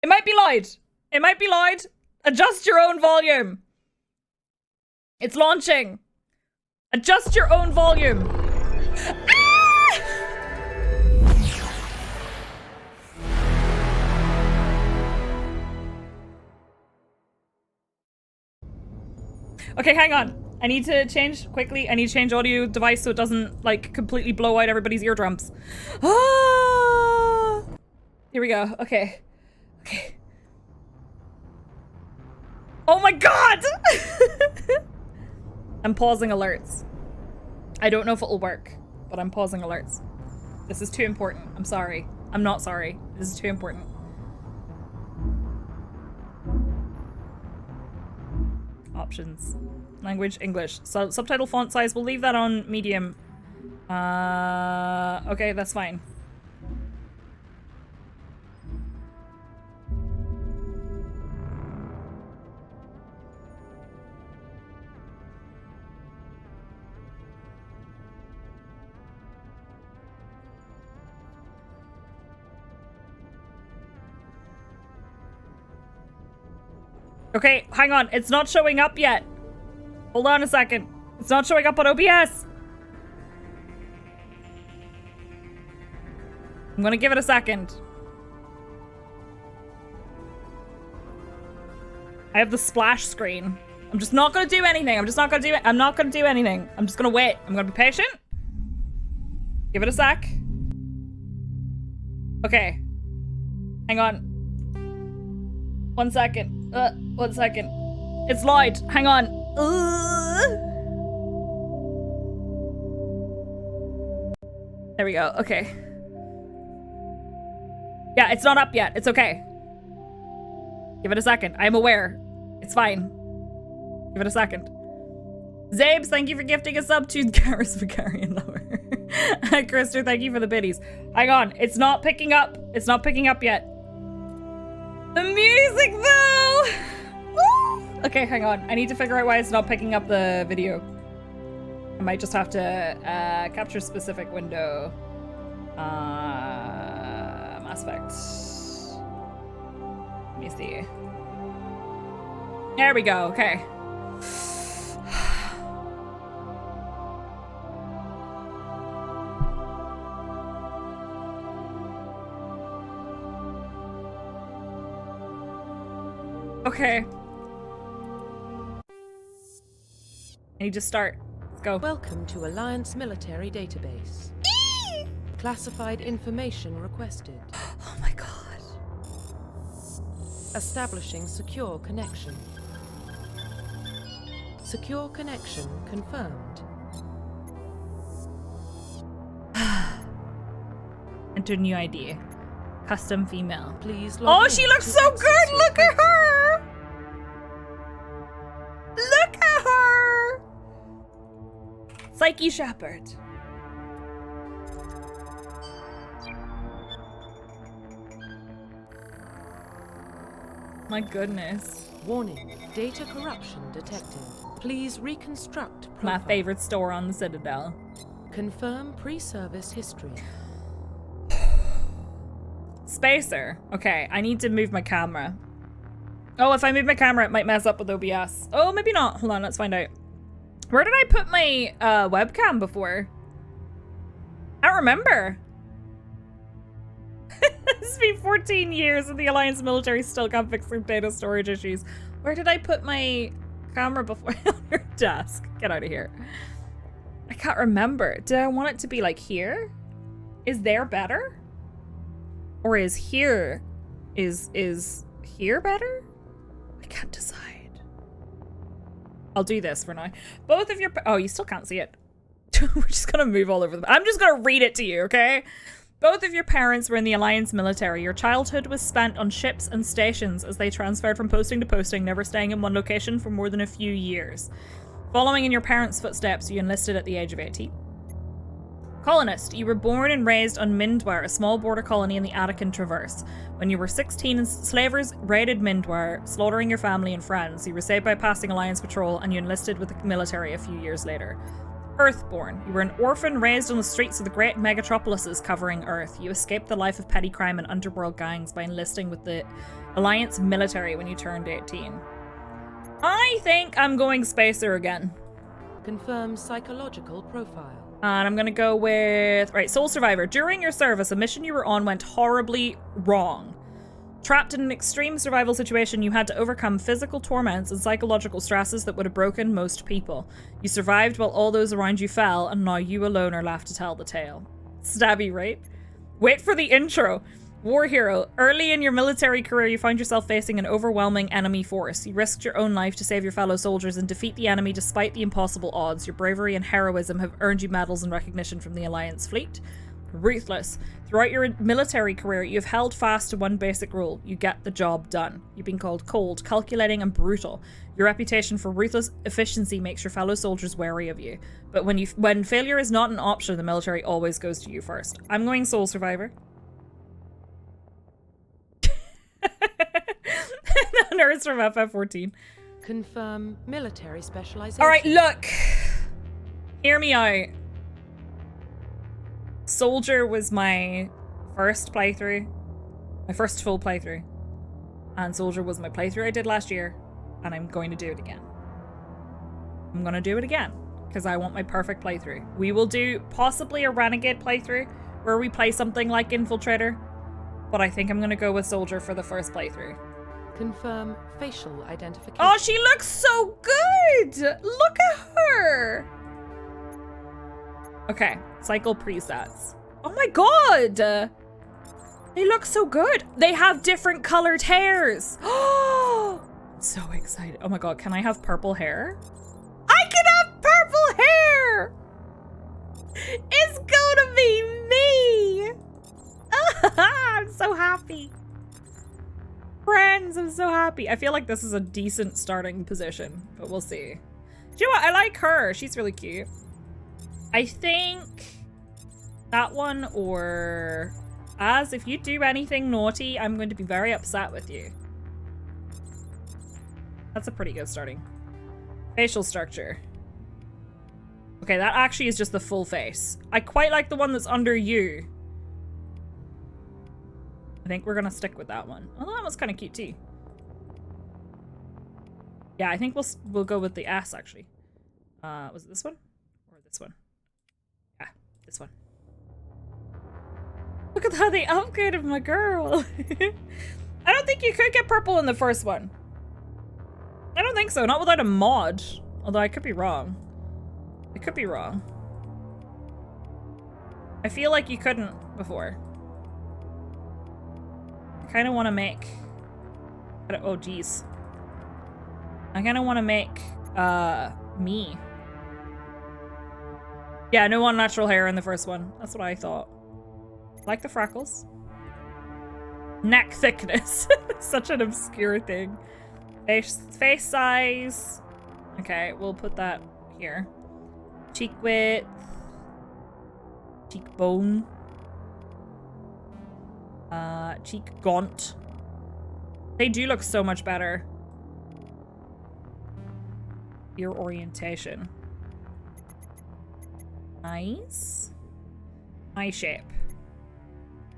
It might be loud. It might be loud. Adjust your own volume. It's launching. Adjust your own volume. Ah! Okay, hang on. I need to change quickly. I need to change audio device so it doesn't like completely blow out everybody's eardrums. Ah! Here we go. Okay. Okay. Oh my god! I'm pausing alerts. I don't know if it'll work, but I'm pausing alerts. This is too important. I'm sorry. I'm not sorry. This is too important. Options. Language, English. So subtitle font size, we'll leave that on medium. Okay, that's fine. Okay, hang on. It's not showing up yet. Hold on a second. It's not showing up on OBS. I'm gonna give it a second. I have the splash screen. I'm just not gonna do anything. I'm just not gonna do it. I'm not gonna do anything. I'm just gonna wait. I'm gonna be patient. Give it a sec. Okay. Hang on. 1 second. 1 second. It's loud. Hang on. There we go. Okay. Yeah, it's not up yet. It's okay. Give it a second. I'm aware. It's fine. Give it a second. Zabes, thank you for gifting a sub to Garrus Vicarian Lover. Krister, thank you for the biddies. Hang on. It's not picking up. It's not picking up yet. The music, though! Woo! Okay, hang on. I need to figure out why it's not picking up the video. I might just have to capture specific window. Mass Effect. Let me see. There we go. Okay. Okay. I need to start. Let's go. Welcome to Alliance Military Database. Classified information requested. Oh my god. Establishing secure connection. Secure connection confirmed. Enter new ID. Custom female. Please log Oh, in she looks to so access good! your Look at profile. her! Look at her! Psyche Shepherd. My goodness. Warning, data corruption detected. Please reconstruct My profile. favorite store on the Citadel. Confirm pre-service history. Spacer. Okay, I need to move my camera. Oh, if I move my camera, it might mess up with OBS. Oh, maybe not. Hold on, let's find out. Where did I put my webcam before? I don't remember. It's been 14 years and the Alliance military still can't fix their data storage issues. Where did I put my camera before? On your desk. Get out of here. I can't remember. Did I want it to be like here? Is there better? Or is here here better? I can't decide. I'll do this for now. Both of your oh, you still can't see it. We're just gonna move all over them. I'm just gonna read it to you, okay? Both of your parents were in the Alliance military. Your childhood was spent on ships and stations as they transferred from posting to posting, never staying in one location for more than a few years. Following in your parents' footsteps, you enlisted at the age of 18. Colonist, you were born and raised on Mindwar, a small border colony in the Attican Traverse. When you were 16, slavers raided Mindwar, slaughtering your family and friends. You were saved by passing Alliance patrol, and you enlisted with the military a few years later. Earthborn, you were an orphan raised on the streets of the great megatropolises covering Earth. You escaped the life of petty crime and underworld gangs by enlisting with the Alliance military when you turned 18. I think I'm going spacer again. Confirm psychological profile. And I'm gonna go with, right, Soul Survivor. During your service, a mission you were on went horribly wrong. Trapped in an extreme survival situation, you had to overcome physical torments and psychological stresses that would have broken most people. You survived while all those around you fell, and now you alone are left to tell the tale. Stabby, right? Wait for the intro. War hero. Early in your military career, you found yourself facing an overwhelming enemy force. You risked your own life to save your fellow soldiers and defeat the enemy despite the impossible odds. Your bravery and heroism have earned you medals and recognition from the Alliance fleet. Ruthless. Throughout your military career, you've held fast to one basic rule. You get the job done. You've been called cold, calculating, and brutal. Your reputation for ruthless efficiency makes your fellow soldiers wary of you. But when failure is not an option, the military always goes to you first. I'm going Soul Survivor. Nerds from FF14. Confirm military specialization. Alright, look. Hear me out. Soldier was my first playthrough. My first full playthrough. And Soldier was my playthrough I did last year. And I'm going to do it again. I'm going to do it again. Because I want my perfect playthrough. We will do possibly a Renegade playthrough. Where we play something like Infiltrator. But I think I'm going to go with Soldier for the first playthrough. Confirm facial identification. Oh, she looks so good! Look at her! Okay, cycle presets. Oh my god! They look so good. They have different colored hairs. Oh, I'm so excited. Oh my god, can I have purple hair? I can have purple hair! It's gonna be me! I'm so happy. Friends, I'm so happy. I feel like this is a decent starting position, but we'll see. Do you know what? I like her. She's really cute. I think that one or Az, if you do anything naughty, I'm going to be very upset with you. That's a pretty good starting. Facial structure. Okay, that actually is just the full face. I quite like the one that's under you. I think we're gonna stick with that one. Oh, that one's kind of cute too. Yeah, I think we'll go with the ass actually. Was it this one or this one? Yeah, this one. Look at how they upgraded my girl. I don't think you could get purple in the first one. I don't think so. Not without a mod. Although I could be wrong. I could be wrong. I feel like you couldn't before. I kind of want to make... Oh, geez. I kind of want to make, me. Yeah, no unnatural hair in the first one. That's what I thought. Like the freckles. Neck thickness. Such an obscure thing. Face size. Okay, we'll put that here. Cheek width. Cheekbone. Cheek gaunt. They do look so much better. Ear orientation. Nice. Eye shape.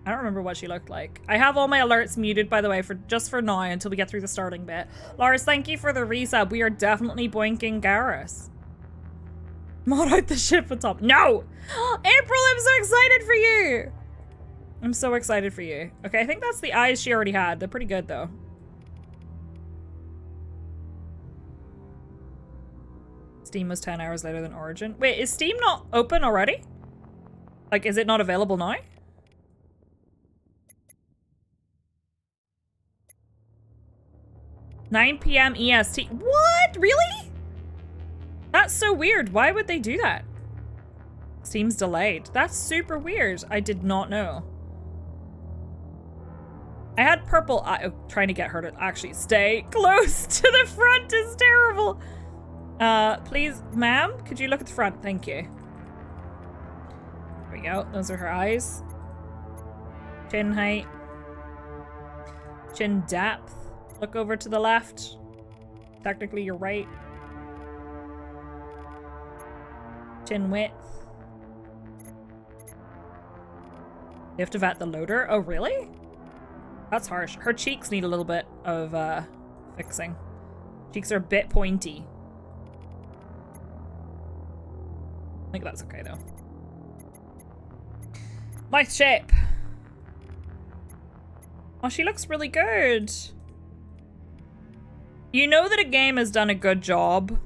I don't remember what she looked like. I have all my alerts muted, by the way, for just for now until we get through the starting bit. Lars, thank you for the resub. We are definitely boinking Garrus. Mod out the ship at top. No! April, I'm so excited for you! I'm so excited for you. Okay, I think that's the eyes she already had. They're pretty good, though. Steam was 10 hours later than Origin. Wait, is Steam not open already? Like, is it not available now? $9 p.m. EST. What? Really? That's so weird. Why would they do that? Steam's delayed. That's super weird. I did not know. I had purple eye. Oh, trying to get her to actually stay close to the front is terrible. Please, ma'am, could you look at the front? Thank you. There we go. Those are her eyes. Chin height. Chin depth. Look over to the left. Technically, you're right. Chin width. You have to vet the loader? Oh, really? That's harsh. Her cheeks need a little bit of fixing. Cheeks are a bit pointy. I think that's okay though. Nice shape. Oh, she looks really good. You know that a game has done a good job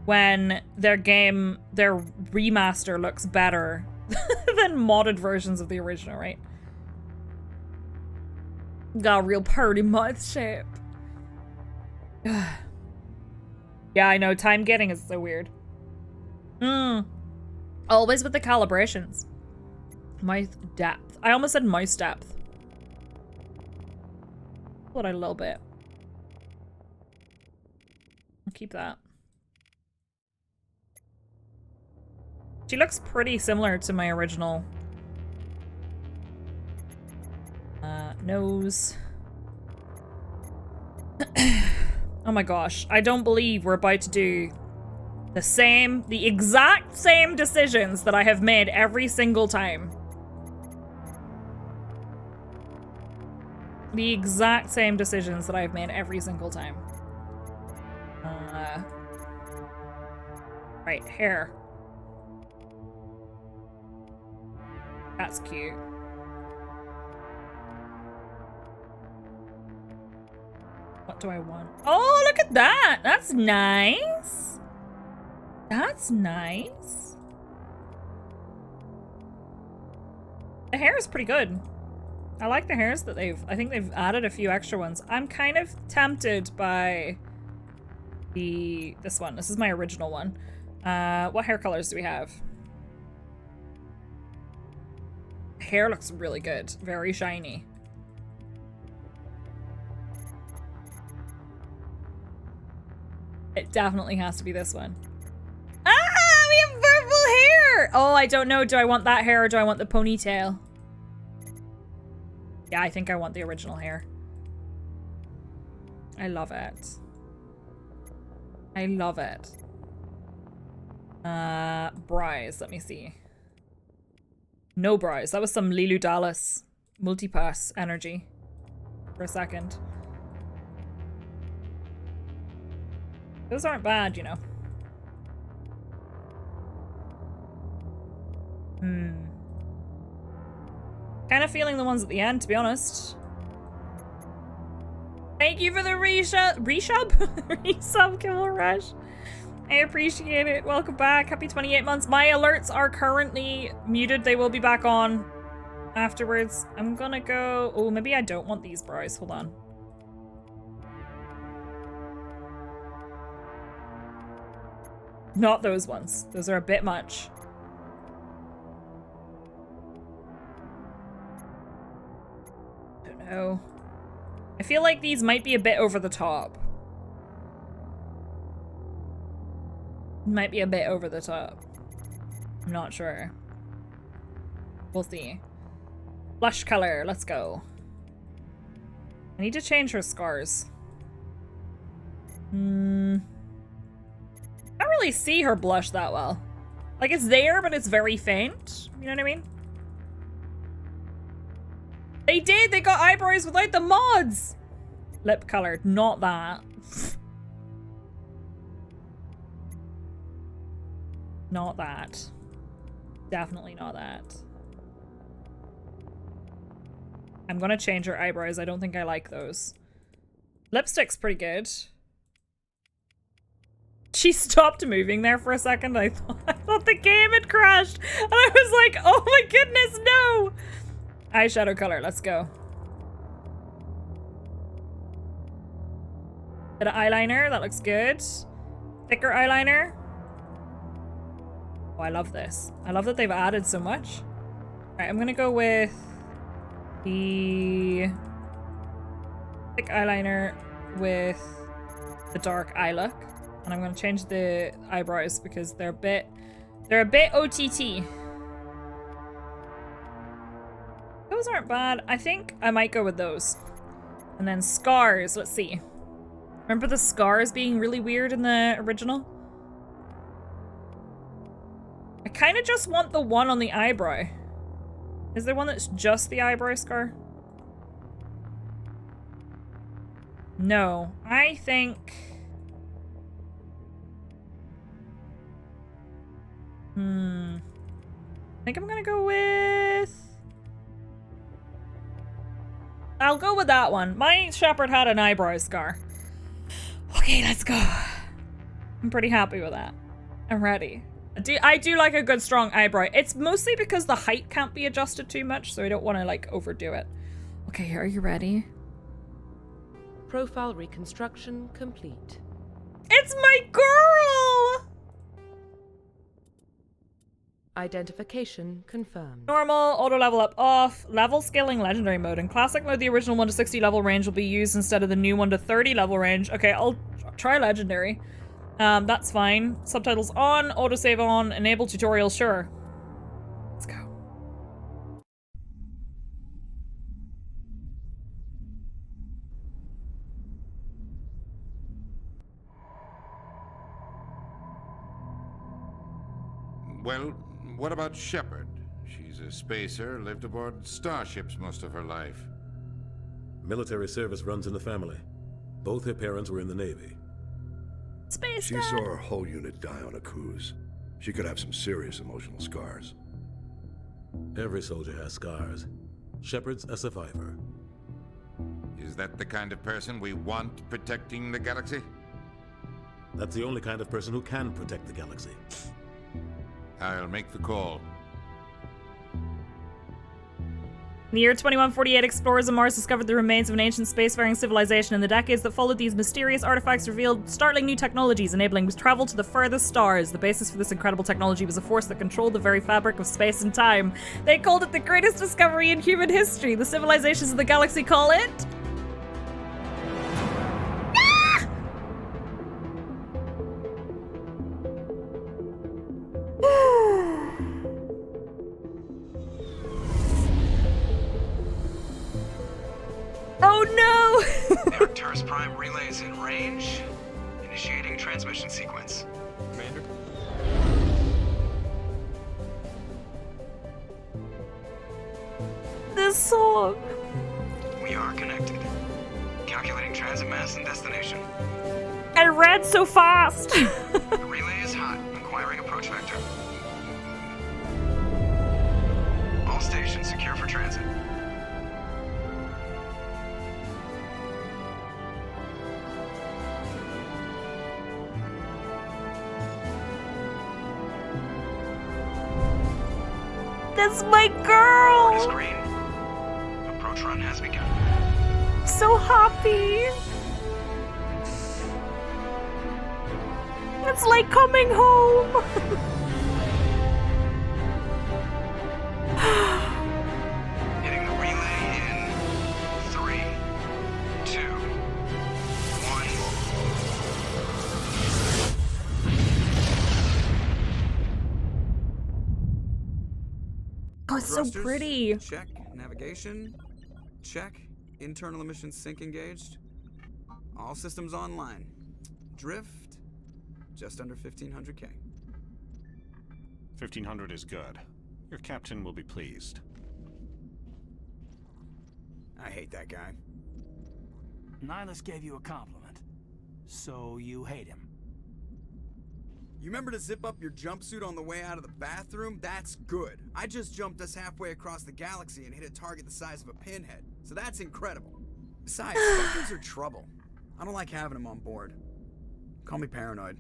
when their remaster looks better than modded versions of the original, right? Got a real party mod shape. Yeah, I know. Time getting is so weird. Always with the calibrations. Mouth depth. I almost said mouse depth. What a little bit. I'll keep that. She looks pretty similar to my original. Nose. Oh my gosh. I don't believe we're about to do the exact same decisions that I have made every single time. The exact same decisions that I've made every single time. Right, hair. That's cute. What do I want? Oh, look at that! That's nice! That's nice. The hair is pretty good. I like the hairs that I think they've added a few extra ones. I'm kind of tempted by this one. This is my original one. What hair colors do we have? Hair looks really good. Very shiny. It definitely has to be this one. Ah, we have purple hair! Oh, I don't know. Do I want that hair or do I want the ponytail? Yeah, I think I want the original hair. I love it. I love it. Brows. Let me see. No brows. That was some Lilu Dallas multipass energy for a second. Those aren't bad, you know. Kind of feeling the ones at the end, to be honest. Thank you for the resub? Resub, Kimmel Rush. I appreciate it. Welcome back. Happy 28 months. My alerts are currently muted. They will be back on afterwards. I'm gonna go... Oh, maybe I don't want these brows. Hold on. Not those ones. Those are a bit much. Don't know. I feel like these might be a bit over the top. Might be a bit over the top. I'm not sure. We'll see. Blush color. Let's go. I need to change her scars. I don't really see her blush that well. Like, it's there, but it's very faint. You know what I mean? They did! They got eyebrows without the mods! Lip color. Not that. Not that. Definitely not that. I'm gonna change her eyebrows. I don't think I like those. Lipstick's pretty good. She stopped moving there for a second. I thought the game had crashed. And I was like, oh my goodness, no! Eyeshadow color, let's go. Bit of eyeliner, that looks good. Thicker eyeliner. Oh, I love this. I love that they've added so much. Alright, I'm gonna go with the thick eyeliner with the dark eye look. And I'm gonna change the eyebrows because they're a bit OTT. Those aren't bad. I think I might go with those. And then scars, let's see. Remember the scars being really weird in the original? I kind of just want the one on the eyebrow. Is there one that's just the eyebrow scar? No, I think... I think I'm gonna go with... I'll go with that one. My shepherd had an eyebrow scar. Okay, let's go. I'm pretty happy with that. I'm ready. I do like a good strong eyebrow. It's mostly because the height can't be adjusted too much, so I don't want to like overdo it. Okay, are you ready? Profile reconstruction complete. It's my girl! Identification confirmed. Normal, auto level up off, level scaling legendary mode. In classic mode, the original 1 to 60 level range will be used instead of the new 1 to 30 level range. Okay, I'll try legendary. That's fine. Subtitles on, autosave on, enable tutorial, sure. Let's go. Well, what about Shepard? She's a spacer, lived aboard starships most of her life. Military service runs in the family. Both her parents were in the Navy. Space She Dad. saw her whole unit die on a cruise. She could have some serious emotional scars. Every soldier has scars. Shepard's a survivor. Is that the kind of person we want protecting the galaxy? That's the only kind of person who can protect the galaxy. I'll make the call. In the year 2148, explorers on Mars discovered the remains of an ancient spacefaring civilization. In the decades that followed, these mysterious artifacts revealed startling new technologies, enabling travel to the furthest stars. The basis for this incredible technology was a force that controlled the very fabric of space and time. They called it the greatest discovery in human history. The civilizations of the galaxy call it... Oh no! Arcturus Prime relays in range. Initiating transmission sequence. Commander? This song. We are connected. Calculating transit mass and destination. I read so fast. The relay is hot. Acquiring approach vector. All stations secure for transit. That's my girl. Screen. Approach run has begun. So happy. It's like coming home. Hitting the relay in 3, 2, 1. Oh, it's so Thrusters, pretty. Check. Navigation. Check. Internal emissions sync engaged. All systems online. Drift. Just under 1500K. 1500 is good. Your captain will be pleased. I hate that guy. Nihilus gave you a compliment. So you hate him. You remember to zip up your jumpsuit on the way out of the bathroom? That's good. I just jumped us halfway across the galaxy and hit a target the size of a pinhead. So that's incredible. Besides, Spectres are trouble. I don't like having them on board. Call me paranoid.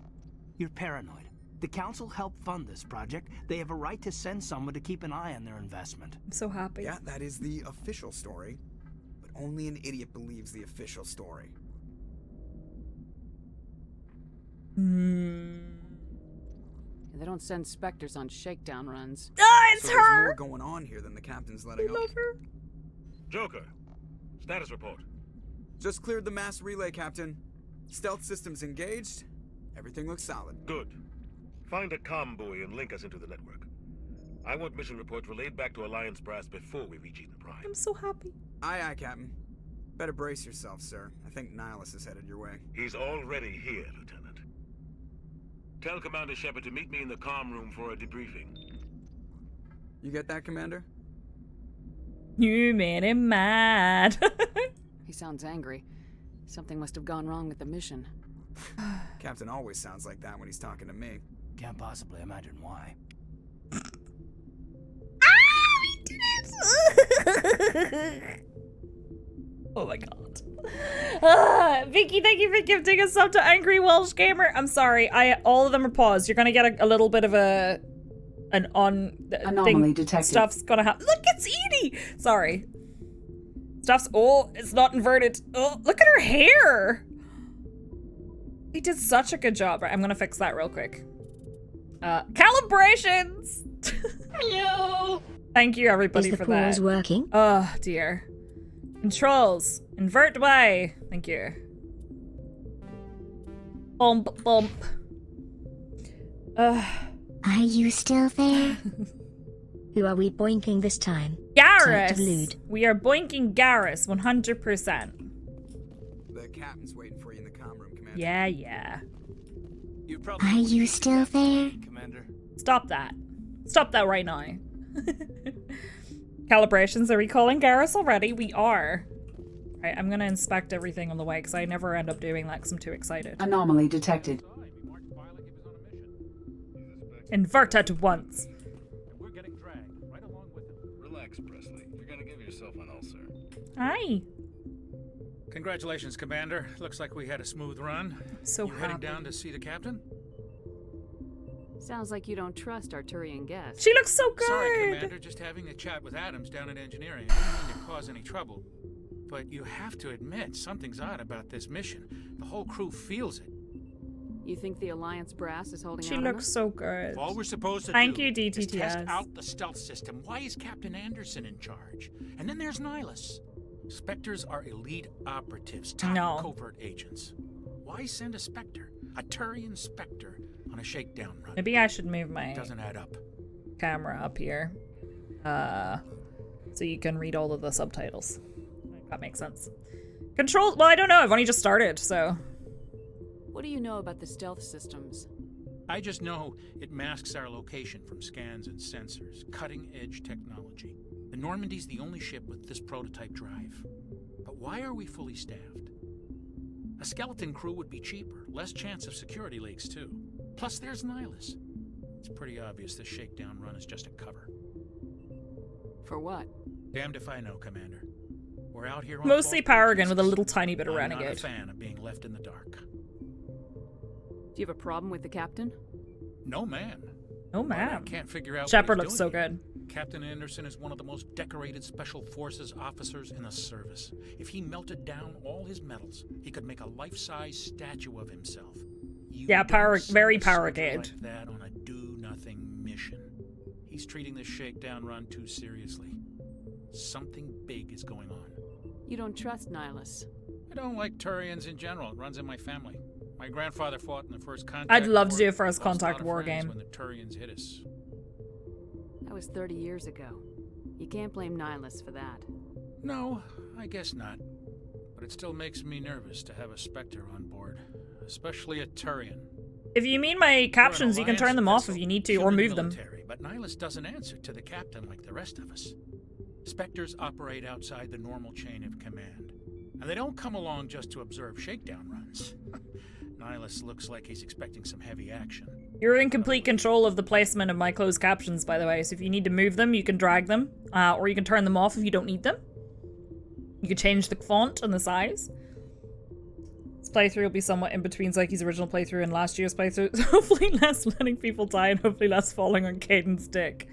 You're paranoid. The Council helped fund this project. They have a right to send someone to keep an eye on their investment. I'm so happy. Yeah, that is the official story. But only an idiot believes the official story. They don't send Spectres on shakedown runs. Ah, it's So there's her. more going on here than the captain's letting I up. love her. Joker, status report. Just cleared the mass relay, Captain. Stealth systems engaged. Everything looks solid. Good. Find a comm buoy and link us into the network. I want mission reports relayed back to Alliance Brass before we reach Eden Prime. I'm so happy. Aye, aye, Captain. Better brace yourself, sir. I think Nihilus is headed your way. He's already here, Lieutenant. Tell Commander Shepard to meet me in the comm room for a debriefing. You get that, Commander? You made him mad. He sounds angry. Something must have gone wrong with the mission. Captain always sounds like that when he's talking to me. Can't possibly imagine why. Oh my god. Vicky, thank you for gifting a sub to Angry Welsh Gamer. I'm sorry, all of them are paused. You're gonna get a little bit of an anomaly detected. Stuff's gonna happen. Look, it's Edie! Sorry. Oh, it's not inverted. Oh, look at her hair! He did such a good job. Right, I'm gonna fix that real quick. Calibrations! No! Thank you, everybody, for that. Is the pause working? Oh, dear. Controls. Invert Y. Thank you. Bump, bump. Are you still there? Who are we boinking this time? Garrus! We are boinking Garrus, 100%. The captain's waiting for you in the comm room, Commander. Yeah. Are you still there? Commander. Stop that. Stop that right now. Calibrations, are we calling Garrus already? We are. Right, I'm gonna inspect everything on the way because I never end up doing that because I'm too excited. Anomaly detected. Invert at once. We're getting dragged right along with him. Relax, Presley. You're gonna give yourself an ulcer. Hi. Congratulations, Commander. Looks like we had a smooth run. So you heading down to see the captain? Sounds like you don't trust Arturian guests. She looks so good. Sorry, Commander. Just having a chat with Adams down at engineering. I didn't mean to cause any trouble. But you have to admit, something's odd about this mission. The whole crew feels it. You think the Alliance brass is holding She out looks so good. All we're supposed to Thank do you, is test DTTS. out the stealth system. Why is Captain Anderson in charge? And then there's Nihilus. Spectres are elite operatives, top covert agents. Why send a Spectre, a Turian Spectre, on a shakedown run? Maybe I should move my Doesn't add up. camera up here. So you can read all of the subtitles. That makes sense. Control, well, I don't know. I've only just started, so. What do you know about the stealth systems? I just know it masks our location from scans and sensors. Cutting-edge technology. The Normandy's the only ship with this prototype drive. But why are we fully staffed? A skeleton crew would be cheaper. Less chance of security leaks, too. Plus, there's Nihilus. It's pretty obvious this shakedown run is just a cover. For what? Damned if I know, Commander. We're out here on Mostly Paragon with a little tiny bit of I'm not a Renegade. fan of being left in the dark. Do you have a problem with the captain? No, man. Oh, I man. can't figure out Shepard what looks he's so doing good. here. Captain Anderson is one of the most decorated Special Forces officers in the service. If he melted down all his medals, he could make a life-size statue of himself. Yeah, very Paragade. Like that on a do-nothing mission. He's treating this shakedown run too seriously. Something big is going on. You don't trust Nihilus. I don't like Turians in general. It runs in my family. My grandfather fought in the First Contact I'd love to War. do a First We lost a lot Contact of war friends game. when the Turians hit us. That was 30 years ago. You can't blame Nihilus for that. No, I guess not. But it still makes me nervous to have a Spectre on board. Especially a Turian. If you mean my captions, you can turn them off if you need to, or move them. But Nihilus doesn't answer to the captain like the rest of us. Spectres operate outside the normal chain of command. And they don't come along just to observe shakedown runs. Nihilus looks like he's expecting some heavy action. You're in complete control of the placement of my closed captions, by the way. So if you need to move them, you can drag them. Or you can turn them off if you don't need them. You can change the font and the size. This playthrough will be somewhat in between Psyche's original playthrough and last year's playthrough. So hopefully less letting people die and hopefully less falling on Caden's dick.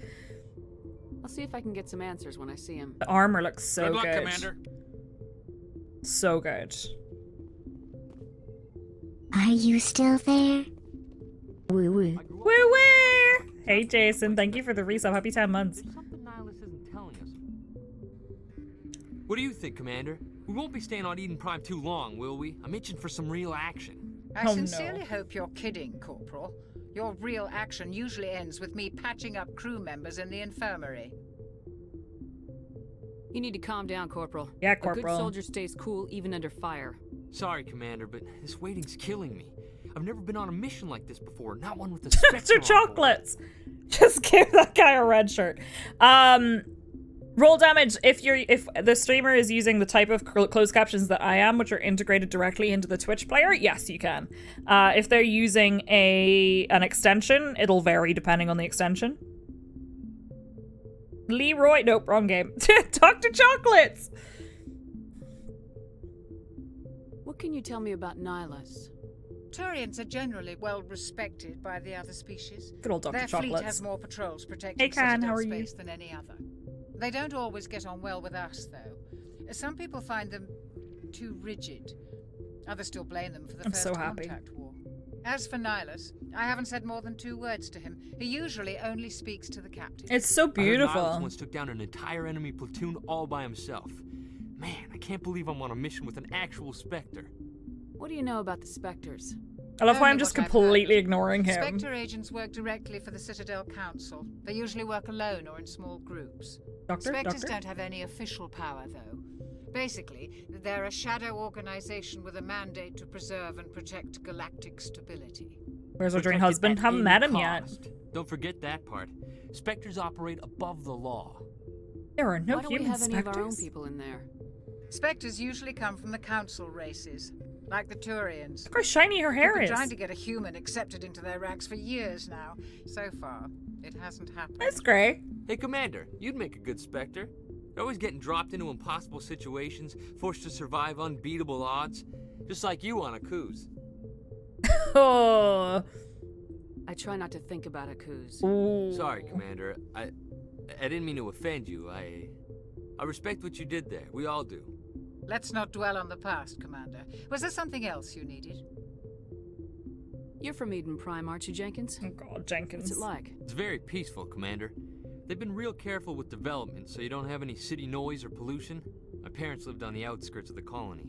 I'll see if I can get some answers when I see him. The armor looks so Good luck, good. Commander. So good. Are you still there? Woo woo. Woo woo! Hey Jason, thank you for the resub. Happy 10 months. There's something Nihilus isn't telling us. What do you think, Commander? We won't be staying on Eden Prime too long, will we? I'm itching for some real action. I sincerely hope you're kidding, Corporal. Your real action usually ends with me patching up crew members in the infirmary. You need to calm down, Corporal. Yeah, A good Corporal. soldier stays cool even under fire. Sorry, Commander, but this waiting's killing me. I've never been on a mission like this before, not one with a Spectre Mr. on board. Chocolates! Just give that guy a red shirt. Roll damage if the streamer is using the type of closed captions that I am, which are integrated directly into the Twitch player. Yes, you can. If they're using an extension, it'll vary depending on the extension. Leroy, nope, wrong game. Dr. Chocolates. What can you tell me about Nihilus? Turians are generally well respected by the other species. Good old Dr. Their Chocolates. fleet has more patrols protecting Hey, Can, Citadel how are you? space than any other. They don't always get on well with us, though. Some people find them too rigid. Others still blame them for the first contact war. As for Nihilus, I haven't said more than 2 words to him. He usually only speaks to the captain. It's so beautiful. Nihilus once took down an entire enemy platoon all by himself. Man, I can't believe I'm on a mission with an actual Spectre. What do you know about the Spectres? I love how I'm just completely ignoring him. Spectre agents work directly for the Citadel Council. They usually work alone or in small groups. Spectres don't have any official power, though. Basically, they're a shadow organization with a mandate to preserve and protect galactic stability. Where's our dream husband? Haven't met him yet. Don't forget that part. Spectres operate above the law. There are no Why don't we human have any of our own Spectres? people in there? Spectres usually come from the Council races, like the Turians. Look how shiny her hair We've is. been trying to get a human accepted into their ranks for years now. So far, it hasn't happened. That's great. Hey, Commander, you'd make a good Spectre. You're always getting dropped into impossible situations, forced to survive unbeatable odds, just like you on Akuz. Oh. I try not to think about Akuz. Sorry, Commander. I didn't mean to offend you. I respect what you did there. We all do. Let's not dwell on the past, Commander. Was there something else you needed? You're from Eden Prime, aren't you, Jenkins? Oh God, Jenkins. What's it like? It's very peaceful, Commander. They've been real careful with development, so you don't have any city noise or pollution. My parents lived on the outskirts of the colony.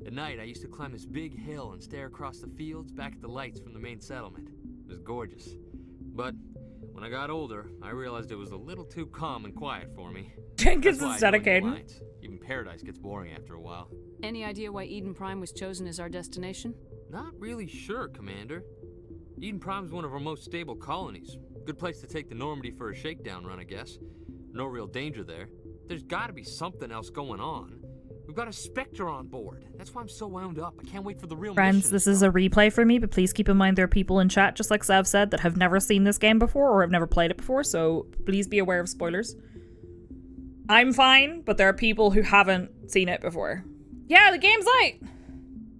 At night, I used to climb this big hill and stare across the fields back at the lights from the main settlement. It was gorgeous. But when I got older, I realized it was a little too calm and quiet for me. Jenkins is dedicated. Even Paradise gets boring after a while. Any idea why Eden Prime was chosen as our destination? Not really sure, Commander. Eden Prime's one of our most stable colonies. Good place to take the Normandy for a shakedown run, I guess. No real danger there. There's gotta be something else going on. We've got a Spectre on board. That's why I'm so wound up. I can't wait for the real Friends, mission. this is a replay for me, but please keep in mind there are people in chat, just like Sav said, that have never seen this game before or have never played it before, so please be aware of spoilers. I'm fine, but there are people who haven't seen it before. Yeah, the game's out!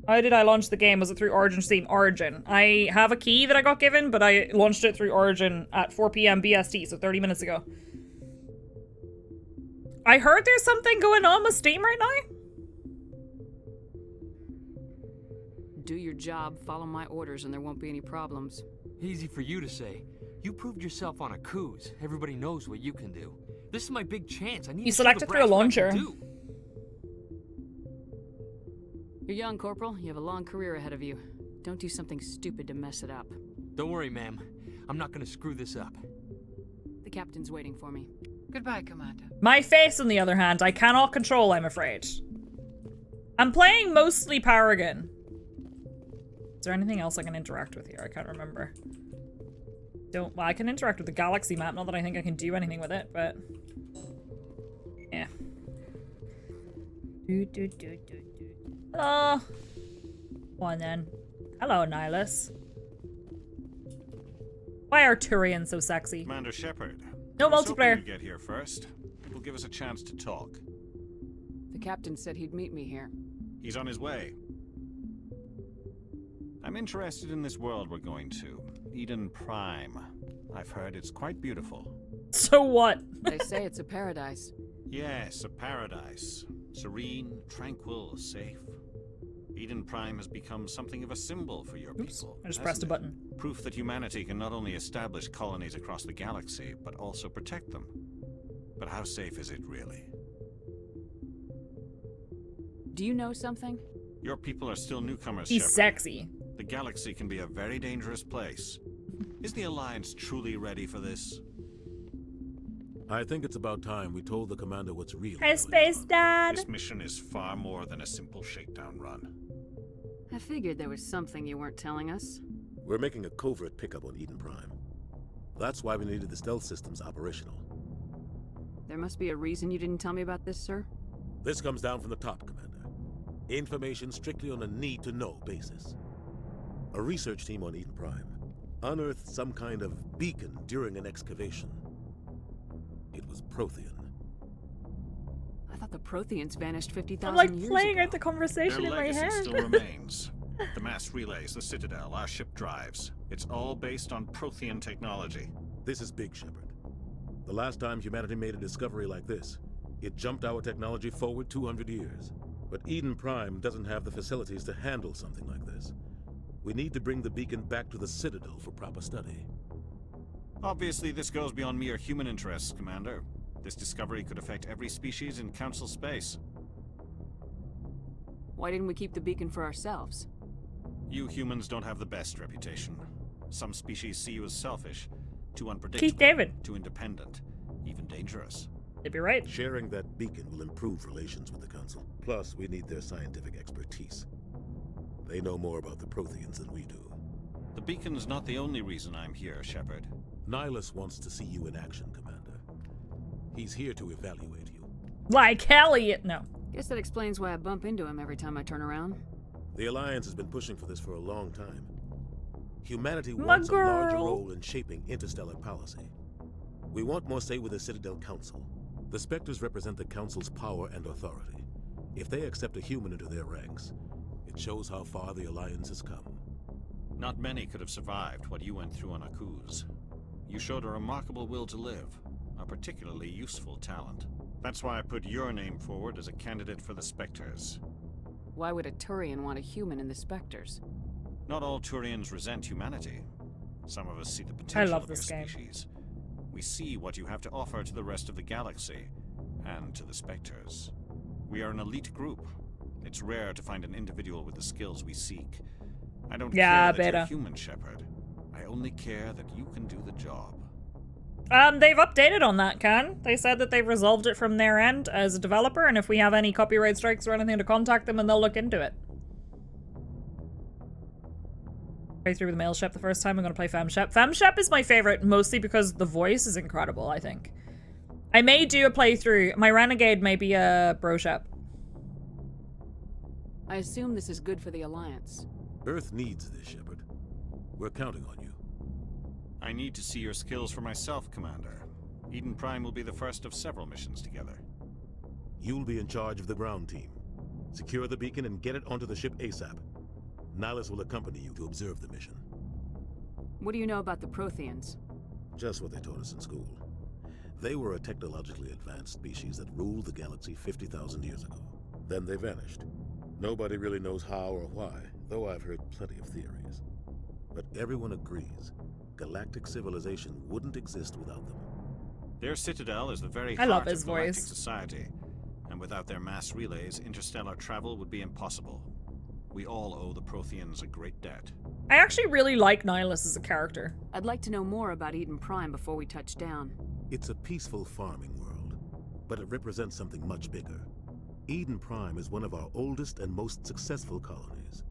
How did I launch the game? Was it through Origin Steam? Origin. I have a key that I got given, but I launched it through Origin at 4 p.m. BST, so 30 minutes ago. I heard there's something going on with Steam right now. Do your job, follow my orders, and there won't be any problems. Easy for you to say. You proved yourself on Akuz. Everybody knows what you can do. This is my big chance. I need You to select show it the through a brass what I launcher. can do. You're young, Corporal. You have a long career ahead of you. Don't do something stupid to mess it up. Don't worry, ma'am. I'm not gonna screw this up. The captain's waiting for me. Goodbye, Commander. My face, on the other hand, I cannot control, I'm afraid. I'm playing mostly Paragon. Is there anything else I can interact with here? I can't remember. Well, I can interact with the galaxy map, not that I think I can do anything with it, but... yeah. Hello. Go on then. Hello, Nihilus. Why are Turians so sexy? Commander Shepard. No I was hoping multiplayer. you'd get here first. It will give us a chance to talk. The captain said he'd meet me here. He's on his way. I'm interested in this world we're going to. Eden Prime. I've heard it's quite beautiful. So what? They say it's a paradise. Yes, a paradise. Serene, tranquil, safe. Eden Prime has become something of a symbol for your people. I just pressed a button. Proof that humanity can not only establish colonies across the galaxy, but also protect them. But how safe is it really? Do you know something? Your people are still newcomers, He's Shepard. sexy. The galaxy can be a very dangerous place. Is the Alliance truly ready for this? I think it's about time we told the commander what's real. Hey, Space Dad. This mission is far more than a simple shakedown run. I figured there was something you weren't telling us. We're making a covert pickup on Eden Prime. That's why we needed the stealth systems operational. There must be a reason you didn't tell me about this, sir? This comes down from the top, Commander. Information strictly on a need-to-know basis. A research team on Eden Prime unearthed some kind of beacon during an excavation. It was Prothean. I thought the Protheans vanished 50,000 I'm like years playing ago. out the conversation Their in my legacy head. still remains. The mass relays, the Citadel, our ship drives. It's all based on Prothean technology. This is big, Shepard. The last time humanity made a discovery like this, it jumped our technology forward 200 years. But Eden Prime doesn't have the facilities to handle something like this. We need to bring the beacon back to the Citadel for proper study. Obviously, this goes beyond mere human interests, Commander. This discovery could affect every species in Council space. Why didn't we keep the beacon for ourselves? You humans don't have the best reputation. Some species see you as selfish, too unpredictable, Keith David. too independent, even dangerous. They'd be right. Sharing that beacon will improve relations with the Council. Plus, we need their scientific expertise. They know more about the Protheans than we do. The beacon's not the only reason I'm here, Shepard. Nihilus wants to see you in action, Commander. He's here to evaluate you. Like Elliot. No. Guess that explains why I bump into him every time I turn around. The Alliance has been pushing for this for a long time. Humanity wants a larger role in shaping interstellar policy. We want more say with the Citadel Council. The Spectres represent the Council's power and authority. If they accept a human into their ranks, it shows how far the Alliance has come. Not many could have survived what you went through on Akuz. You showed a remarkable will to live, a particularly useful talent. That's why I put your name forward as a candidate for the Spectres. Why would a Turian want a human in the Spectres? Not all Turians resent humanity. Some of us see the potential of your species. We see what you have to offer to the rest of the galaxy, and to the Spectres. We are an elite group. It's rare to find an individual with the skills we seek. I don't care that you're human, Shepard. I only care that you can do the job. They've updated on that, Can. They said that they've resolved it from their end as a developer, and if we have any copyright strikes or anything, to contact them and they'll look into it. Play through with the male Shep the first time, I'm gonna play Fem Shep. Fem Shep is my favorite, mostly because the voice is incredible, I think. I may do a playthrough. My Renegade may be a Bro Shep. I assume this is good for the Alliance. Earth needs this, Shepard. We're counting on you. I need to see your skills for myself, Commander. Eden Prime will be the first of several missions together. You'll be in charge of the ground team. Secure the beacon and get it onto the ship ASAP. Nihilus will accompany you to observe the mission. What do you know about the Protheans? Just what they taught us in school. They were a technologically advanced species that ruled the galaxy 50,000 years ago. Then they vanished. Nobody really knows how or why, though I've heard plenty of theories. But everyone agrees galactic civilization wouldn't exist without them. Their citadel is the very I love heart his of galactic voice. society, and without their mass relays, interstellar travel would be impossible. We all owe the Protheans a great debt. I actually really like Nihilus as a character. I'd like to know more about Eden Prime before we touch down. It's a peaceful farming world, but it represents something much bigger. Eden Prime is one of our oldest and most successful colonies.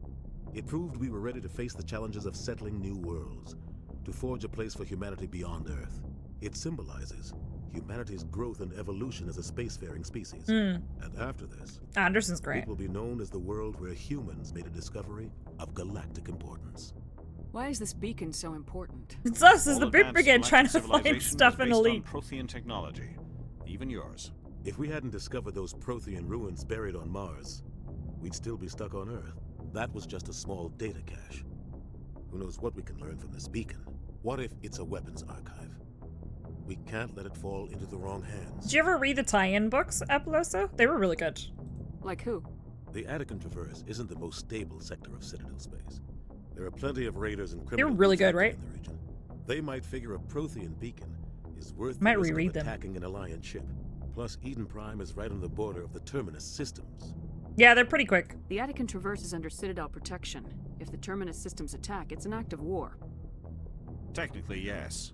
It proved we were ready to face the challenges of settling new worlds, to forge a place for humanity beyond Earth. It symbolizes humanity's growth and evolution as a spacefaring species. And after this, Anderson's great. It will be known as the world where humans made a discovery of galactic importance. Why is this beacon so important? It's us as All the Boot advanced Brigade trying to galactic find civilization stuff is in based Elite. on Prothean technology, even yours. If we hadn't discovered those Prothean ruins buried on Mars, we'd still be stuck on Earth. That was just a small data cache. Who knows what we can learn from this beacon? What if it's a weapons archive? We can't let it fall into the wrong hands. Did you ever read the tie-in books, Epiloso? They were really good. Like who? The Attican Traverse isn't the most stable sector of Citadel space. There are plenty of raiders and criminals. They're really good, right? In the region. They might figure a Prothean beacon is worth Might the risk reread of them. attacking an Alliance ship. Plus, Eden Prime is right on the border of the Terminus systems. Yeah, they're pretty quick. The Attican Traverse is under Citadel protection. If the Terminus systems attack, it's an act of war. Technically, yes.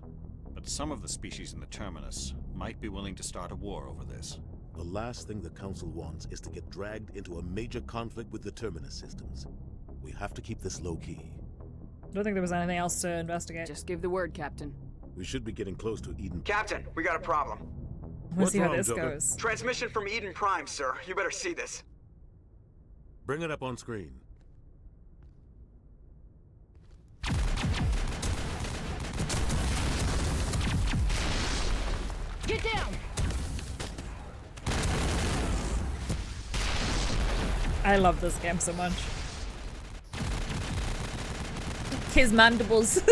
But some of the species in the Terminus might be willing to start a war over this. The last thing the Council wants is to get dragged into a major conflict with the Terminus systems. We have to keep this low-key. I don't think there was anything else to investigate. Just give the word, Captain. We should be getting close to Eden. Captain, we got a problem. We'll see how this goes. Transmission from Eden Prime, sir. You better see this. Bring it up on screen. Get down! I love this game so much. His mandibles. We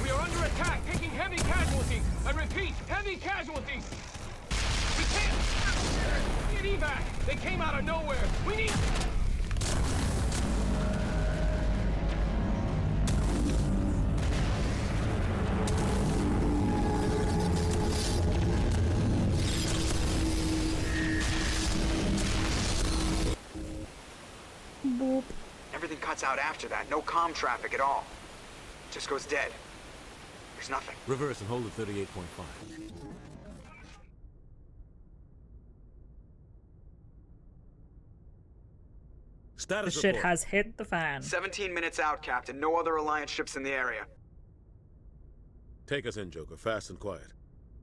are under attack, taking heavy casualties. I repeat, heavy casualties. We can't get evac. They came out of nowhere. We need. Boop. Everything cuts out after that. No comm traffic at all. Just goes dead. There's nothing. Reverse and hold at 38.5. Status The shit report. has hit the fan. 17 minutes out, Captain. No other Alliance ships in the area. Take us in, Joker, fast and quiet.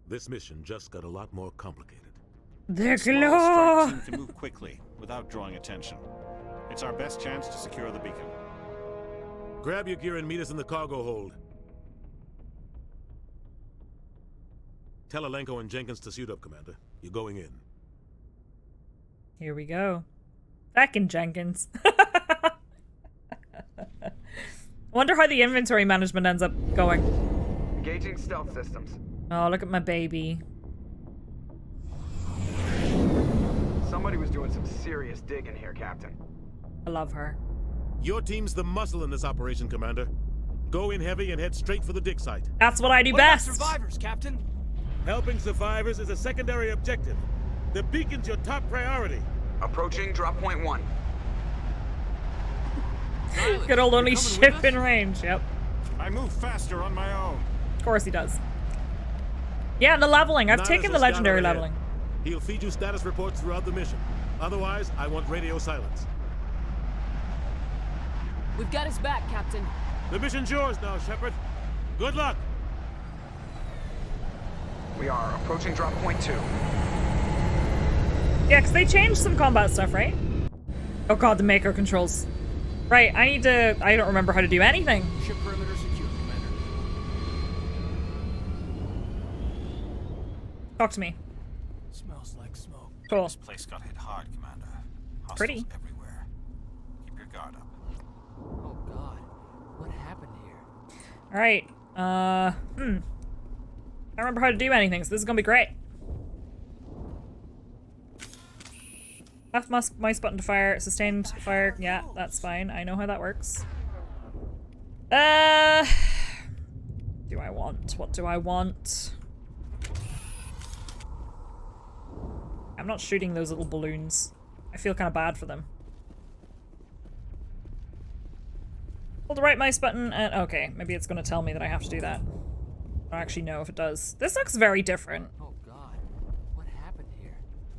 This mission just got a lot more complicated. They're Small strike team can move quickly without drawing attention. It's our best chance to secure the beacon. Grab your gear and meet us in the cargo hold. Tell Alenko and Jenkins to suit up, Commander. You're going in. Here we go. Back in Jenkins. Wonder how the inventory management ends up going. Engaging stealth systems. Oh, look at my baby. Somebody was doing some serious digging here, Captain. I love her. Your team's the muscle in this operation, Commander. Go in heavy and head straight for the dig site. That's what I do What about best. survivors, Captain? Helping survivors is a secondary objective. The beacon's your top priority. Approaching drop point 1. Good old only ship in range. Yep. I move faster on my own. Of course he does. Yeah, the leveling. I've taken the legendary leveling. He'll feed you status reports throughout the mission. Otherwise, I want radio silence. We've got his back, Captain. The mission's yours now, Shepard. Good luck. We are approaching drop point 2. Yeah, because they changed some combat stuff, right? Oh god, the Mako controls. Right, I don't remember how to do anything. Ship perimeter secure, Commander. Talk to me. Smells like smoke. Cool. This place got hit hard, Commander. Hostiles Pretty. everywhere. Keep your guard up. Oh god, what happened here? Alright, I don't remember how to do anything, so this is gonna be great. Left mouse button to fire, sustained fire. Yeah, that's fine. I know how that works. Do I want? What do I want? I'm not shooting those little balloons. I feel kind of bad for them. Hold the right mouse button and okay, maybe it's going to tell me that I have to do that. I don't actually know if it does. This looks very different. Oh god, what happened here?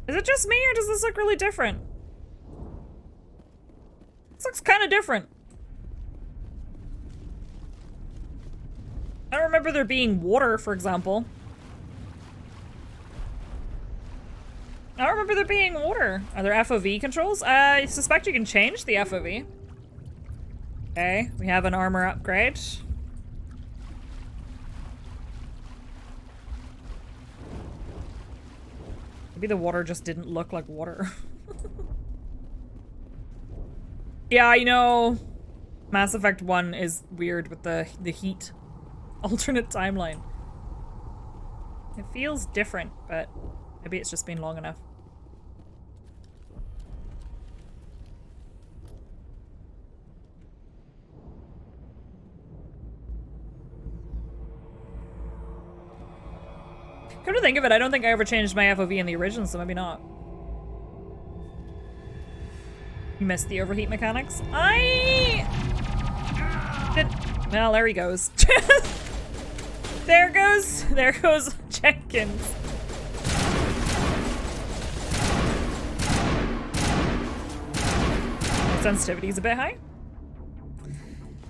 Is it just me or does this look really different? This looks kind of different. I don't remember there being water, for example. I don't remember there being water. Are there FOV controls? I suspect you can change the FOV. Okay, we have an armor upgrade. Maybe the water just didn't look like water. Yeah, I know Mass Effect 1 is weird with the heat. Alternate timeline. It feels different, but maybe it's just been long enough. Come to think of it, I don't think I ever changed my FOV in the original, so maybe not. You missed the overheat mechanics? Well, there he goes. There goes Jenkins. Sensitivity's a bit high.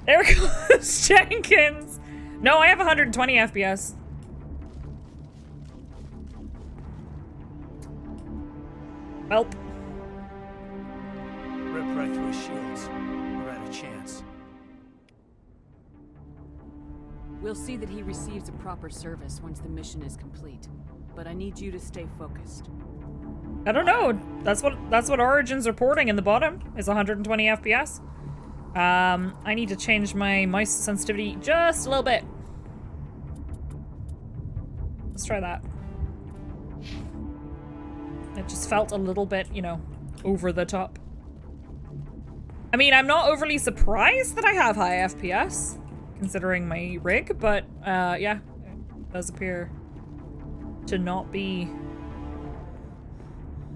There goes Jenkins. No, I have 120 FPS. Welp. Rip right through his shields. We're out of chance. We'll see that he receives a proper service once the mission is complete. But I need you to stay focused. I don't know. That's what Origin's reporting in the bottom is 120 FPS. I need to change my mouse sensitivity just a little bit. Let's try that. It just felt a little bit, you know, over the top. I mean, I'm not overly surprised that I have high FPS, considering my rig, but yeah, it does appear to not be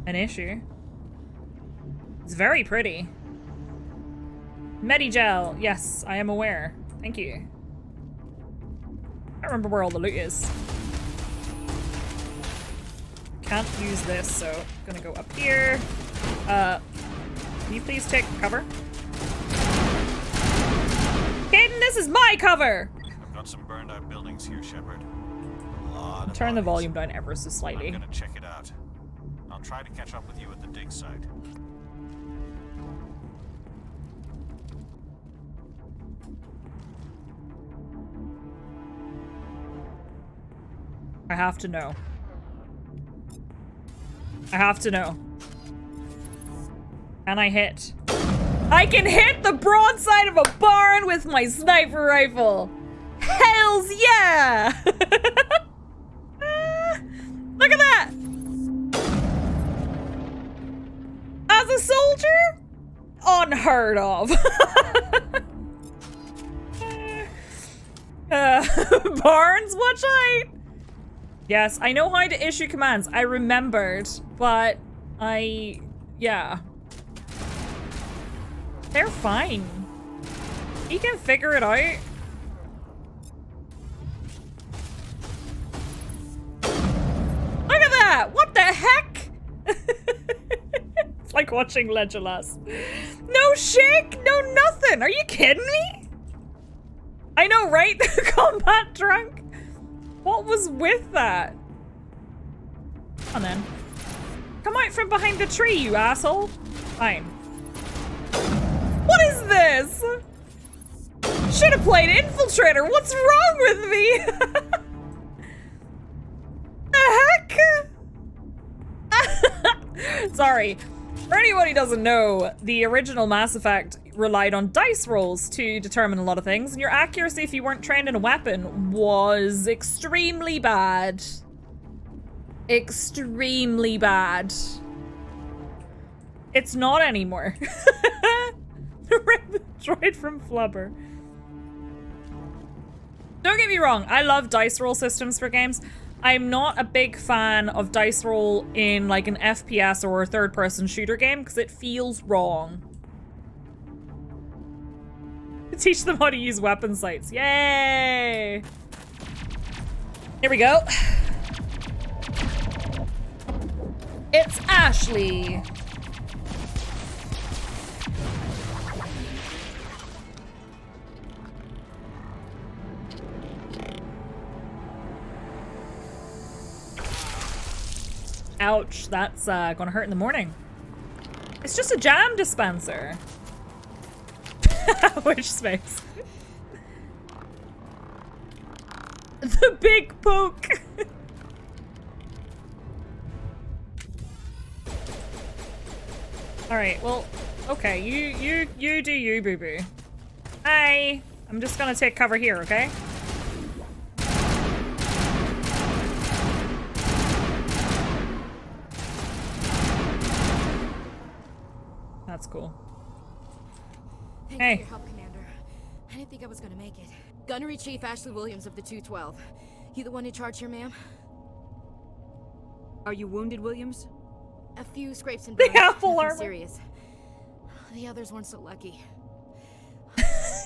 an issue. It's very pretty. Medigel, yes, I am aware. Thank you. I don't remember where all the loot is. Can't use this, so I'm gonna go up here. Can you please take cover? Caden, this is my cover! I've got some burned out buildings here, Shepard. Turn the volume down ever so slightly. I'm gonna check it out. I'll try to catch up with you at the dig site. I have to know. I have to know. Can I hit? I can hit the broadside of a barn with my sniper rifle! Hells yeah! Look at that! As a soldier? Unheard of. Barnes, watch out! Yes, I know how to issue commands. I remembered, but yeah. They're fine. He can figure it out. Look at that! What the heck? It's like watching Legolas. No shake, no nothing. Are you kidding me? I know, right? The combat drunk. What was with that? Come on then. Come out from behind the tree, you asshole. Fine. What is this? Should have played Infiltrator. What's wrong with me? The heck? Sorry. For anyone who doesn't know, the original Mass Effect relied on dice rolls to determine a lot of things, and your accuracy, if you weren't trained in a weapon, was extremely bad. Extremely bad. It's not anymore. The droid from Flubber. Don't get me wrong, I love dice roll systems for games. I'm not a big fan of dice roll in like an FPS or a third-person shooter game because it feels wrong. Teach them how to use weapon sights. Yay! Here we go. It's Ashley. Ouch, that's gonna hurt in the morning. It's just a jam dispenser. Which space? The big poke. All right, well, okay, you do you, boo-boo. Hi, I'm just gonna take cover here, okay? That's cool. Thanks for your help, Commander. I didn't think I was gonna make it. Gunnery Chief Ashley Williams of the 212. You the one in charge here, ma'am? Are you wounded, Williams? A few scrapes and burns. The apple armor. Serious. The others weren't so lucky.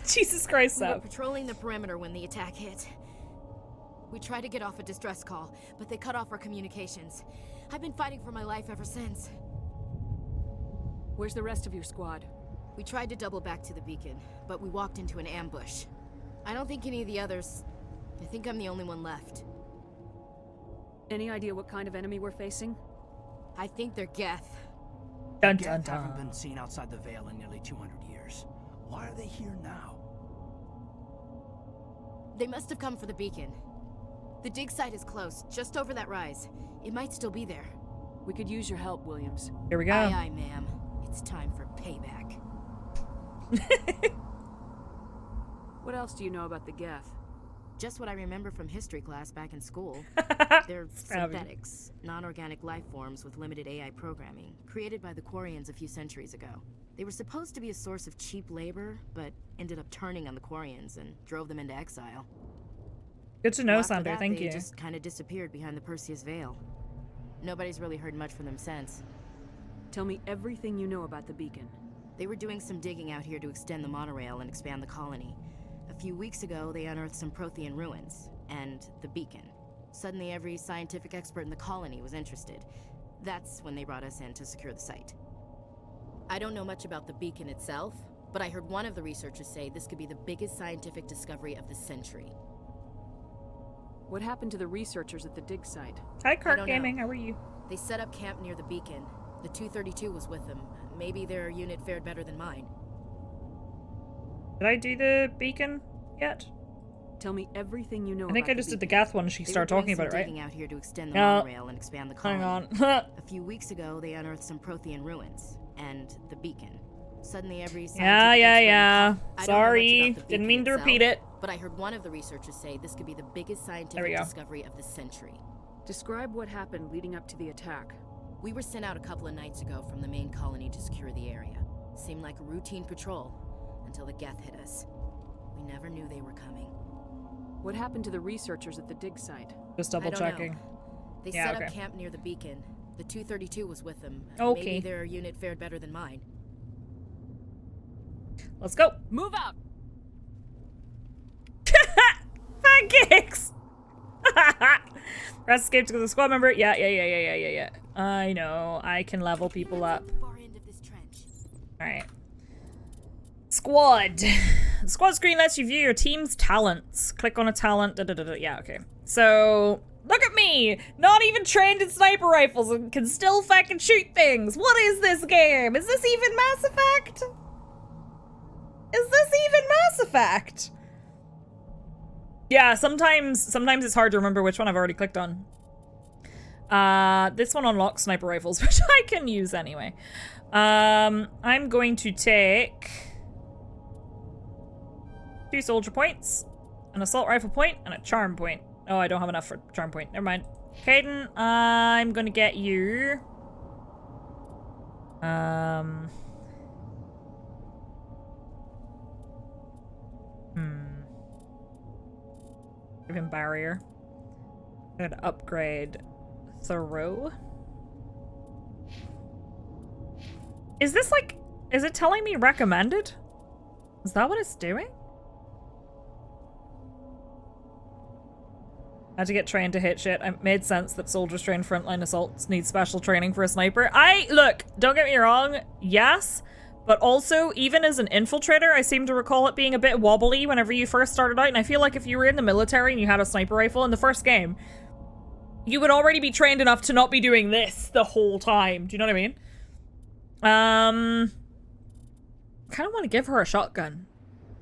Jesus Christ, We were Seb. patrolling the perimeter when the attack hit. We tried to get off a distress call, but they cut off our communications. I've been fighting for my life ever since. Where's the rest of your squad? We tried to double back to the beacon, but we walked into an ambush. I don't think any of the others... I think I'm the only one left. Any idea what kind of enemy we're facing? I think they're Geth. The Geth haven't been seen outside the Veil in nearly 200 years. Why are they here now? They must have come for the beacon. The dig site is close, just over that rise. It might still be there. We could use your help, Williams. Here we go. Aye, aye, ma'am. It's time for payback. What else do you know about the Geth? Just what I remember from history class back in school. They're synthetics, non-organic life forms with limited AI programming, created by the Quarians a few centuries ago. They were supposed to be a source of cheap labor, but ended up turning on the Quarians and drove them into exile. Good to know, Sander. Thank you. They just kind of disappeared behind the Perseus Veil. Nobody's really heard much from them since. Tell me everything you know about the beacon. They were doing some digging out here to extend the monorail and expand the colony. A few weeks ago, they unearthed some Prothean ruins and the beacon. Suddenly, every scientific expert in the colony was interested. That's when they brought us in to secure the site. I don't know much about the beacon itself, but I heard one of the researchers say this could be the biggest scientific discovery of the century. What happened to the researchers at the dig site? Hi, Cart Gaming. How are you? They set up camp near the beacon. The 232 was with them. Maybe their unit fared better than mine. Did I do the beacon yet? Tell me everything you know. I think I just did the Geth one. She started talking about it, right? Digging out here to extend the monorail and expand the colony. Hang on. A few weeks ago, they unearthed some Prothean ruins and the beacon. Suddenly, every yeah. Sorry, didn't mean to repeat it. But I heard one of the researchers say this could be the biggest scientific discovery of the century. Describe what happened leading up to the attack. We were sent out a couple of nights ago from the main colony to secure the area. Seemed like a routine patrol until the Geth hit us. We never knew they were coming. What happened to the researchers at the dig site? Just double checking. They set up camp near the beacon. The 232 was with them. Okay. Maybe their unit fared better than mine. Let's go. Move out. Pancakes. Press escape to go to the squad member. Yeah. I know. I can level people up. Alright. Squad. The squad screen lets you view your team's talents. Click on a talent. Yeah, okay. So, look at me! Not even trained in sniper rifles and can still fucking shoot things! What is this game? Is this even Mass Effect? Is this even Mass Effect? Yeah, sometimes it's hard to remember which one I've already clicked on. This one unlocks sniper rifles, which I can use anyway. I'm going to take 2 soldier points, an assault rifle point, and a charm point. Oh, I don't have enough for charm point. Never mind. Caden, I'm gonna get you. Give him barrier. I'm gonna upgrade throw. Is this like, is it telling me recommended? Is that what it's doing? I had to get trained to hit shit. It made sense that soldiers trained frontline assaults need special training for a sniper. Look, don't get me wrong, yes, but also, even as an infiltrator, I seem to recall it being a bit wobbly whenever you first started out, and I feel like if you were in the military and you had a sniper rifle in the first game, you would already be trained enough to not be doing this the whole time. Do you know what I mean? Kind of want to give her a shotgun.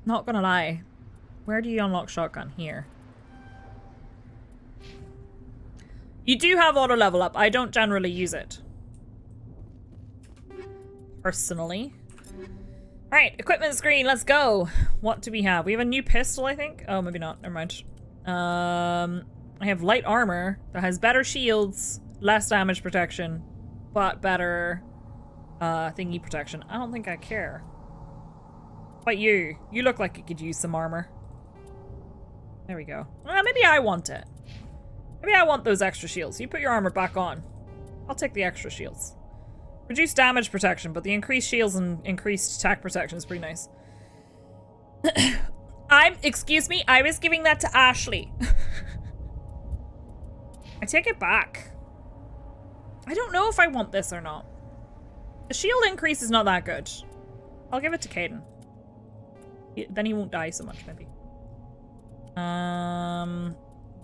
Not gonna lie. Where do you unlock shotgun? Here. You do have auto level up. I don't generally use it. Personally. Alright, equipment screen, let's go. What do we have? We have a new pistol, I think. Oh, maybe not. Never mind. I have light armor that has better shields, less damage protection, but better thingy protection. I don't think I care. But you look like you could use some armor. There we go. Well, maybe I want it. Maybe I want those extra shields. You put your armor back on. I'll take the extra shields. Reduced damage protection, but the increased shields and increased attack protection is pretty nice. Excuse me, I was giving that to Ashley. I take it back. I don't know if I want this or not. The shield increase is not that good. I'll give it to Caden. Then he won't die so much, maybe.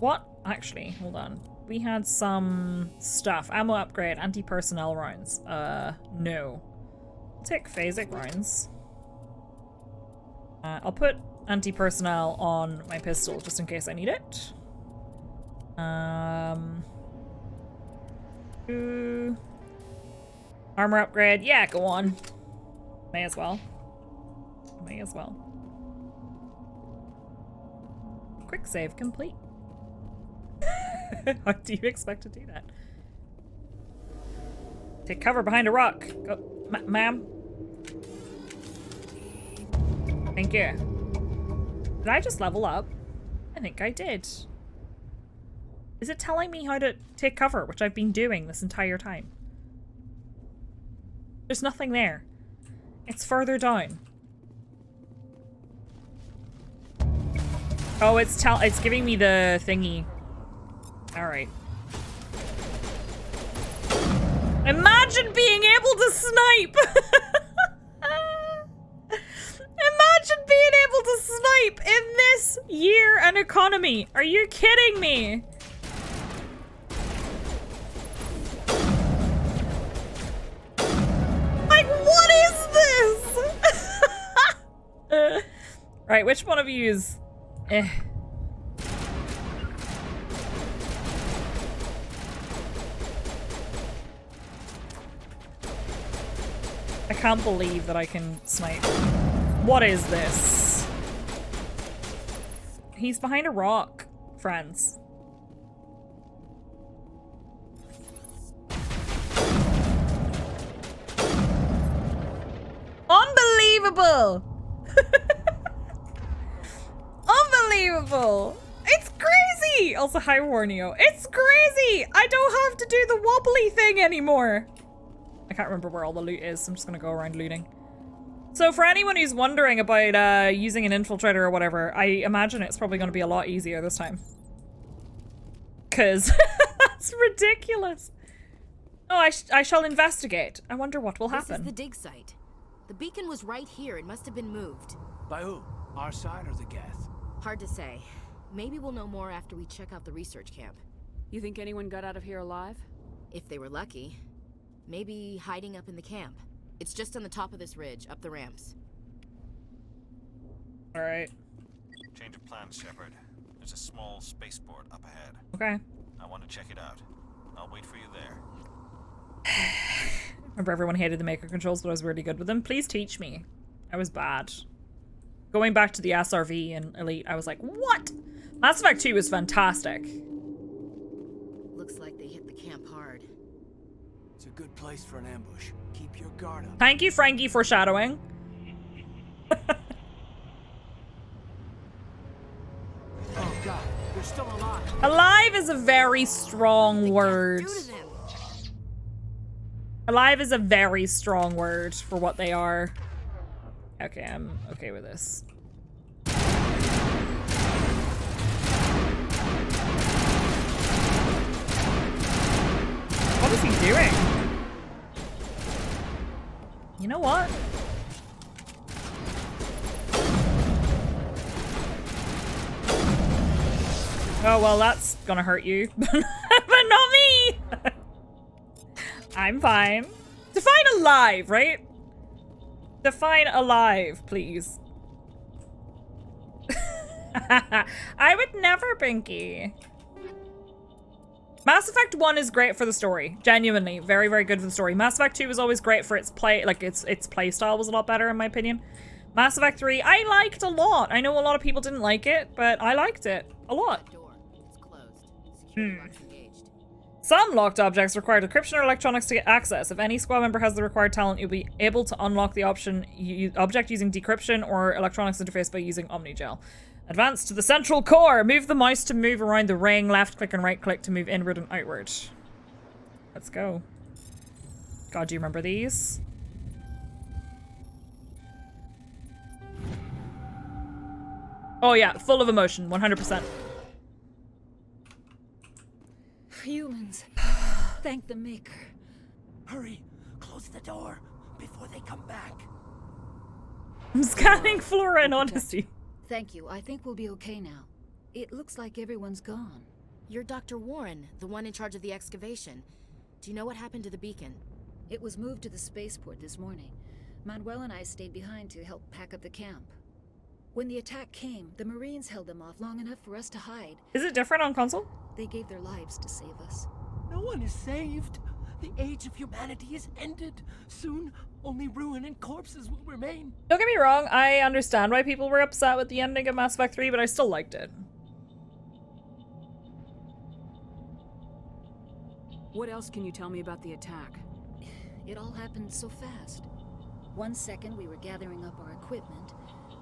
What? Actually, hold on. we had some stuff. Ammo upgrade, anti-personnel rounds. No. I'll take phasic rounds. I'll put anti-personnel on my pistol just in case I need it. Armor upgrade. Yeah, go on. May as well. May as well. Quick save complete. How do you expect to do that? Take cover behind a rock. Go, ma'am. Thank you. Did I just level up? I think I did. Is it telling me how to take cover, which I've been doing this entire time? There's nothing there. It's further down. Oh, it's giving me the thingy. All right. Imagine being able to snipe. Imagine being able to snipe in this year and economy. Are you kidding me? Like, what is this? Right, which one of you is... I can't believe that I can snipe. What is this? He's behind a rock, friends. Unbelievable! Unbelievable! It's crazy! Also, hi, Warnio. It's crazy! I don't have to do the wobbly thing anymore. I can't remember where all the loot is, so I'm just gonna go around looting. So for anyone who's wondering about using an infiltrator or whatever, I imagine it's probably gonna be a lot easier this time. Cause that's ridiculous. Oh, I shall investigate. I wonder what will happen. This is the dig site. The beacon was right here. It must have been moved. By who? Our side or the Geth? Hard to say. Maybe we'll know more after we check out the research camp. You think anyone got out of here alive? If they were lucky. Maybe hiding up in the camp. It's just on the top of this ridge, up the ramps. Alright. Change of plans, Shepard. There's a small spaceport up ahead. Okay. I want to check it out. I'll wait for you there. Remember everyone hated the maker controls, but I was really good with them. Please teach me. I was bad. Going back to the SRV in Elite, I was like, what? Mass Effect 2 was fantastic. Looks like they hit the camp hard. It's a good place for an ambush. Keep your guard up. Thank you, Frankie, for shadowing. Oh god, they're still alive. Alive is a very strong word. Alive is a very strong word for what they are. Okay, I'm okay with this. What is he doing? You know what? Oh, well, that's gonna hurt you. But not me! I'm fine. Define alive, right? Define alive, please. I would never, Pinky. Mass Effect 1 is great for the story. Genuinely. Very, very good for the story. Mass Effect 2 was always great for its play. Like, its play style was a lot better, in my opinion. Mass Effect 3, I liked a lot. I know a lot of people didn't like it, but I liked it a lot. Some locked objects require decryption or electronics to get access. If any squad member has the required talent, you'll be able to unlock the object using decryption or electronics interface by using Omnigel. Advance to the central core. Move the mouse to move around the ring. Left click and right click to move inward and outward. Let's go. God, do you remember these? Oh yeah, full of emotion, 100%. Humans. Thank the Maker. Hurry, close the door before they come back. I'm scanning Flora and Odyssey. Thank you. I think we'll be okay now. It looks like everyone's gone. You're Dr. Warren, the one in charge of the excavation. Do you know what happened to the beacon? It was moved to the spaceport this morning. Manuel and I stayed behind to help pack up the camp. When the attack came, the Marines held them off long enough for us to hide. Is it different on console? They gave their lives to save us. No one is saved. The age of humanity is ended. Soon, only ruin and corpses will remain. Don't get me wrong, I understand why people were upset with the ending of Mass Effect 3, but I still liked it. What else can you tell me about the attack? It all happened so fast. 1 second we were gathering up our equipment.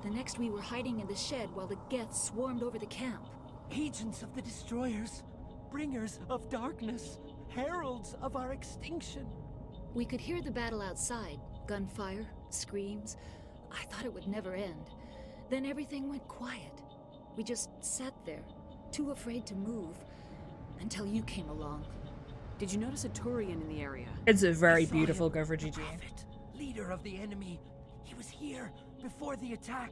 The next we were hiding in the shed while the Geth swarmed over the camp. Agents of the Destroyers, bringers of darkness, heralds of our extinction. We could hear the battle outside. Gunfire, screams. I thought it would never end. Then everything went quiet. We just sat there, too afraid to move, until you came along. Did you notice a Turian in the area? It's a very beautiful go for GG. Prophet, leader of the enemy. He was here before the attack.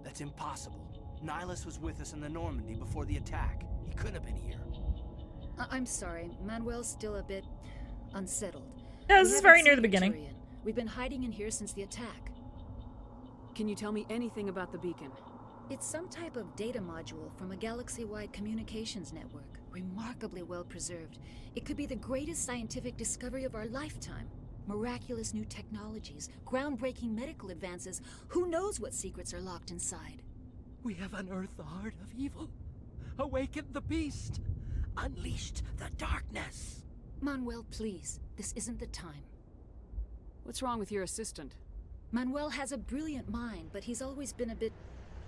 That's impossible. Nihilus was with us in the Normandy before the attack. He couldn't have been here. I'm sorry. Manuel's still a bit unsettled. Yeah, this is very near the beginning. Turian. We've been hiding in here since the attack. Can you tell me anything about the beacon? It's some type of data module from a galaxy-wide communications network. Remarkably well preserved. It could be the greatest scientific discovery of our lifetime. Miraculous new technologies, groundbreaking medical advances. Who knows what secrets are locked inside? We have unearthed the heart of evil, awakened the beast, unleashed the darkness. Manuel, please. This isn't the time. What's wrong with your assistant? Manuel has a brilliant mind, but he's always been a bit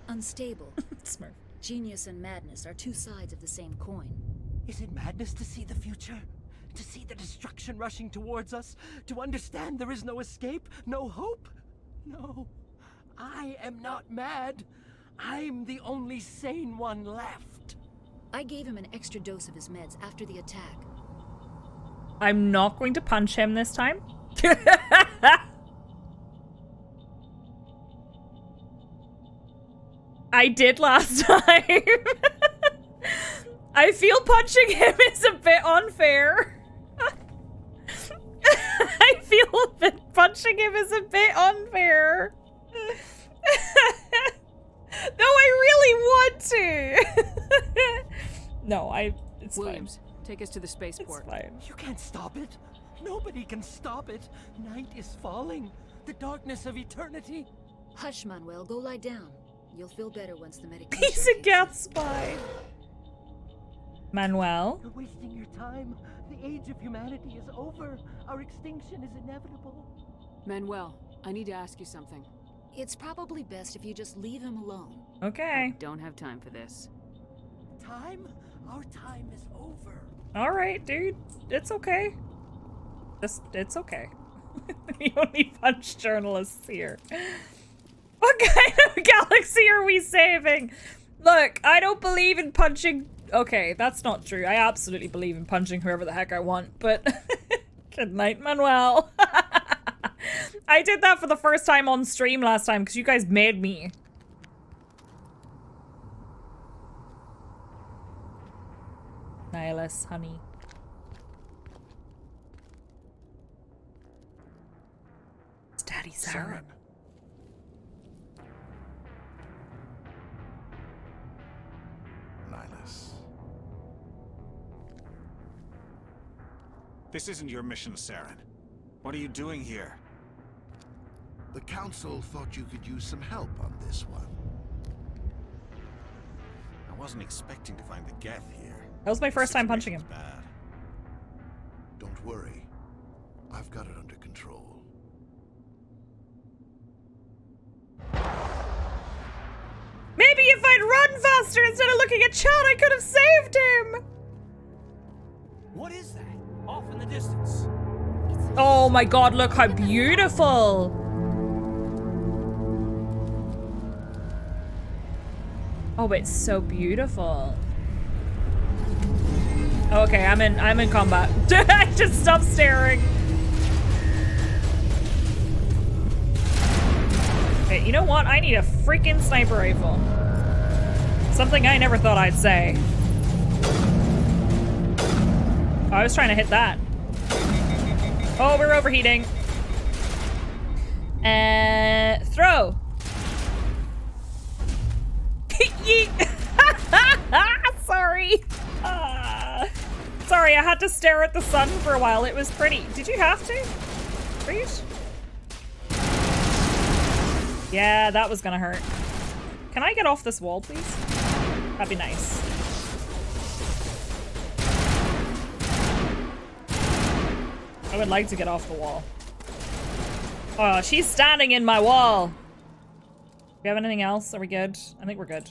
unstable. Smart. Genius and madness are two sides of the same coin. Is it madness to see the future? To see the destruction rushing towards us? To understand there is no escape? No hope? No. I am not mad. I'm the only sane one left. I gave him an extra dose of his meds after the attack. I'm not going to punch him this time. I did last time. I feel punching him is a bit unfair. I feel punching him is a bit unfair. No, I really want to. No, it's Williams, fine. take us to the spaceport. It's fine. You can't stop it. Nobody can stop it. Night is falling. The darkness of eternity. Hush, Manuel. Go lie down. You'll feel better once the medication. He's a Geth spy. Manuel? You're wasting your time. The age of humanity is over. Our extinction is inevitable. Manuel, I need to ask you something. It's probably best if you just leave him alone. Okay. I don't have time for this. Time? Our time is over. Alright, dude. It's okay. It's okay. We only punch journalists here. What kind of galaxy are we saving? Look, I don't believe in punching... Okay, that's not true. I absolutely believe in punching whoever the heck I want, but... Good night, Manuel. I did that for the first time on stream last time because you guys made me. Nihilus, honey. It's Daddy Saren. Nihilus. This isn't your mission, Saren. What are you doing here? The Council thought you could use some help on this one. I wasn't expecting to find the Geth here. That was my first time punching him. Bad. Don't worry. I've got it under control. Maybe if I'd run faster instead of looking at chat, I could have saved him! What is that? Off in the distance. Oh my god, look how beautiful! Oh, it's so beautiful. Okay, I'm in combat. Just stop staring. Wait, you know what? I need a freaking sniper rifle. Something I never thought I'd say. Oh, I was trying to hit that. Oh, we're overheating. Throw. Yeet. Sorry. Sorry, I had to stare at the sun for a while. It was pretty. Did you have to? Please? Yeah, that was gonna hurt. Can I get off this wall, please? That'd be nice. I would like to get off the wall. Oh, she's standing in my wall. Do we have anything else? Are we good? I think we're good.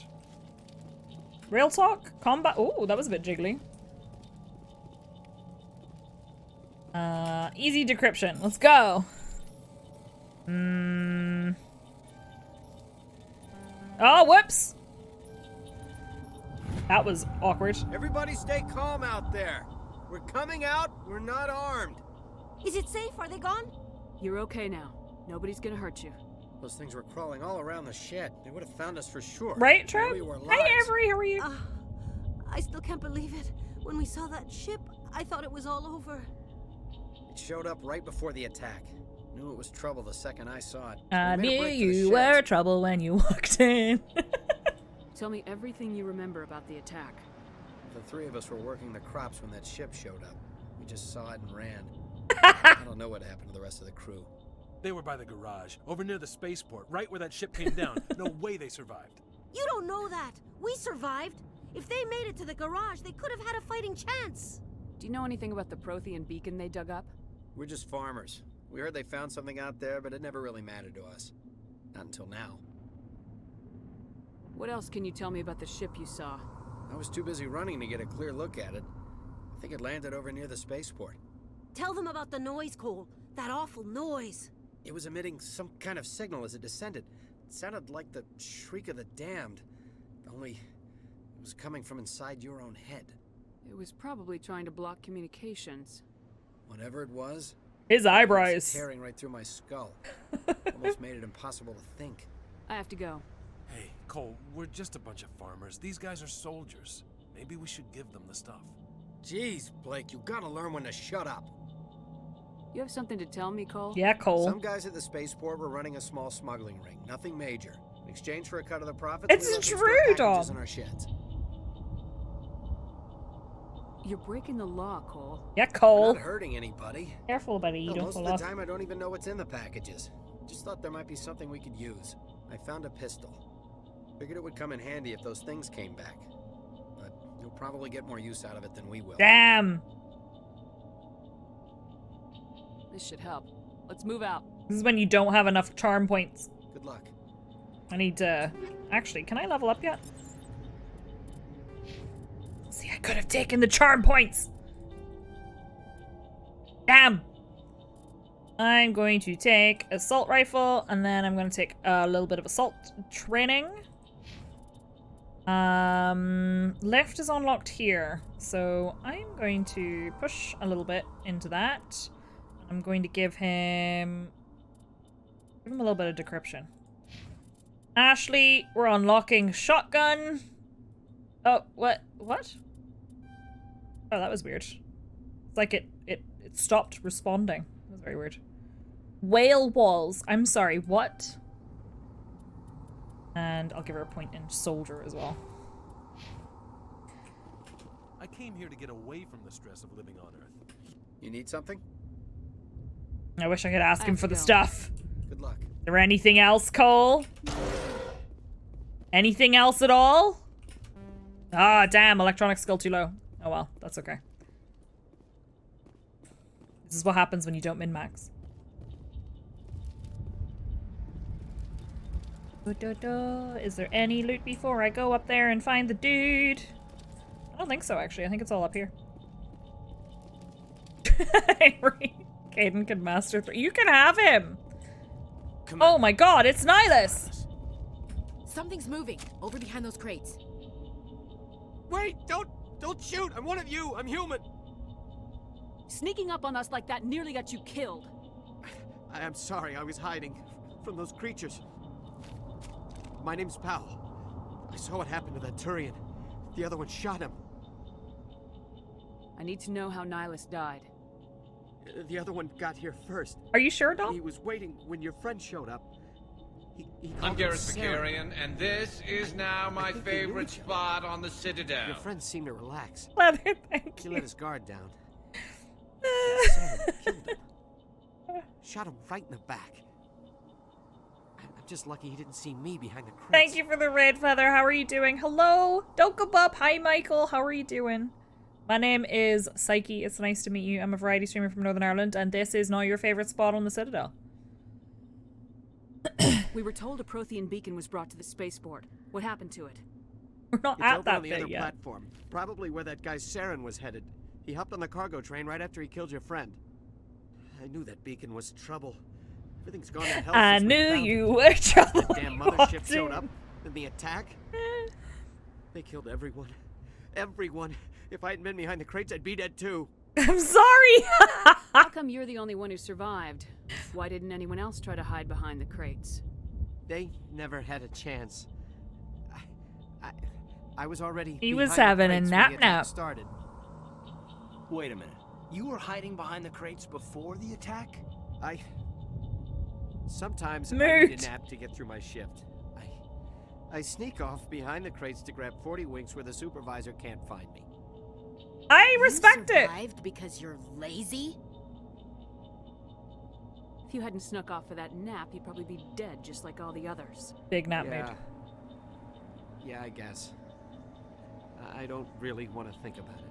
Real talk? Combat? Oh, that was a bit jiggly. Easy decryption. Let's go. Oh, whoops. That was awkward. Everybody stay calm out there. We're coming out. We're not armed. Is it safe? Are they gone? You're okay now. Nobody's gonna hurt you. Those things were crawling all around the shed. They would have found us for sure. Right, Trev? We were Hi, Avery. How are you? I still can't believe it. When we saw that ship, I thought it was all over. It showed up right before the attack. Knew it was trouble the second I saw it. I knew you were trouble when you walked in. Tell me everything you remember about the attack. The three of us were working the crops when that ship showed up. We just saw it and ran. I don't know what happened to the rest of the crew. They were by the garage, over near the spaceport, right where that ship came down. No way they survived. You don't know that. We survived. If they made it to the garage, they could have had a fighting chance. Do you know anything about the Prothean beacon they dug up? We're just farmers. We heard they found something out there, but it never really mattered to us. Not until now. What else can you tell me about the ship you saw? I was too busy running to get a clear look at it. I think it landed over near the spaceport. Tell them about the noise, Cole. That awful noise. It was emitting some kind of signal as it descended. It sounded like the shriek of the damned. Only it was coming from inside your own head. It was probably trying to block communications. Whatever it was. His eyebrows. It was tearing right through my skull. Almost made it impossible to think. I have to go. Hey, Cole, we're just a bunch of farmers. These guys are soldiers. Maybe we should give them the stuff. Jeez, Blake, you gotta learn when to shut up. You have something to tell me, Cole? Yeah, Cole. Some guys at the spaceport were running a small smuggling ring. Nothing major. In exchange for a cut of the profits, it's true, Dom. In our sheds. You're breaking the law, Cole. Yeah, Cole. I'm not hurting anybody. Careful, buddy. You don't most fall of off. the time, I don't even know what's in the packages. Just thought there might be something we could use. I found a pistol. Figured it would come in handy if those things came back. But you'll probably get more use out of it than we will. Damn. This should help. Let's move out. This is when you don't have enough charm points. Good luck. I need to... Actually, can I level up yet? See, I could have taken the charm points. Damn. I'm going to take assault rifle, and then I'm going to take a little bit of assault training. Left is unlocked here, so I'm going to push a little bit into that. I'm going to give him a little bit of decryption. Ashley, we're unlocking shotgun. Oh, what? What? Oh, that was weird. It's like it stopped responding. That was very weird. Whale walls. I'm sorry, what? And I'll give her a point in soldier as well. I came here to get away from the stress of living on Earth. You need something? I wish I could ask him for the stuff. Good luck. Is there anything else, Cole? Anything else at all? Ah, damn, electronic skill too low. Oh well, that's okay. This is what happens when you don't min-max. Is there any loot before I go up there and find the dude? I don't think so, actually. I think it's all up here. Caden can master 3. You can have him! Oh my god, it's Nihilus! Something's moving over behind those crates. Wait! Don't shoot! I'm one of you! I'm human! Sneaking up on us like that nearly got you killed. I am sorry, I was hiding from those creatures. My name's Powell. I saw what happened to that Turian. The other one shot him. I need to know how Nihilus died. The other one got here first. Are you sure, Dom? He was waiting when your friend showed up. I'm Garrus Vakarian, and this is now my favorite spot on the Citadel. Your friend seemed to relax. Leather, thank He you. let his guard down. Saren killed him. Shot him right in the back. I'm just lucky he didn't see me behind the crates. Thank you for the red feather. How are you doing? Hello, Dokabub. Hi, Michael. How are you doing? My name is Psyche. It's nice to meet you. I'm a variety streamer from Northern Ireland, and this is now your favorite spot on the Citadel. We were told a Prothean beacon was brought to the spaceport. What happened to it? We're not It's at over that on the bit other yet. platform. Probably where that guy Saren was headed. He hopped on the cargo train right after he killed your friend. I knew that beacon was trouble. Everything's gone to hell. I since we knew found you it. were trouble. The damn mothership showed up. And the attack. They killed everyone. Everyone. If I hadn't been behind the crates, I'd be dead too. I'm sorry. How come you're the only one who survived? Why didn't anyone else try to hide behind the crates? They never had a chance. I was already. He was behind the having a crates when the nap attack nap. started. Wait a minute. You were hiding behind the crates before the attack? Sometimes I Moot. need a nap to get through my shift. I sneak off behind the crates to grab 40 winks where the supervisor can't find me. I respect it. Survived because you're lazy? If you hadn't snuck off for that nap, you'd probably be dead just like all the others. Big nap Yeah. mood. Yeah, I guess. I don't really want to think about it.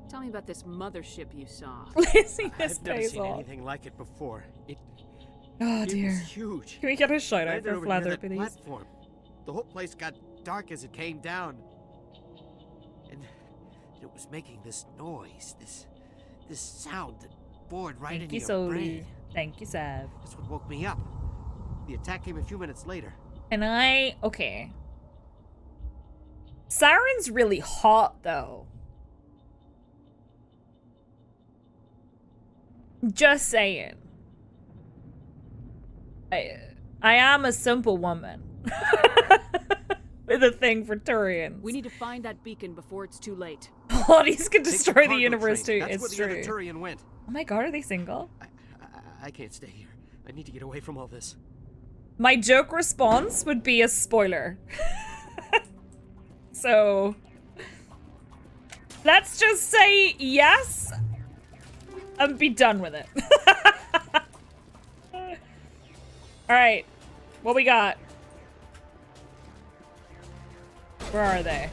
Tell me about this mothership you saw. Laziness I've never pays seen off. anything like it before. Oh It dear. was huge. Can we get a shout out Landed for over near Flather, that please? platform. The whole place got dark as it came down. And it was making this noise, this sound that bored right Thank into you, your Soli. brain. Thank you, Sav. That's what woke me up. The attack came a few minutes later. And okay. Saren's really hot, though. Just saying. I am a simple woman. With a thing for Turians. We need to find that beacon before it's too late. Hotties can Take destroy the cargo universe train. too. That's It's where true. the other Turian went. Oh my god, are they single? I can't stay here. I need to get away from all this. My joke response would be a spoiler. So let's just say yes and be done with it. All right, what we got? Where are they?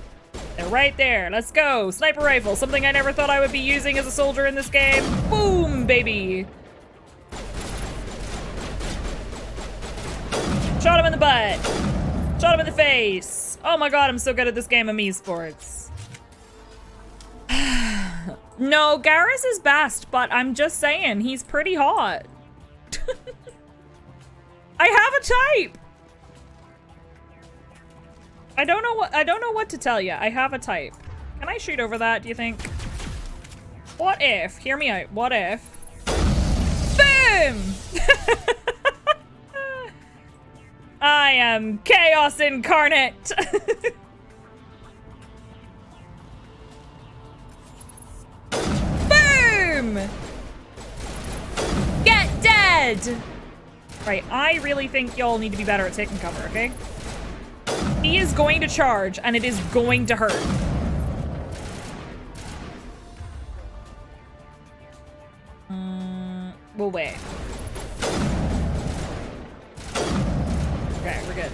They're right there. Let's go. Sniper rifle, something I never thought I would be using as a soldier in this game. Boom, baby. Shot him in the butt. Shot him in the face. Oh my god, I'm so good at this game of Mii Sports. No, Garrus is best, but I'm just saying, he's pretty hot. I have a type. I don't know what to tell you. I have a type. Can I shoot over that, do you think? What if, hear me out, what if? Boom! I am chaos incarnate. Boom! Get dead! Right, I really think y'all need to be better at taking cover, okay? He is going to charge, and it is going to hurt. We'll wait. Okay, we're good.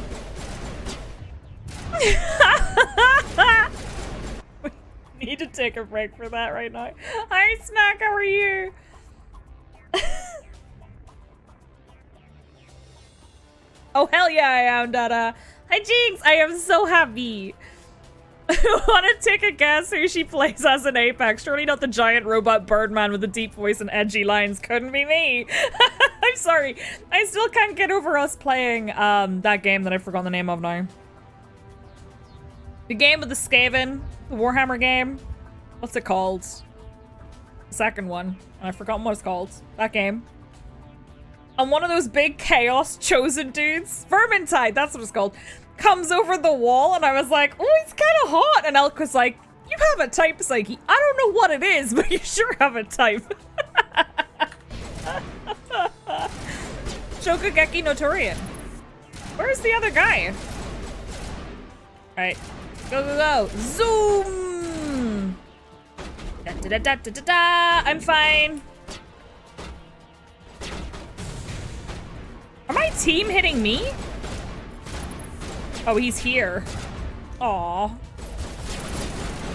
We need to take a break for that right now. Hi, Snack, how are you? Oh, hell yeah, I am, Dada. Hi, Jinx, I am so happy. Want to take a guess who she plays as in Apex? Surely not the giant robot Birdman with a deep voice and edgy lines. Couldn't be me. I'm sorry. I still can't get over us playing that game that I forgot the name of now. The game with the Skaven, the Warhammer game. What's it called? The second one. And I've forgotten what it's called. That game. And one of those big chaos chosen dudes, Vermintide, that's what it's called, comes over the wall, and I was like, oh, he's kind of hot. And Elk was like, You have a type, Psyche. I don't know what it is, but you sure have a type. Shokugeki no Torian. Where's the other guy? Alright. Go, go, go. Zoom! Da, da, da, da, da, da, da. I'm fine. Are my team hitting me? Oh, he's here. Aw.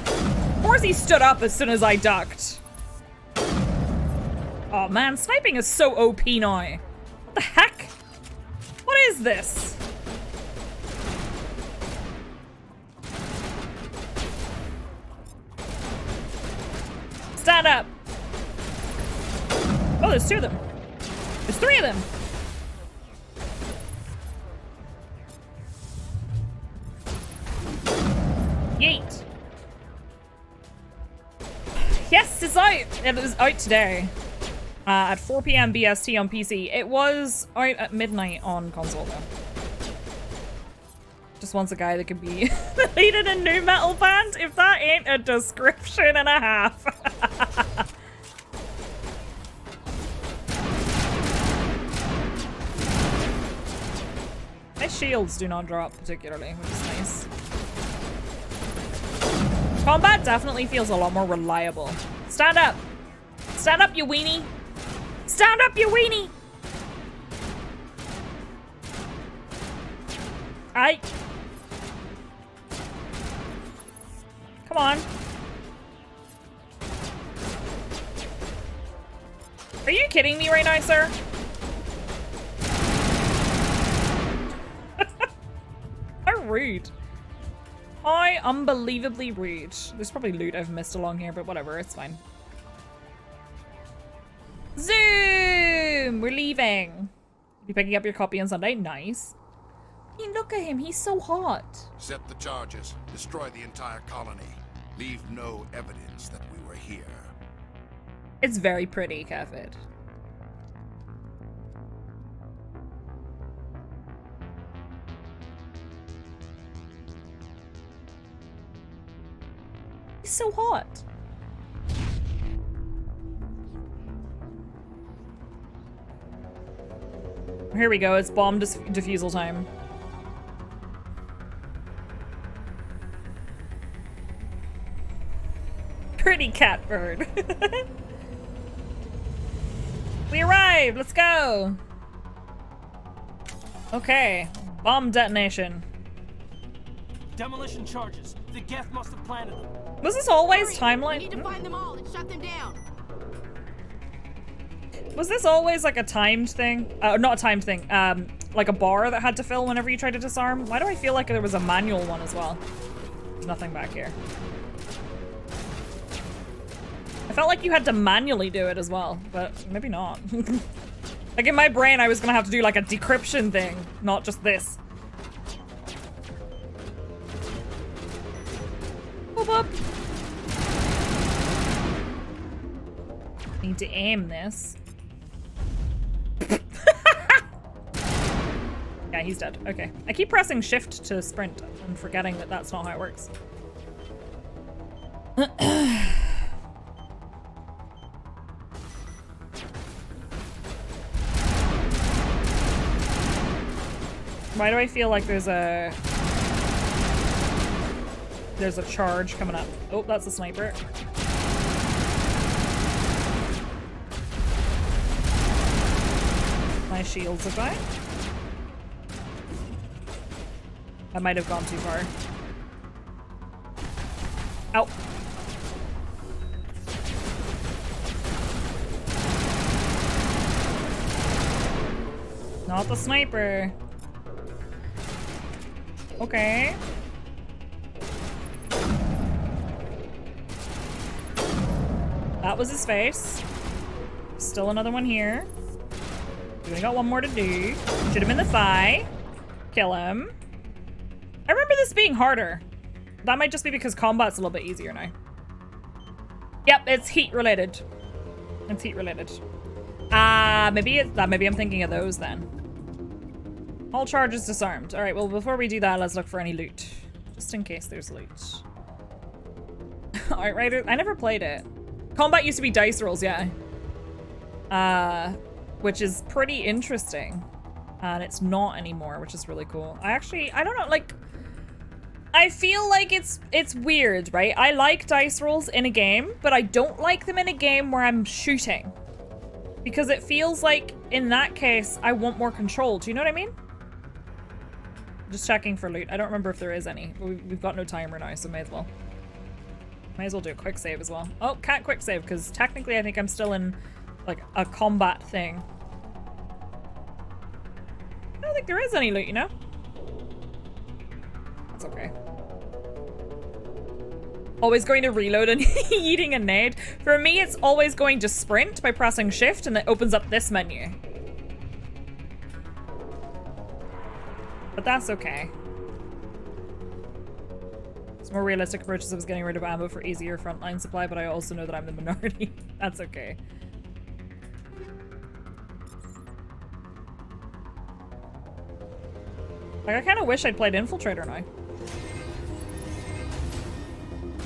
Of course he stood up as soon as I ducked. Oh man, sniping is so OP now. What the heck? What is this? Stand up. Oh, there's 2 of them. There's 3 of them. Yeet. Yes, it's out. It is out today. At 4 PM BST on PC. It was out at midnight on console though. Just wants a guy that could be the lead in a new metal band. If that ain't a description and a half. My shields do not drop particularly, which is nice. Combat definitely feels a lot more reliable. Stand up. Stand up, you weenie. Stand up, you weenie. Come on. Are you kidding me right now, sir? How rude. How unbelievably rude. There's probably loot I've missed along here, but whatever, it's fine. Zoom! We're leaving. You picking up your copy on Sunday? Nice. I mean, look at him, he's so hot. Set the charges. Destroy the entire colony. Leave no evidence that we were here. It's very pretty, Kevin. He's so hot. Here we go, it's bomb defusal time. Pretty cat bird. We arrived, let's go. Okay, bomb detonation. Demolition charges. The Geth must have planted them. Was this always timeline? We need to find them all and shut them down. Was this always like a timed thing? Not a timed thing. Like a bar that had to fill whenever you tried to disarm? Why do I feel like there was a manual one as well? There's nothing back here. I felt like you had to manually do it as well, but maybe not. Like in my brain, I was gonna have to do like a decryption thing, not just this. Boop, boop. Need to aim this. Yeah, he's dead. Okay. I keep pressing shift to sprint and forgetting that that's not how it works. Why do I feel like there's a charge coming up? Oh, that's a sniper. My shields are fine. I might have gone too far. Ow. Not the sniper. Okay. That was his face. Still another one here. We only got one more to do. Shoot him in the thigh. Kill him. I remember this being harder. That might just be because combat's a little bit easier now. Yep, it's heat related. It's heat related. Maybe it's that. Maybe I'm thinking of those then. All charges disarmed. All right, well, before we do that, let's look for any loot. Just in case there's loot. Outrider? I never played it. Combat used to be dice rolls, yeah. Which is pretty interesting. And it's not anymore, which is really cool. I don't know, like, I feel like it's weird, right? I like dice rolls in a game, but I don't like them in a game where I'm shooting. Because it feels like, in that case, I want more control. Do you know what I mean? Just checking for loot. I don't remember if there is any. But we've got no timer now, so may as well. May as well do a quick save as well. Oh, can't quick save, because technically I think I'm still in, like, a combat thing. I don't think there is any loot, you know? That's okay. Always going to reload and eating a nade. For me, it's always going to sprint by pressing shift, and it opens up this menu. But that's okay. It's more realistic approaches. I was getting rid of ammo for easier frontline supply, but I also know that I'm the minority. That's okay. Like, I kind of wish I'd played Infiltrator now.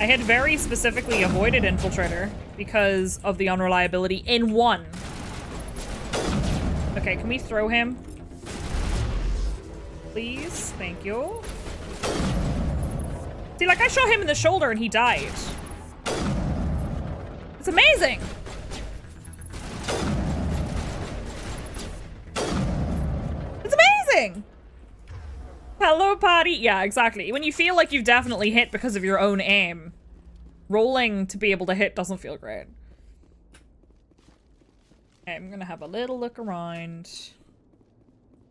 I had very specifically avoided Infiltrator because of the unreliability in 1. Okay, can we throw him? Please? Thank you. See, like, I shot him in the shoulder and he died. It's amazing! It's amazing! Hello, party. Yeah, exactly. When you feel like you've definitely hit because of your own aim, rolling to be able to hit doesn't feel great. Okay, I'm gonna have a little look around.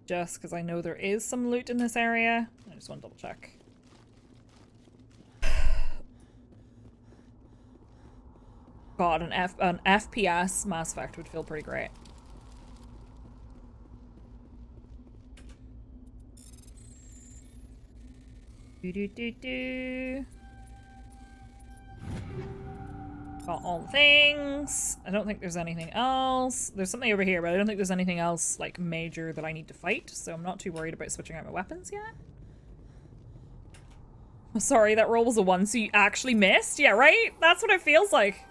Just because I know there is some loot in this area. I just want to double check. God, an FPS Mass Effect would feel pretty great. Got all the things. I don't think there's anything else. There's something over here, but I don't think there's anything else, like, major that I need to fight, so I'm not too worried about switching out my weapons yet. Oh, sorry, that roll was a 1, so you actually missed? Yeah, right? That's what it feels like.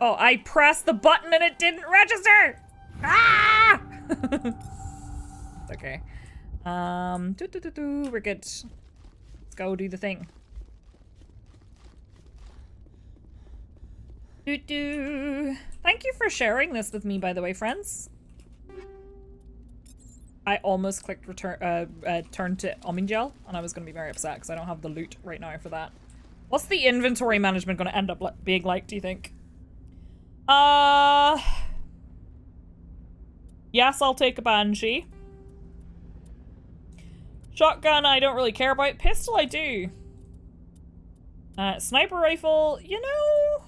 Oh, I pressed the button and it didn't register! Ah! It's okay. We're good. Let's go do the thing. Thank you for sharing this with me, by the way, friends. I almost clicked turn to Omingel, and I was going to be very upset because I don't have the loot right now for that. What's the inventory management going to end up being like, do you think? Yes, I'll take a Banshee. Shotgun, I don't really care about. Pistol, I do. Sniper rifle, you know...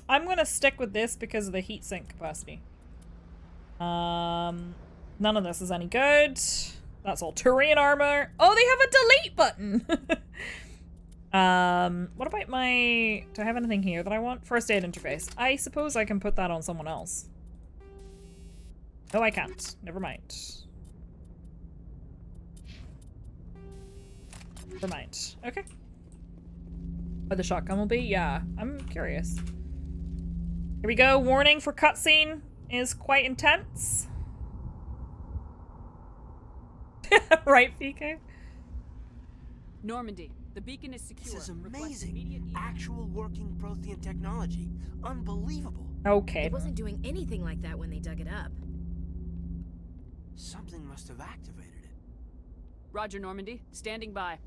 I'm gonna stick with this because of the heatsink capacity. None of this is any good. That's all Turian armor. Oh, they have a delete button! What about my... Do I have anything here that I want? First aid interface. I suppose I can put that on someone else. No, I can't. Never mind. Never mind. Okay. What the shotgun will be? Yeah, I'm curious. Here we go. Warning for cutscene is quite intense. Right, PK? Normandy, the beacon is secure. This is amazing. Actual working Prothean technology. Unbelievable. Okay. It wasn't doing anything like that when they dug it up. Something must have activated it. Roger, Normandy. Standing by.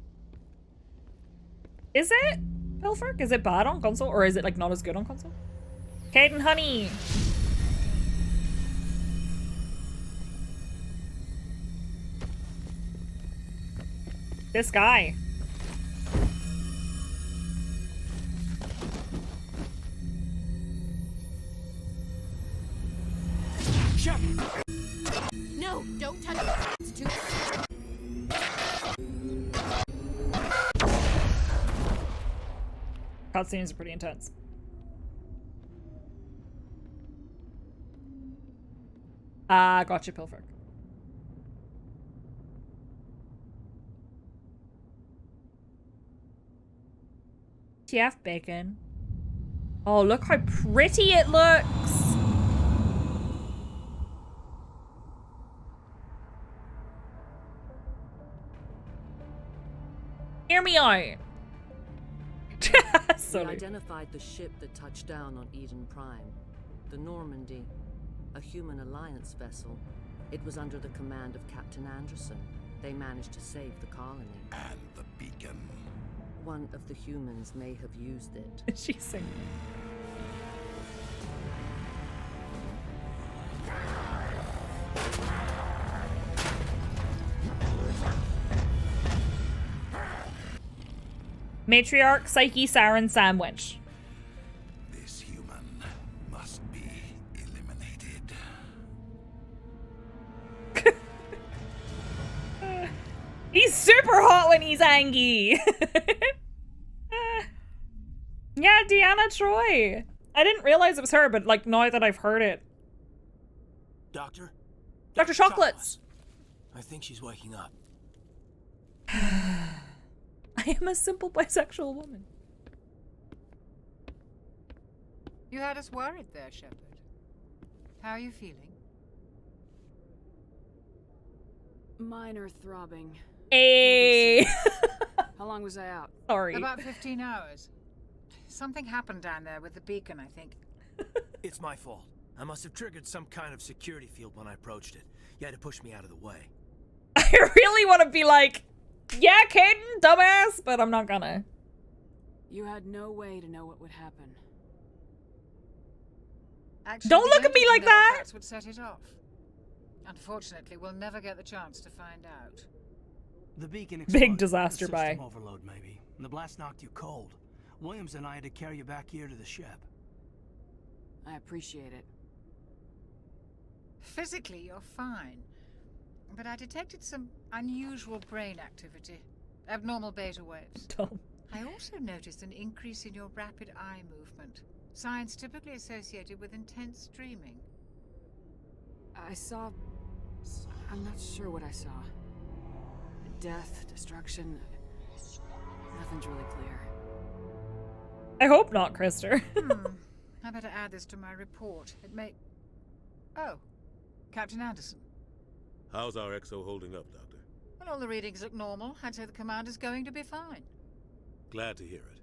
Is it, Pilferk? Is it bad on console? Or is it, like, not as good on console? Caden Honey! This guy. No, don't touch it. It's too... Cutscenes are pretty intense. Gotcha, Pilferk. TF bacon. Oh, look how pretty it looks. Hear me out. We identified the ship that touched down on Eden Prime. The Normandy. A human alliance vessel. It was under the command of Captain Anderson. They managed to save the colony. And the beacon. One of the humans may have used it. She's singing. Matriarch Psyche Saren sandwich. This human must be eliminated. He's super hot when he's angry. Yeah, Deanna Troy. I didn't realize it was her, but like now that I've heard it. Doctor? Dr. Chocolates. I think she's waking up. I am a simple bisexual woman. You had us worried there, Shepard. How are you feeling? Minor throbbing. Hey. How long was I out? Sorry. About 15 hours. Something happened down there with the beacon, I think. It's my fault. I must have triggered some kind of security field when I approached it. You had to push me out of the way. I really want to be like, yeah, Caden, dumbass, but I'm not gonna. You had no way to know what would happen. Actually, don't look at me like that! That's what set it off. Unfortunately, we'll never get the chance to find out. The beacon Big disaster system by. overload, maybe. The blast knocked you cold. Williams and I had to carry you back here to the ship. I appreciate it. Physically, you're fine. But I detected some unusual brain activity. Abnormal beta waves. Dumb. I also noticed an increase in your rapid eye movement. Signs typically associated with intense dreaming. I saw... I'm not sure what I saw. Death, destruction... Nothing's really clear. I hope not, Krister. I better add this to my report. It may... Oh. Captain Anderson. How's our XO holding up, Doctor? Well, all the readings look normal. I'd say the commander's going to be fine. Glad to hear it.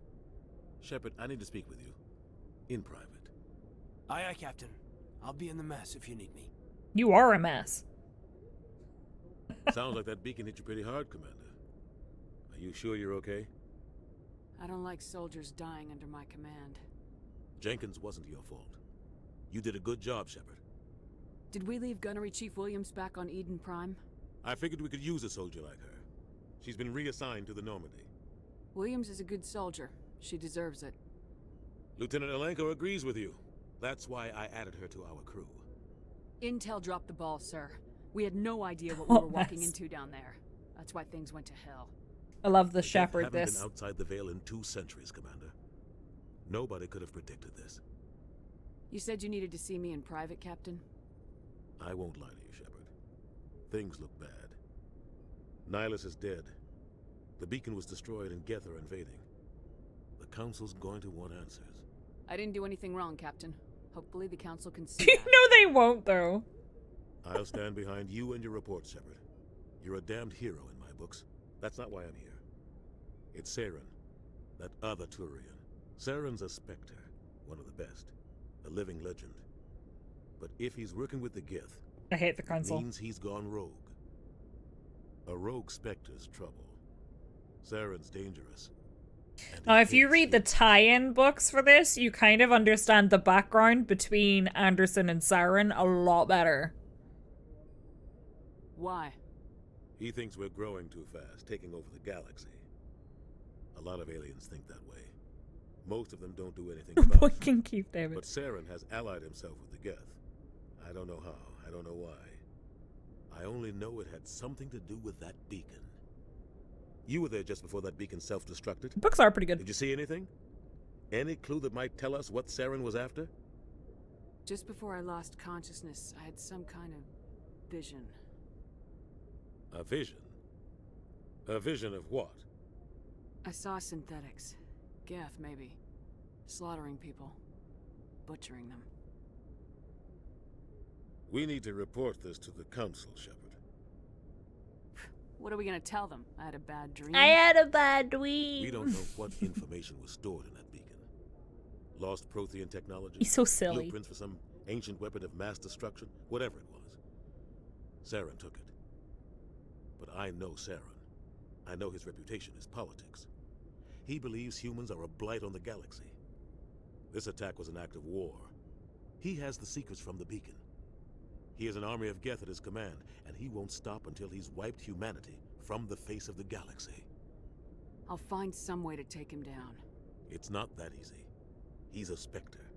Shepard, I need to speak with you. In private. Aye, aye, Captain. I'll be in the mess if you need me. You are a mess. Sounds like that beacon hit you pretty hard, Commander. Are you sure you're okay? I don't like soldiers dying under my command. Jenkins wasn't your fault. You did a good job, Shepard. Did we leave Gunnery Chief Williams back on Eden Prime? I figured we could use a soldier like her. She's been reassigned to the Normandy. Williams is a good soldier. She deserves it. Lieutenant Alenko agrees with you. That's why I added her to our crew. Intel dropped the ball, sir. We had no idea what we were walking into down there. That's why things went to hell. I love the Shepard haven't this. Been outside the Veil in 2 centuries, Commander. Nobody could have predicted this. You said you needed to see me in private, Captain? I won't lie to you, Shepard. Things look bad. Nihilus is dead. The beacon was destroyed and Geth are invading. The Council's going to want answers. I didn't do anything wrong, Captain. Hopefully the Council can see that. No, they won't, though. I'll stand behind you and your report, Shepard. You're a damned hero in my books. That's not why I'm here. It's Saren, that other Turian. Saren's a Spectre, one of the best, a living legend. But if he's working with the Geth, I hate the Council. It means he's gone rogue. A rogue Spectre's trouble. Saren's dangerous. Now, if you read the tie-in books for this, you kind of understand the background between Anderson and Saren a lot better. Why? He thinks we're growing too fast, taking over the galaxy. A lot of aliens think that way. Most of them don't do anything about it. Can keep David. But Saren has allied himself with the Geth. I don't know how, I don't know why. I only know it had something to do with that beacon. You were there just before that beacon self-destructed. The books are pretty good. Did you see anything? Any clue that might tell us what Saren was after? Just before I lost consciousness, I had some kind of vision. A vision? A vision of what? I saw synthetics. Geth, maybe. Slaughtering people. Butchering them. We need to report this to the council, Shepard. What are we gonna tell them? I had a bad dream? I had a bad dream. We don't know what information was stored in that beacon. Lost Prothean technology? He's so silly. Blueprints for some ancient weapon of mass destruction? Whatever it was. Saren took it. But I know Saren. I know his reputation is politics. He believes humans are a blight on the galaxy. This attack was an act of war. He has the secrets from the beacon. He has an army of Geth at his command, and he won't stop until he's wiped humanity from the face of the galaxy. I'll find some way to take him down. It's not that easy. He's a Spectre.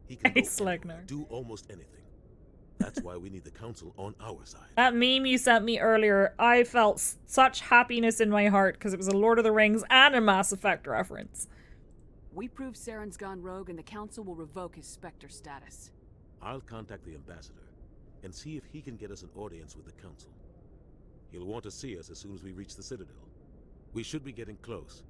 He can do almost anything. That's why we need the council on our side. That meme you sent me earlier, I felt such happiness in my heart because it was a Lord of the Rings and a Mass Effect reference. We prove Saren's gone rogue and the council will revoke his Spectre status. I'll contact the ambassador and see if he can get us an audience with the council. He'll want to see us as soon as we reach the Citadel. We should be getting close.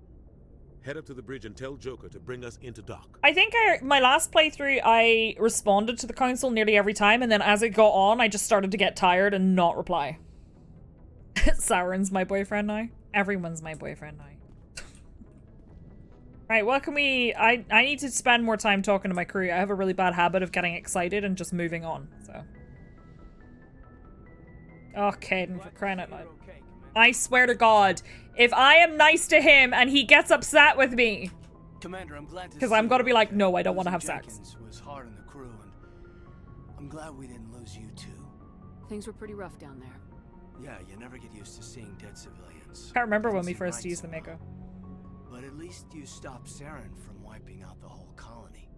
Head up to the bridge and tell Joker to bring us into dock. I think my last playthrough, I responded to the council nearly every time, and then as it got on, I just started to get tired and not reply. Saren's my boyfriend now. Everyone's my boyfriend now. Right, what can we... I need to spend more time talking to my crew. I have a really bad habit of getting excited and just moving on, so... Oh, Caden, for crying out loud. I swear to God, if I am nice to him and he gets upset with me, Commander, I'm glad to because I'm gonna be like, no, I don't want to have sex. Was hard on the crew, and I'm glad we didn't lose you too. Things were pretty rough down there. Yeah, you never get used to seeing dead civilians. Can't remember when we first used the Mako. But at least you stopped Saren from wiping out the whole colony.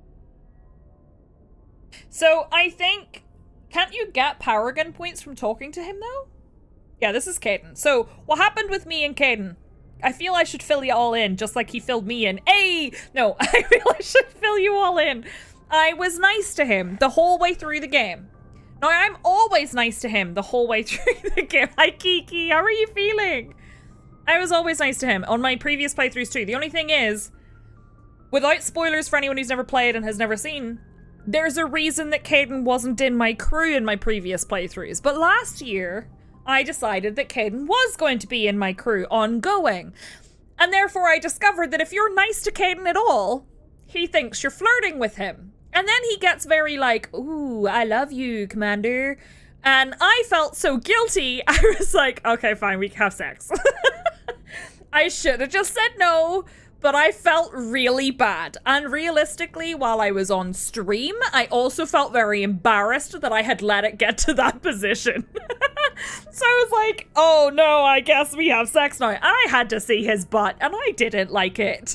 So I think, can't you get Paragon points from talking to him though? Yeah, this is Caden. So, what happened with me and Caden? I feel I should fill you all in, just like he filled me in. Hey! No, I feel I should fill you all in. I was nice to him the whole way through the game. Now, I'm always nice to him the whole way through the game. Hi, Kiki. How are you feeling? I was always nice to him on my previous playthroughs too. The only thing is, without spoilers for anyone who's never played and has never seen, there's a reason that Caden wasn't in my crew in my previous playthroughs. But last year, I decided that Caden was going to be in my crew ongoing. And therefore I discovered that if you're nice to Caden at all, he thinks you're flirting with him. And then he gets very like, ooh, I love you, Commander. And I felt so guilty, I was like, okay, fine, we can have sex. I should have just said no, but I felt really bad. And realistically, while I was on stream, I also felt very embarrassed that I had let it get to that position. So I was like, oh no, I guess we have sex now. And I had to see his butt, and I didn't like it.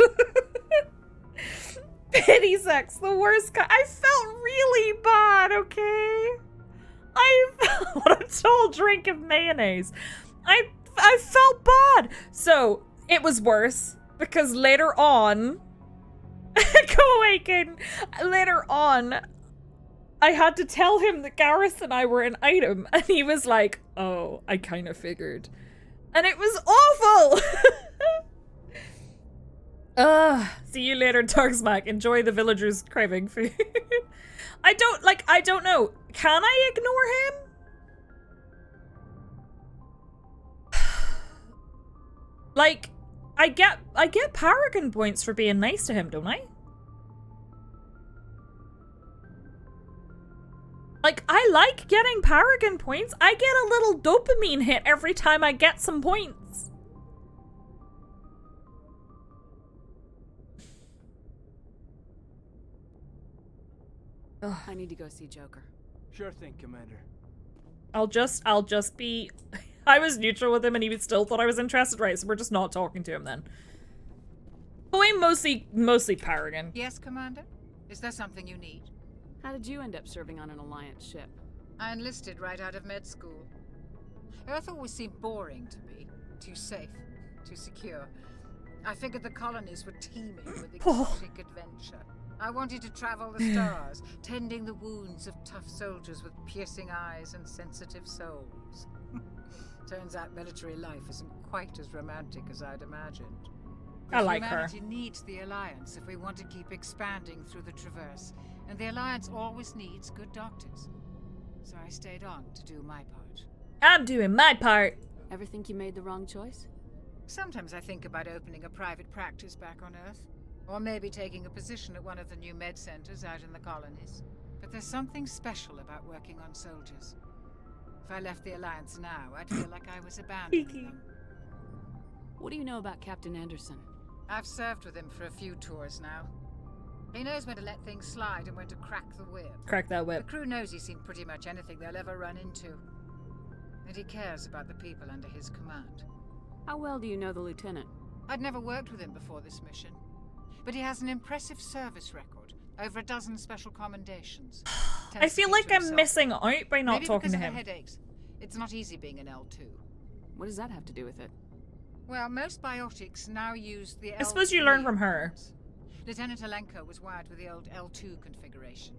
Pity sex, the worst kind. I felt really bad, okay? I felt what a tall drink of mayonnaise. I felt bad. So it was worse because later on, go away, Caden. Later on, I had to tell him that Gareth and I were an item, and he was like, oh, I kind of figured. And it was awful! See you later, Darksmack. Enjoy the villagers craving food. I don't know. Can I ignore him? Like, I get Paragon points for being nice to him, don't I? Like, I like getting Paragon points. I get a little dopamine hit every time I get some points. Ugh. I need to go see Joker. Sure thing, Commander. I'll just be... I was neutral with him and he still thought I was interested, right? So we're just not talking to him then. But I'm mostly Paragon. Yes, Commander? Is there something you need? How did you end up serving on an Alliance ship? I enlisted right out of med school. Earth always seemed boring to me. Too safe, too secure. I figured the colonies were teeming with exotic adventure. I wanted to travel the stars, tending the wounds of tough soldiers with piercing eyes and sensitive souls. Turns out military life isn't quite as romantic as I'd imagined. I like her. Humanity needs the Alliance if we want to keep expanding through the Traverse. And the Alliance always needs good doctors. So I stayed on to do my part. I'm doing my part. Ever think you made the wrong choice? Sometimes I think about opening a private practice back on Earth. Or maybe taking a position at one of the new med centers out in the colonies. But there's something special about working on soldiers. If I left the Alliance now, I'd feel like I was abandoning them. What do you know about Captain Anderson? I've served with him for a few tours now. He knows when to let things slide and when to crack the whip. Crack that whip. The crew knows he's seen pretty much anything they'll ever run into. And he cares about the people under his command. How well do you know the lieutenant? I'd never worked with him before this mission. But he has an impressive service record. Over a dozen special commendations. I feel like I'm missing out by not talking to him. Maybe because of the headaches. It's not easy being an L2. What does that have to do with it? Well, most biotics now use the L2. I suppose you learn from her. Lieutenant Alenko was wired with the old L2 configuration.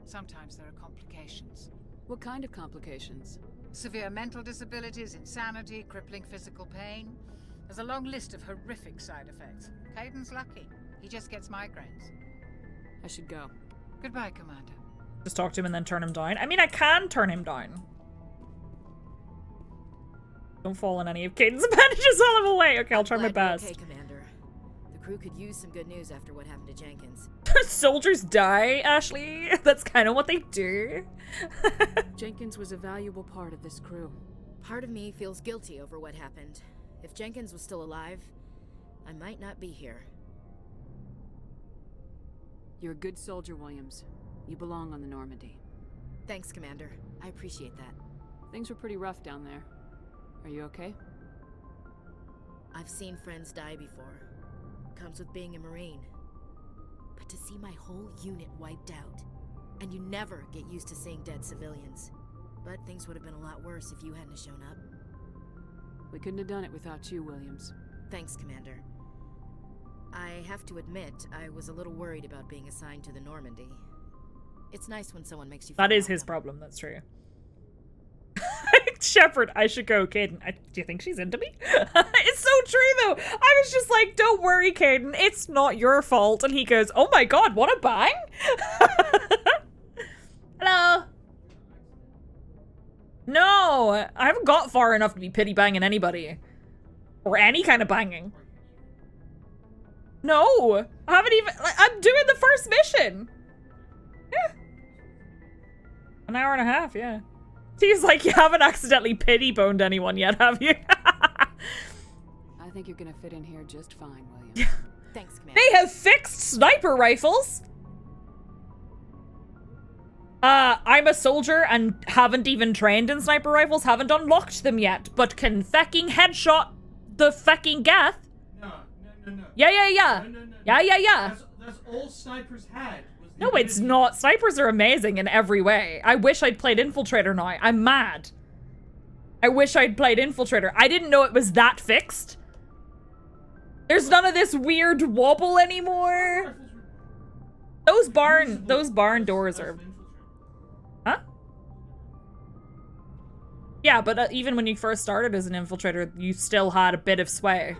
Sometimes there are complications. What kind of complications? Severe mental disabilities, insanity, crippling physical pain. There's a long list of horrific side effects. Caden's lucky. He just gets migraines. I should go. Goodbye, Commander. Just talk to him and then turn him down. I mean, I can turn him down. Don't fall on any of Caden's bandages while I'm away. Okay, I'll try my best. Okay, Commander. The crew could use some good news after what happened to Jenkins. Soldiers die, Ashley. That's kind of what they do. Jenkins was a valuable part of this crew. Part of me feels guilty over what happened. If Jenkins was still alive, I might not be here. You're a good soldier, Williams. You belong on the Normandy. Thanks, Commander. I appreciate that. Things were pretty rough down there. Are you okay? I've seen friends die before. Comes with being a Marine. But to see my whole unit wiped out, and you never get used to seeing dead civilians. But things would have been a lot worse if you hadn't shown up. We couldn't have done it without you, Williams. Thanks, Commander. I have to admit, I was a little worried about being assigned to the Normandy. It's nice when someone makes you feel That is his problem, that's true. Shepard, I should go, Caden. Do you think she's into me? It's so true, though. I was just like, don't worry, Caden. It's not your fault. And he goes, oh my god, what a bang. Hello. No, I haven't got far enough to be pity banging anybody. Or any kind of banging. No, I haven't even, I'm doing the first mission. Yeah. An hour and a half, yeah. He's like, you haven't accidentally pity boned anyone yet, have you? I think you're gonna fit in here just fine, Williams. Thanks, Commander. They have fixed sniper rifles. I'm a soldier and haven't even trained in sniper rifles, haven't unlocked them yet, but can fecking headshot the fecking Geth. No. Yeah. No. Yeah. That's all snipers had. No, it's not. Snipers are amazing in every way. I wish I'd played Infiltrator now. I'm mad. I wish I'd played Infiltrator. I didn't know it was that fixed. There's none of this weird wobble anymore. Those barn doors are... Huh? Yeah, but even when you first started as an Infiltrator, you still had a bit of sway.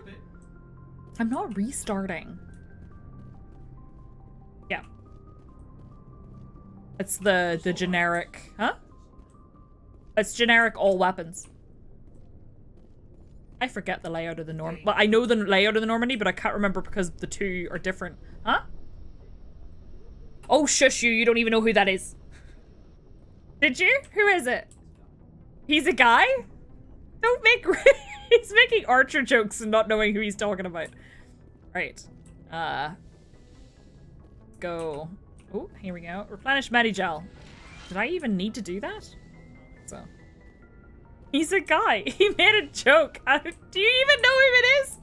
I'm not restarting. Yeah. It's the generic, huh? It's generic all weapons. I forget the layout of the Normandy. Well, I know the layout of the Normandy, but I can't remember because the two are different. Huh? Oh, shush you. You don't even know who that is. Did you? Who is it? He's a guy? Don't make... He's making Archer jokes and not knowing who he's talking about. Right. Go... Oh, here we go. Replenish Medigel. Did I even need to do that? So. He's a guy. He made a joke. Do you even know who it is?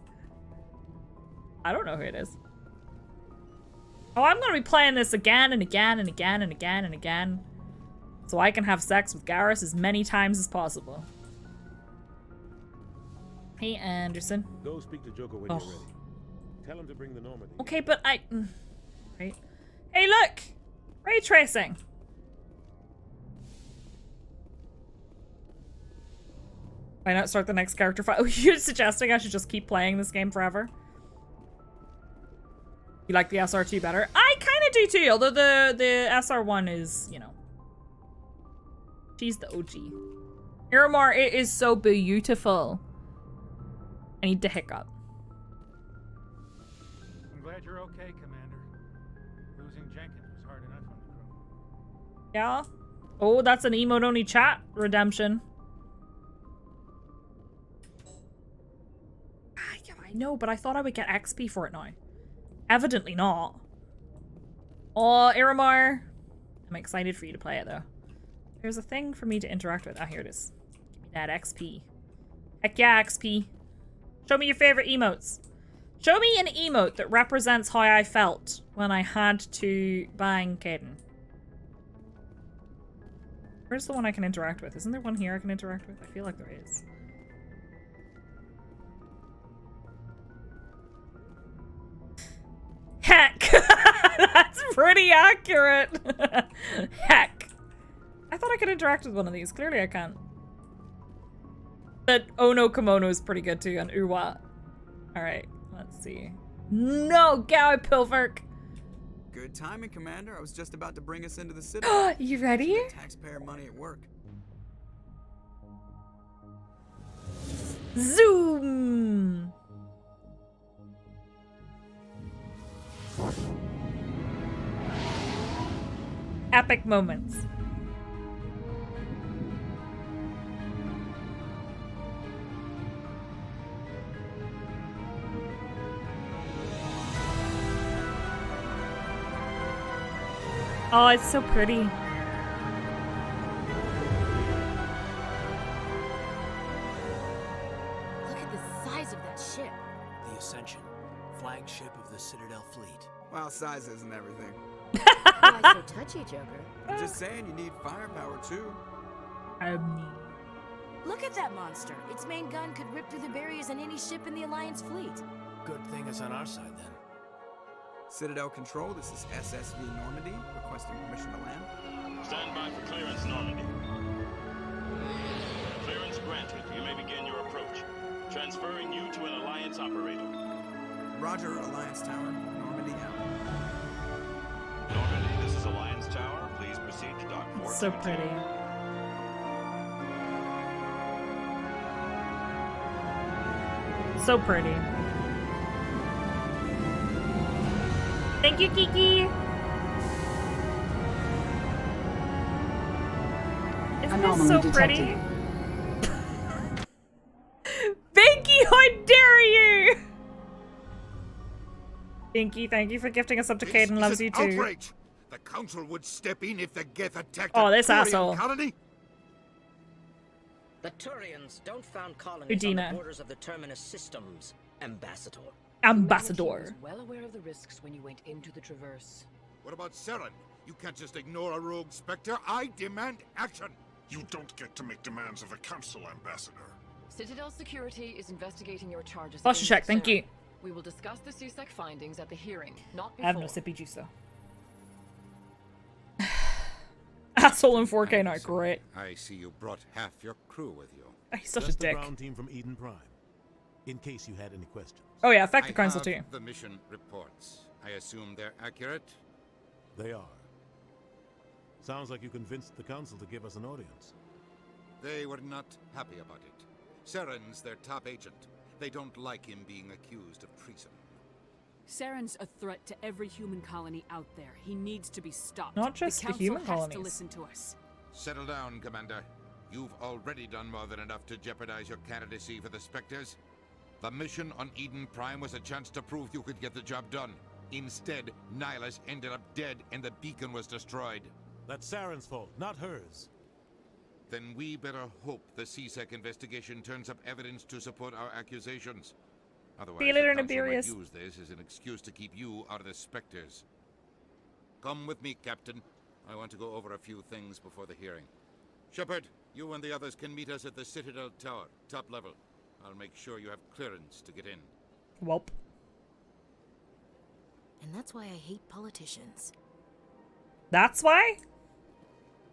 I don't know who it is. Oh, I'm gonna be playing this again and again and again and again and again. So I can have sex with Garrus as many times as possible. Hey, Anderson. Go speak to Joker when you're ready. Tell him to bring the Normandy. Okay, but I... Right. Hey, look! Ray tracing. Why not start the next character file? You're suggesting I should just keep playing this game forever? You like the SR2 better? I kind of do too, although the SR1 is, you know. She's the OG. Miramar, it is so beautiful. I need to hiccup. I'm glad you're okay, Commander. Losing Jenkins was hard enough on the crew. Yeah? Oh, that's an emote-only chat redemption. Yeah, I know, but I thought I would get XP for it now. Evidently not. Oh, Iramar. I'm excited for you to play it, though. There's a thing for me to interact with. Ah, here it is. Give me that XP. Heck yeah, XP. Show me your favorite emotes. Show me an emote that represents how I felt when I had to bang Caden. Where's the one I can interact with? Isn't there one here I can interact with? I feel like there is. Heck! That's pretty accurate! Heck! I thought I could interact with one of these. Clearly I can't. But Ono Kimono is pretty good too, and Uwa. Alright, let's see. No! Gao Pilferk! Good timing, Commander. I was just about to bring us into the city. You ready? Taxpayer money at work. Zoom! Epic moments. Oh, it's so pretty. Look at the size of that ship. The Ascension, flagship of the Citadel fleet. Well, size isn't everything. Why so touchy, Joker? I'm just saying you need firepower too. Look at that monster. Its main gun could rip through the barriers in any ship in the Alliance fleet. Good thing it's on our side then. Citadel Control, this is SSV Normandy, requesting permission to land. Stand by for clearance, Normandy. Clearance granted. You may begin your approach. Transferring you to an Alliance operator. Roger, Alliance Tower. Normandy out. Normandy, this is Alliance Tower. Please proceed to dock 422. So pretty. So pretty. Thank you, Kiki. Isn't this so pretty? Binky, how dare you! Binky, thank you for gifting us up to Caden. Loves you too. Outrage. The council would step in if the Geth attacked Oh, a this Turian asshole. colony. The Turians don't found colonies on Udina. the borders of the Terminus systems, Ambassador. Ambassador. Humanity was well aware of the risks when you went into the Traverse. What about Seren? You can't just ignore a rogue Spectre. I demand action. You don't get to make demands of the council, Ambassador. Citadel Security is investigating your charges. Posture check, thank you. We will discuss the CSEC findings at the hearing, not I before. have no sippy juice though. Asshole in 4K, not great. I see you brought half your crew with you. He's such Just a dick. the ground team from Eden Prime. In case you had any questions. Oh yeah, affect the council I too. have the mission reports. I assume they're accurate? They are. Sounds like you convinced the council to give us an audience. They were not happy about it. Seren's their top agent. They don't like him being accused of treason. Saren's a threat to every human colony out there. He needs to be stopped. Not just the council human has colonies. to listen to us. Settle down, Commander. You've already done more than enough to jeopardize your candidacy for the Spectres. The mission on Eden Prime was a chance to prove you could get the job done. Instead, Nihilus ended up dead and the beacon was destroyed. That's Saren's fault, not hers. Then we better hope the CSEC investigation turns up evidence to support our accusations. Otherwise, Feel the it or council might Nibirius. use this as an excuse to keep you out of the Spectres. Come with me, Captain. I want to go over a few things before the hearing. Shepard, you and the others can meet us at the Citadel Tower, top level. I'll make sure you have clearance to get in. Welp. And that's why I hate politicians. That's why?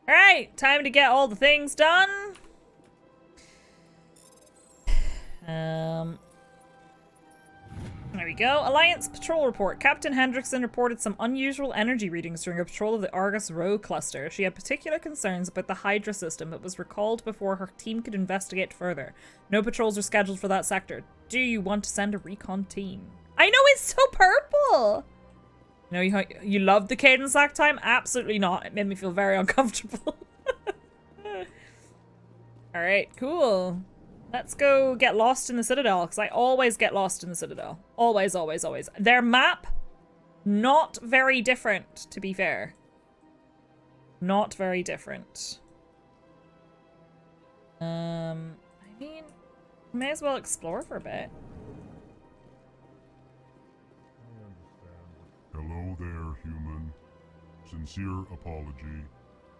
Alright, time to get all the things done. There we we go. Alliance patrol report. Captain Hendrickson reported some unusual energy readings during a patrol of the Argus Row cluster. She had particular concerns about the Hydra system, but was recalled before her team could investigate further. No patrols are scheduled for that sector. Do you want to send a recon team? I know, it's so purple! You love the cadence act time? Absolutely not. It made me feel very uncomfortable. Alright, cool. Let's go get lost in the Citadel, because I always get lost in the Citadel. Always, always, always. Their map, not very different, to be fair. Not very different. I mean, may as well explore for a bit. Hello there, human. Sincere apology,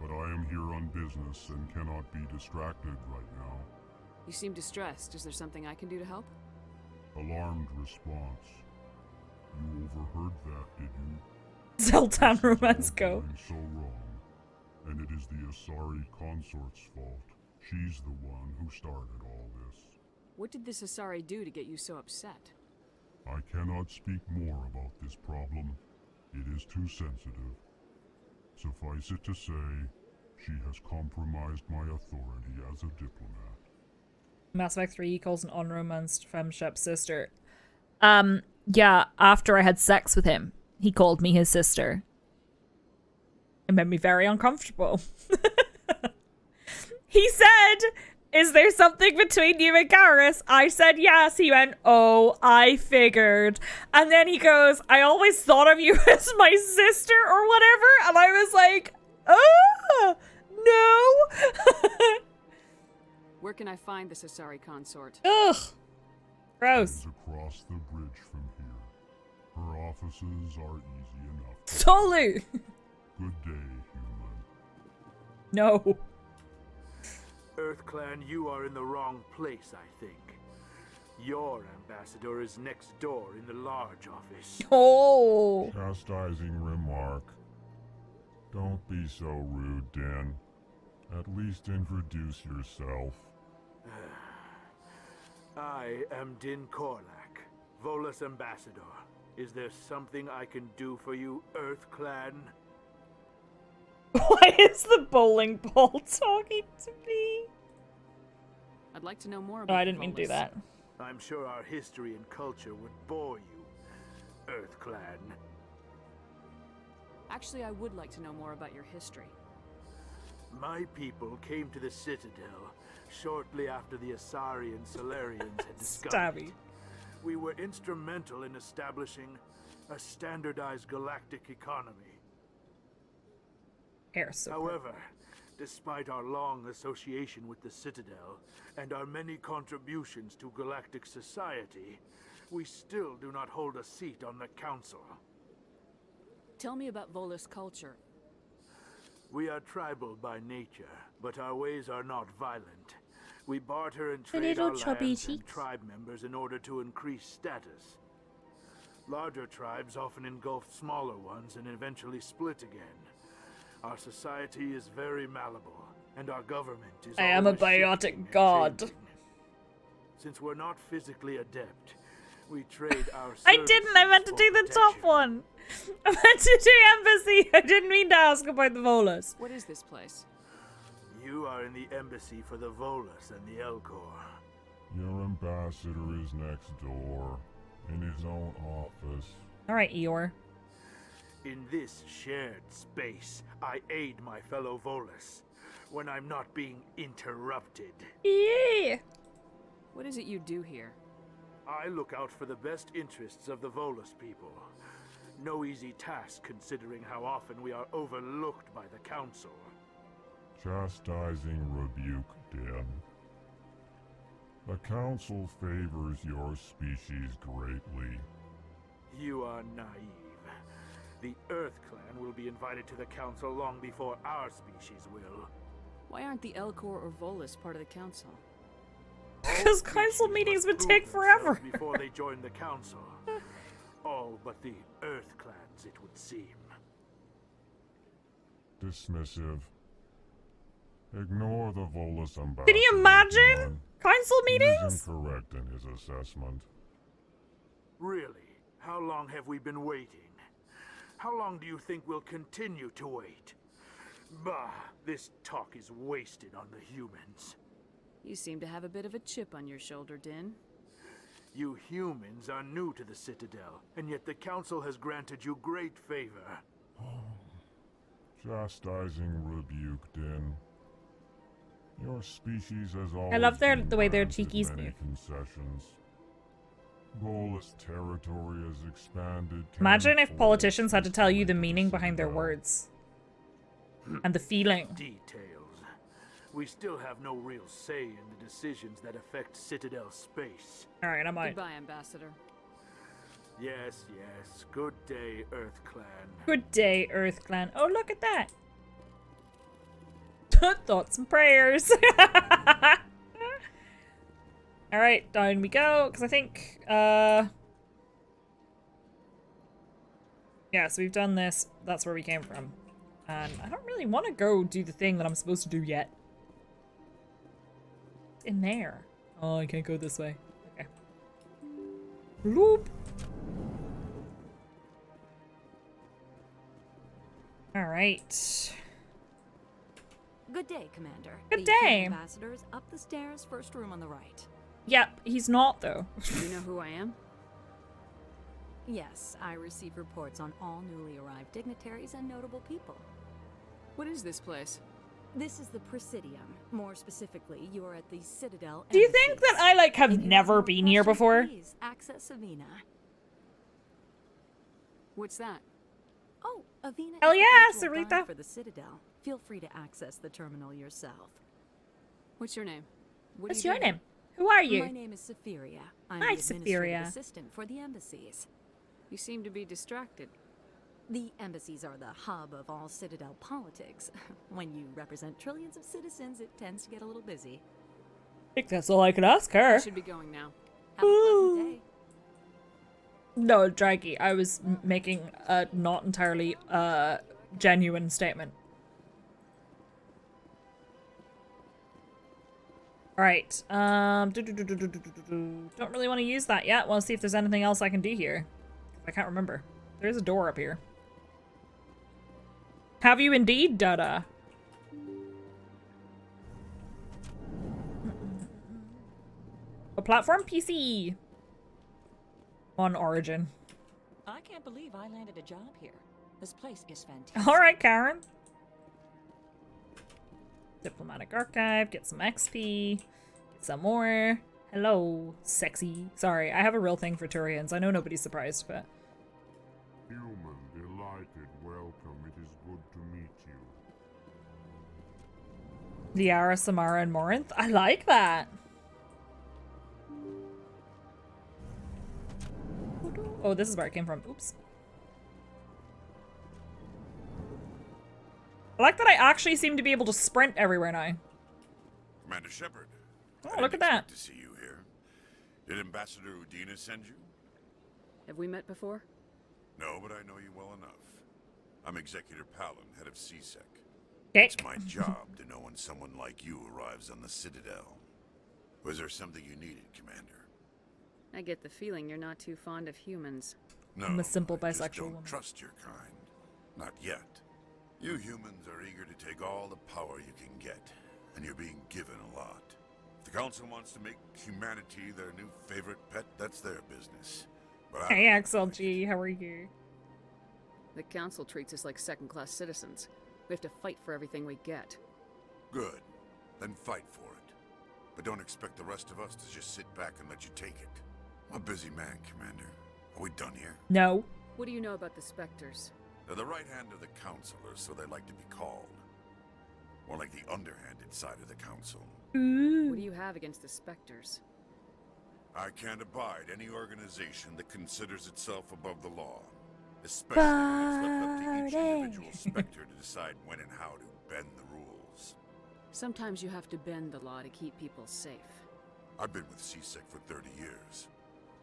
but I am here on business and cannot be distracted right now. You seem distressed. Is there something I can do to help? Alarmed response. You overheard that, did you? Zoltan Romance go. So wrong. And it is the Asari consort's fault. She's the one who started all this. What did this Asari do to get you so upset? I cannot speak more about this problem. It is too sensitive. Suffice it to say, she has compromised my authority as a diplomat. Mass Effect 3 calls an unromanced femshep sister. Yeah, after I had sex with him, he called me his sister. It made me very uncomfortable. He said, is there something between you and Garrus? I said yes. He went, oh, I figured. And then he goes, I always thought of you as my sister or whatever. And I was like, oh, no. Where can I find this Asari consort? Ugh. Gross. Across the bridge from here. Her offices are easy enough. Tolu. Good day, human. No. EarthClan, you are in the wrong place, I think. Your ambassador is next door in the large office. Oh. Chastising remark. Don't be so rude, Dan. At least introduce yourself. I am Din Korlak, Volus ambassador. Is there something I can do for you, EarthClan? Why is the bowling ball talking to me? I'd like to know more about Oh, I didn't mean to do that. I'm sure our history and culture would bore you, EarthClan. Actually, I would like to know more about your history. My people came to the Citadel shortly after the Asari and Solarians had discovered it. We were instrumental in establishing a standardized galactic economy. However, despite our long association with the Citadel and our many contributions to galactic society, we still do not hold a seat on the Council. Tell me about Volus culture. We are tribal by nature, but our ways are not violent. We barter and trade our lands and tribe members in order to increase status. Larger tribes often engulf smaller ones and eventually split again. Our society is very malleable, and our government is I am a biotic god. Since we're not physically adept, we trade our I didn't, I meant to do the top one. I meant to do embassy. I didn't mean to ask about the Volus. What is this place? You are in the embassy for the Volus and the Elcor. Your ambassador is next door, in his own office. Alright, Eeyore. In this shared space, I aid my fellow Volus when I'm not being interrupted. Yeah. What is it you do here? I look out for the best interests of the Volus people. No easy task considering how often we are overlooked by the Council. Chastising rebuke, Dan. The Council favors your species greatly. You are naive. The EarthClan will be invited to the Council long before our species will. Why aren't the Elcor or Volus part of the Council? Because Council meetings would take forever. Before they join the Council. All but the EarthClans, it would seem. Dismissive. Ignore the Volus ambassador. Can you imagine? Council meetings? He's incorrect in his assessment. Really? How long have we been waiting? How long do you think we'll continue to wait? Bah, this talk is wasted on the humans. You seem to have a bit of a chip on your shoulder, Din. You humans are new to the Citadel, and yet the Council has granted you great favor. Chastising rebuke, Din. Your species has always I love the way their granted cheekies many move. concessions. Goalless territory has expanded. Imagine if tenfold politicians had to since tell the you the end of meaning behind their Citadel. words. And the feeling. Details. We still have no real say in the decisions that affect Citadel space. Alright, I'm out. Goodbye, Ambassador. Yes, yes. Good day, Earth Clan. Good day, Earth Clan. Oh, look at that. Thoughts and prayers. Alright, down we go. Because I think, yeah, so we've done this. That's where we came from. And I don't really want to go do the thing that I'm supposed to do yet. In there. Oh, I can't go this way. Okay. Bloop. Alright. Good day, Commander. Good the day. Ambassador is up the stairs, first room on the right. Yep, he's not though. You know who I am? Yes, I receive reports on all newly arrived dignitaries and notable people. What is this place? This is the Presidium. More specifically, you are at the Citadel. Do you think that I like have never been here before? Please access Avina. What's that? Oh, Avina. Hell is yeah, the virtual Sarita. guide for the Citadel. Feel free to access the terminal yourself. What's your name? What's your name? Who are you? My name is Safiria. I'm Hi, the administrative Safiria. assistant for the embassies. You seem to be distracted. The embassies are the hub of all Citadel politics. When you represent trillions of citizens, it tends to get a little busy. I think that's all I could ask her. I should be going now. Have a pleasant day. No, Draggy, I was making a not entirely genuine statement. Alright, don't really want to use that yet. Want to see if there's anything else I can do here. I can't remember. There's a door up here. Have you indeed, Dada? A platform PC. On Origin. I can't believe I landed a job here. This place is fantastic. Alright, Karen. Diplomatic Archive, get some XP, get some more. Hello, sexy. Sorry, I have a real thing for Turians. I know nobody's surprised, but... Human, delighted, welcome. It is good to meet you. Liara, Samara, and Morinth. I like that. Oh, this is where it came from. Oops. I like that I actually seem to be able to sprint everywhere now. Commander Shepard. Oh, look at that. To see you here. Did Ambassador Udina send you? Have we met before? No, but I know you well enough. I'm Executor Palin, head of CSEC. Okay. It's my job to know when someone like you arrives on the Citadel. Was there something you needed, Commander? I get the feeling you're not too fond of humans. No, I'm a simple I just bisexual don't woman. trust your kind. Not yet. You humans are eager to take all the power you can get, and you're being given a lot. If the Council wants to make humanity their new favorite pet, that's their business. But Hey, XLG, how are you? The Council treats us like second-class citizens. We have to fight for everything we get. Good. Then fight for it. But don't expect the rest of us to just sit back and let you take it. I'm a busy man, Commander. Are we done here? No. What do you know about the Spectres? They're the right hand of the Council, or so they like to be called. More like the underhanded side of the Council. What do you have against the Spectres? I can't abide any organization that considers itself above the law. Especially when it's left up to each individual Spectre to decide when and how to bend the rules. Sometimes you have to bend the law to keep people safe. I've been with CSEC for 30 years.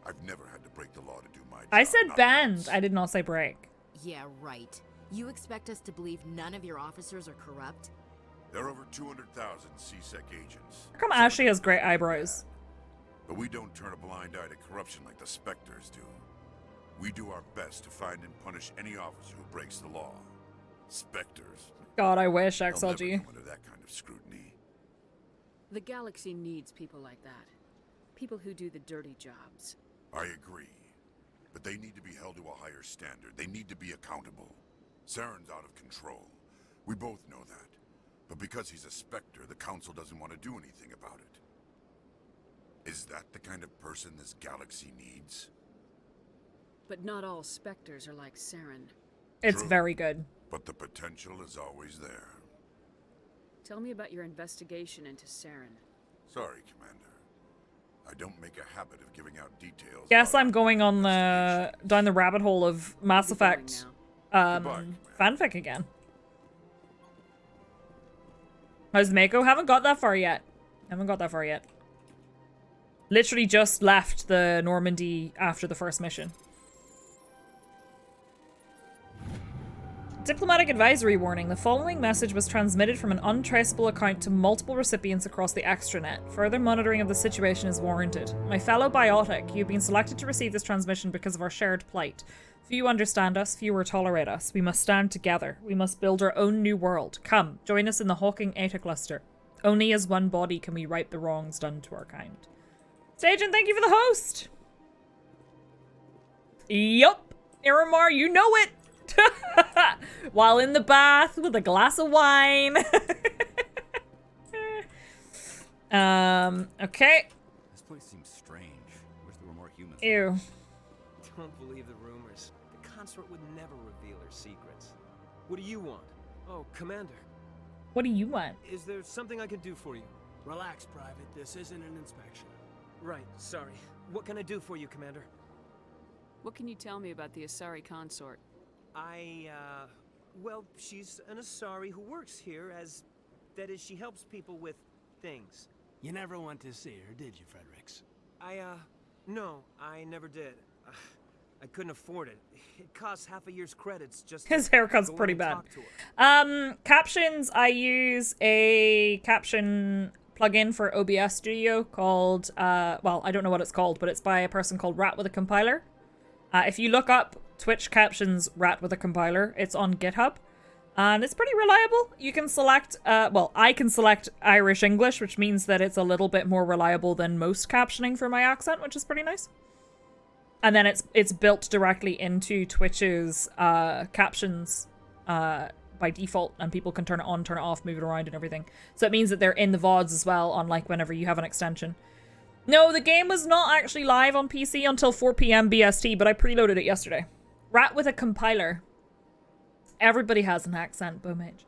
I've never had to break the law to do my job. I said not bend. once. I did not say break. Yeah, right. You expect us to believe none of your officers are corrupt? There are over 200,000 CSEC agents. How come Ashley has great eyebrows? But we don't turn a blind eye to corruption like the Spectres do. We do our best to find and punish any officer who breaks the law. Spectres. God, I wish, They'll never XLG. come under that kind of scrutiny. The galaxy needs people like that. People who do the dirty jobs. I agree. But they need to be held to a higher standard. They need to be accountable. Saren's out of control. We both know that. But because he's a Spectre, the Council doesn't want to do anything about it. Is that the kind of person this galaxy needs? But not all Spectres are like Saren. It's True, very good. but the potential is always there. Tell me about your investigation into Saren. Sorry, Commander. I don't make a habit of giving out details. Guess I'm going on the down the rabbit hole of Mass Effect fanfic again. How's Mako? Haven't got that far yet. Literally just left the Normandy after the first mission. Diplomatic advisory warning. The following message was transmitted from an untraceable account to multiple recipients across the extranet. Further monitoring of the situation is warranted. My fellow biotic, you've been selected to receive this transmission because of our shared plight. Few understand us, fewer tolerate us. We must stand together. We must build our own new world. Come, join us in the Hawking Eta Cluster. Only as one body can we right the wrongs done to our kind. Stajan, thank you for the host! Yup, Iramar, you know it! While in the bath with a glass of wine. Okay. This place seems strange. Wish there were more humans. Ew. Don't believe the rumors. The consort would never reveal her secrets. What do you want? Oh, Commander. What do you want? Is there something I can do for you? Relax, Private. This isn't an inspection. Right, sorry. What can I do for you, Commander? What can you tell me about the Asari consort? Well, she's an Asari who works here as... That is, she helps people with things. You never went to see her, did you, Fredericks? No, I never did. I couldn't afford it. It costs half a year's credits just to His haircut's go pretty and bad. talk to her. Captions, I use a caption plugin for OBS Studio called, well, I don't know what it's called, but it's by a person called Rat with a Compiler. If you look up Twitch captions Rat with a Compiler, it's on GitHub. And it's pretty reliable. You can select, well, I can select Irish English, which means that it's a little bit more reliable than most captioning for my accent, which is pretty nice. And then it's built directly into Twitch's captions by default, and people can turn it on, turn it off, move it around and everything. So it means that they're in the VODs as well, unlike whenever you have an extension. No, the game was not actually live on PC until 4 p.m. BST, but I preloaded it yesterday. Rat with a Compiler. Everybody has an accent, Boomage.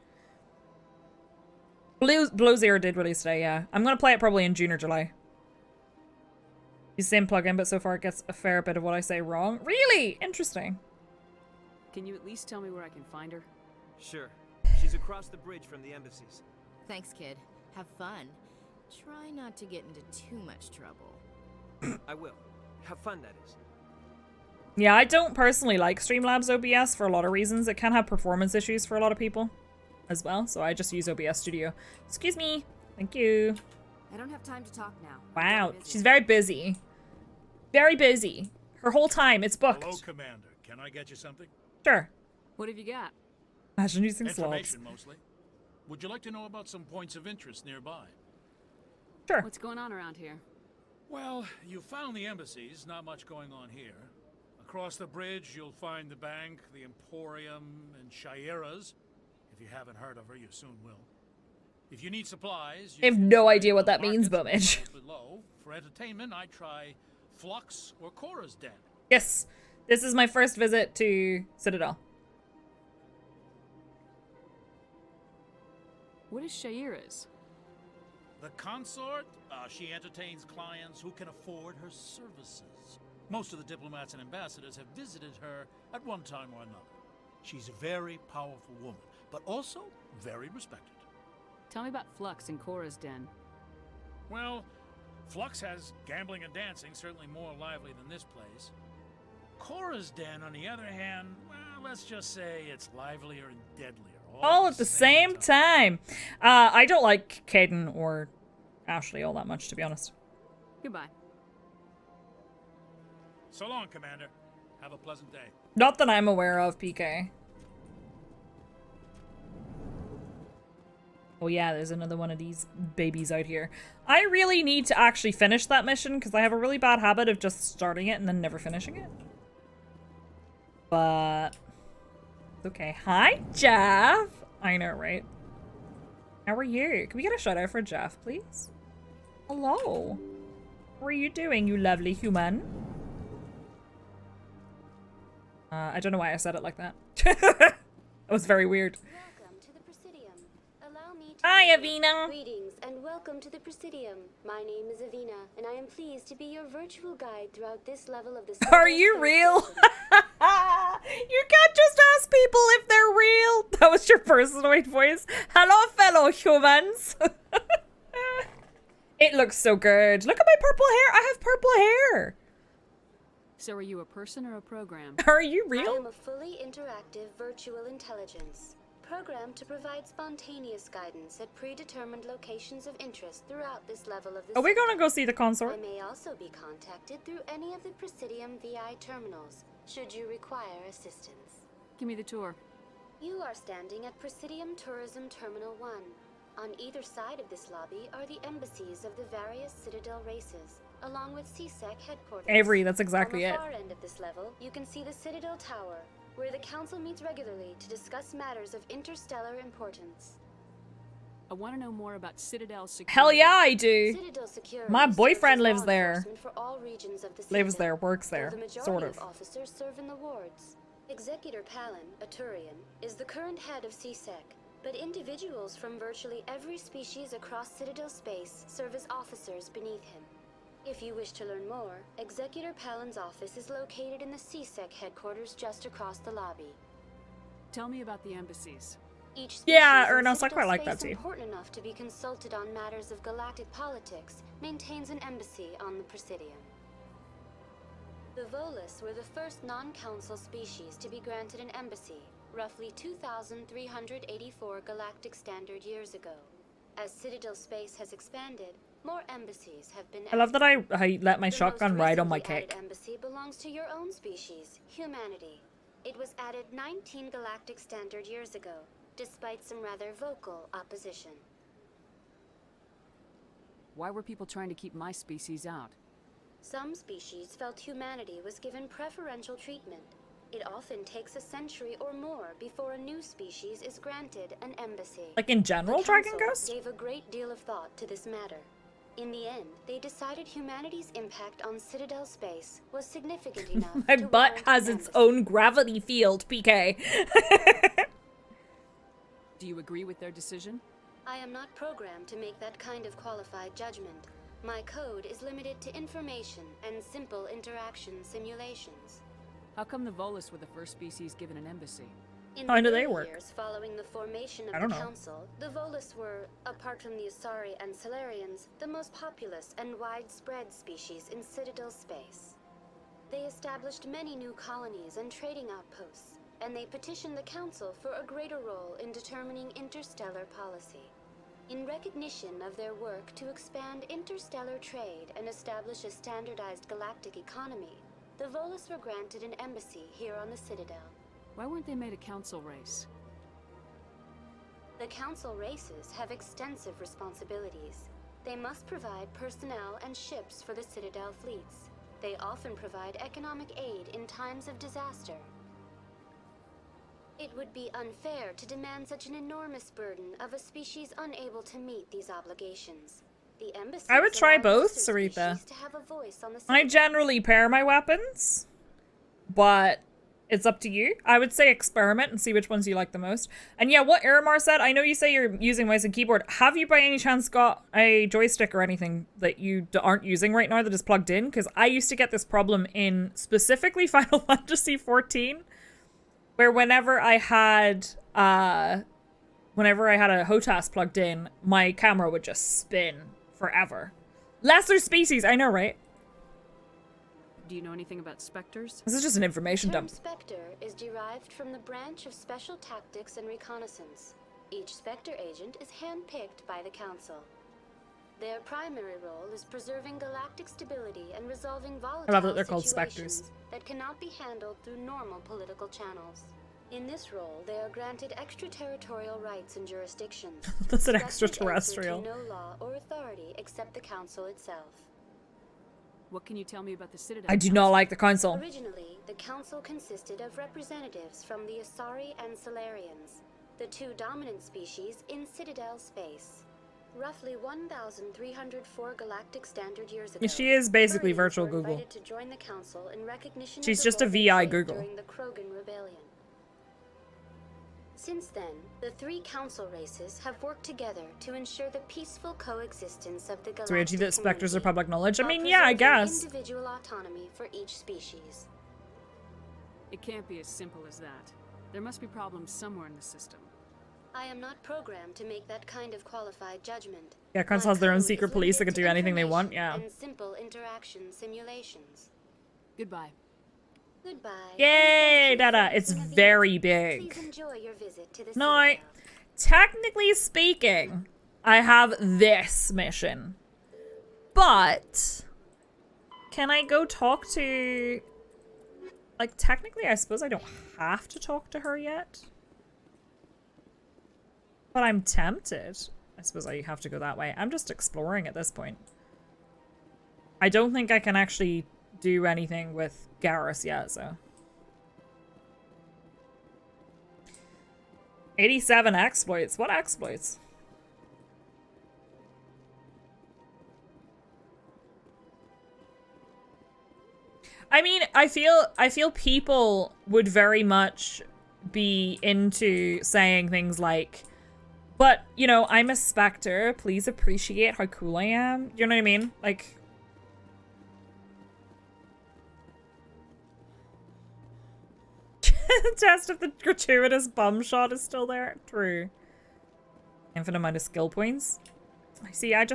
Blue's Ear did release today, yeah. I'm gonna play it probably in June or July. Use the same plugin, but so far it gets a fair bit of what I say wrong. Really? Interesting. Can you at least tell me where I can find her? Sure. She's across the bridge from the embassies. Thanks, kid. Have fun. Try not to get into too much trouble. I will. Have fun, that is. Yeah, I don't personally like Streamlabs OBS for a lot of reasons. It can have performance issues for a lot of people as well, so I just use OBS Studio. Excuse me. Thank you. I don't have time to talk now. Wow, she's very busy. Very busy. Her whole time, it's booked. Hello, Commander. Can I get you something? Sure. What have you got? Imagine using slobs. Information, mostly. Would you like to know about some points of interest nearby? Sure. What's going on around here? Well, you found the embassies. Not much going on here. Across the bridge, you'll find the bank, the Emporium, and Shaira's. If you haven't heard of her, you soon will. If you need supplies... I have no idea what that means, Bumage. Below. For entertainment, I try Flux or Cora's Den. Yes. This is my first visit to Citadel. What is Shaira's? The consort, she entertains clients who can afford her services. Most of the diplomats and ambassadors have visited her at one time or another. She's a very powerful woman, but also very respected. Tell me about Flux and Cora's Den. Well, Flux has gambling and dancing, certainly more lively than this place. Cora's Den, on the other hand, well, let's just say it's livelier and deadlier. All at the same time. I don't like Caden or Ashley all that much, to be honest. Goodbye. So long, Commander. Have a pleasant day. Not that I'm aware of, PK. Oh yeah, there's another one of these babies out here. I really need to actually finish that mission because I have a really bad habit of just starting it and then never finishing it. But... okay. Hi, Jeff! I know, right? How are you? Can we get a shout out for Jeff, please? Hello. How are you doing, you lovely human? I don't know why I said it like that. That was very weird. Welcome to the Presidium. Allow me to Hi, Avina. Greetings and welcome to the Presidium. My name is Avina, and I am pleased to be your virtual guide throughout this level of the Are you real? You can't just ask people if they're real. That was your personoid voice. Hello, fellow humans. It looks so good. Look at my purple hair. I have purple hair. So are you a person or a program? Are you real? I am a fully interactive virtual intelligence, programmed to provide spontaneous guidance at predetermined locations of interest throughout this level of the Are we gonna go see the consort? I may also be contacted through any of the Presidium VI terminals, should you require assistance. Give me the tour. You are standing at Presidium Tourism Terminal 1. On either side of this lobby are the embassies of the various Citadel races, along with CSEC headquarters. Avery, that's exactly it. On the far end of this level, you can see the Citadel Tower, where the Council meets regularly to discuss matters of interstellar importance. I want to know more about Citadel security. Hell yeah, I do. Citadel security My boyfriend lives law there. enforcement for all regions of the Lives Citadel, there, works there, though the majority sort of. officers serve in the wards. Executor Palin, a Turian, is the current head of CSEC, but individuals from virtually every species across Citadel space serve as officers beneath him. If you wish to learn more, Executor Palin's office is located in the CSEC headquarters just across the lobby. Tell me about the embassies. Each Yeah, species in Ernos, I Citadel quite like space that too. important enough to be consulted on matters of galactic politics maintains an embassy on the Presidium. The Volus were the first non-council species to be granted an embassy, roughly 2,384 galactic standard years ago. As Citadel space has expanded, more embassies have been I love that I let my shotgun ride on my recently cake. added embassy belongs to your own species, humanity. It was added 19 galactic standard years ago, despite some rather vocal opposition. Why were people trying to keep my species out? Some species felt humanity was given preferential treatment. It often takes a century or more before a new species is granted an embassy. Like in general, The Dragon Council Ghost? gave a great deal of thought to this matter. In the end, they decided humanity's impact on Citadel space was significant enough My to butt warrant has an its own gravity field, PK. Do you agree with their decision? I am not programmed to make that kind of qualified judgment. My code is limited to information and simple interaction simulations. How come the Volus were the first species given an embassy? In How the do they early work? years following the formation I of don't the know. Council, the Volus were, apart from the Asari and Solarians, the most populous and widespread species in Citadel space. They established many new colonies and trading outposts, and they petitioned the Council for a greater role in determining interstellar policy. In recognition of their work to expand interstellar trade and establish a standardized galactic economy, the Volus were granted an embassy here on the Citadel. Why weren't they made a council race? The Council races have extensive responsibilities. They must provide personnel and ships for the Citadel fleets. They often provide economic aid in times of disaster. It would be unfair to demand such an enormous burden of a species unable to meet these obligations. The embassy I would try both, Sarita. to have a voice on the I generally pair my weapons, but it's up to you. I would say experiment and see which ones you like the most. And yeah, what Aramar said, I know you say you're using mouse and keyboard. Have you by any chance got a joystick or anything that you aren't using right now that is plugged in? Because I used to get this problem in specifically Final Fantasy XIV, where whenever I had a HOTAS plugged in, my camera would just spin forever. Lesser species, I know, right? Do you know anything about specters? This is just an information The term dump. Spectre is derived from the branch of Special Tactics and Reconnaissance. Each Spectre agent is handpicked by the Council. Their primary role is preserving galactic stability and resolving volatile I love that they're called situations specters. that cannot be handled through normal political channels. In this role, they are granted extraterritorial rights and jurisdictions. That's an that can extraterrestrial. answer to no law or authority except the council itself. What can you tell me about the Citadel? I do not like the council. Originally, the council consisted of representatives from the Asari and Salarians, the two dominant species in Citadel space. Roughly 1,304 galactic standard years ago, She is basically Turians virtual were Google. invited to join the council in recognition She's of the just a role they VI played Google. during the Krogan Rebellion. Since then, the three council races have worked together to ensure the peaceful coexistence of the galactic So we actually that specters are public knowledge. I while mean, yeah, I preserving guess. individual autonomy for each species. It can't be as simple as that. There must be problems somewhere in the system. I am not programmed to make that kind of qualified judgment. Yeah, council has their own secret police that can do anything they want. Yeah. And simple interaction simulations. Goodbye. Goodbye. Yay, Dada. It's very big. Please enjoy your visit to the No, technically speaking, I have this mission. But can I go talk to... Like, technically, I suppose I don't have to talk to her yet. But I'm tempted. I suppose I have to go that way. I'm just exploring at this point. I don't think I can actually do anything with Garrus yet, so. 87 exploits. What exploits? I mean, I feel people would very much be into saying things like, but, you know, I'm a Spectre. Please appreciate how cool I am. You know what I mean? Like... Test if the gratuitous bum shot is still there. True. Infinite amount of skill points. I see, I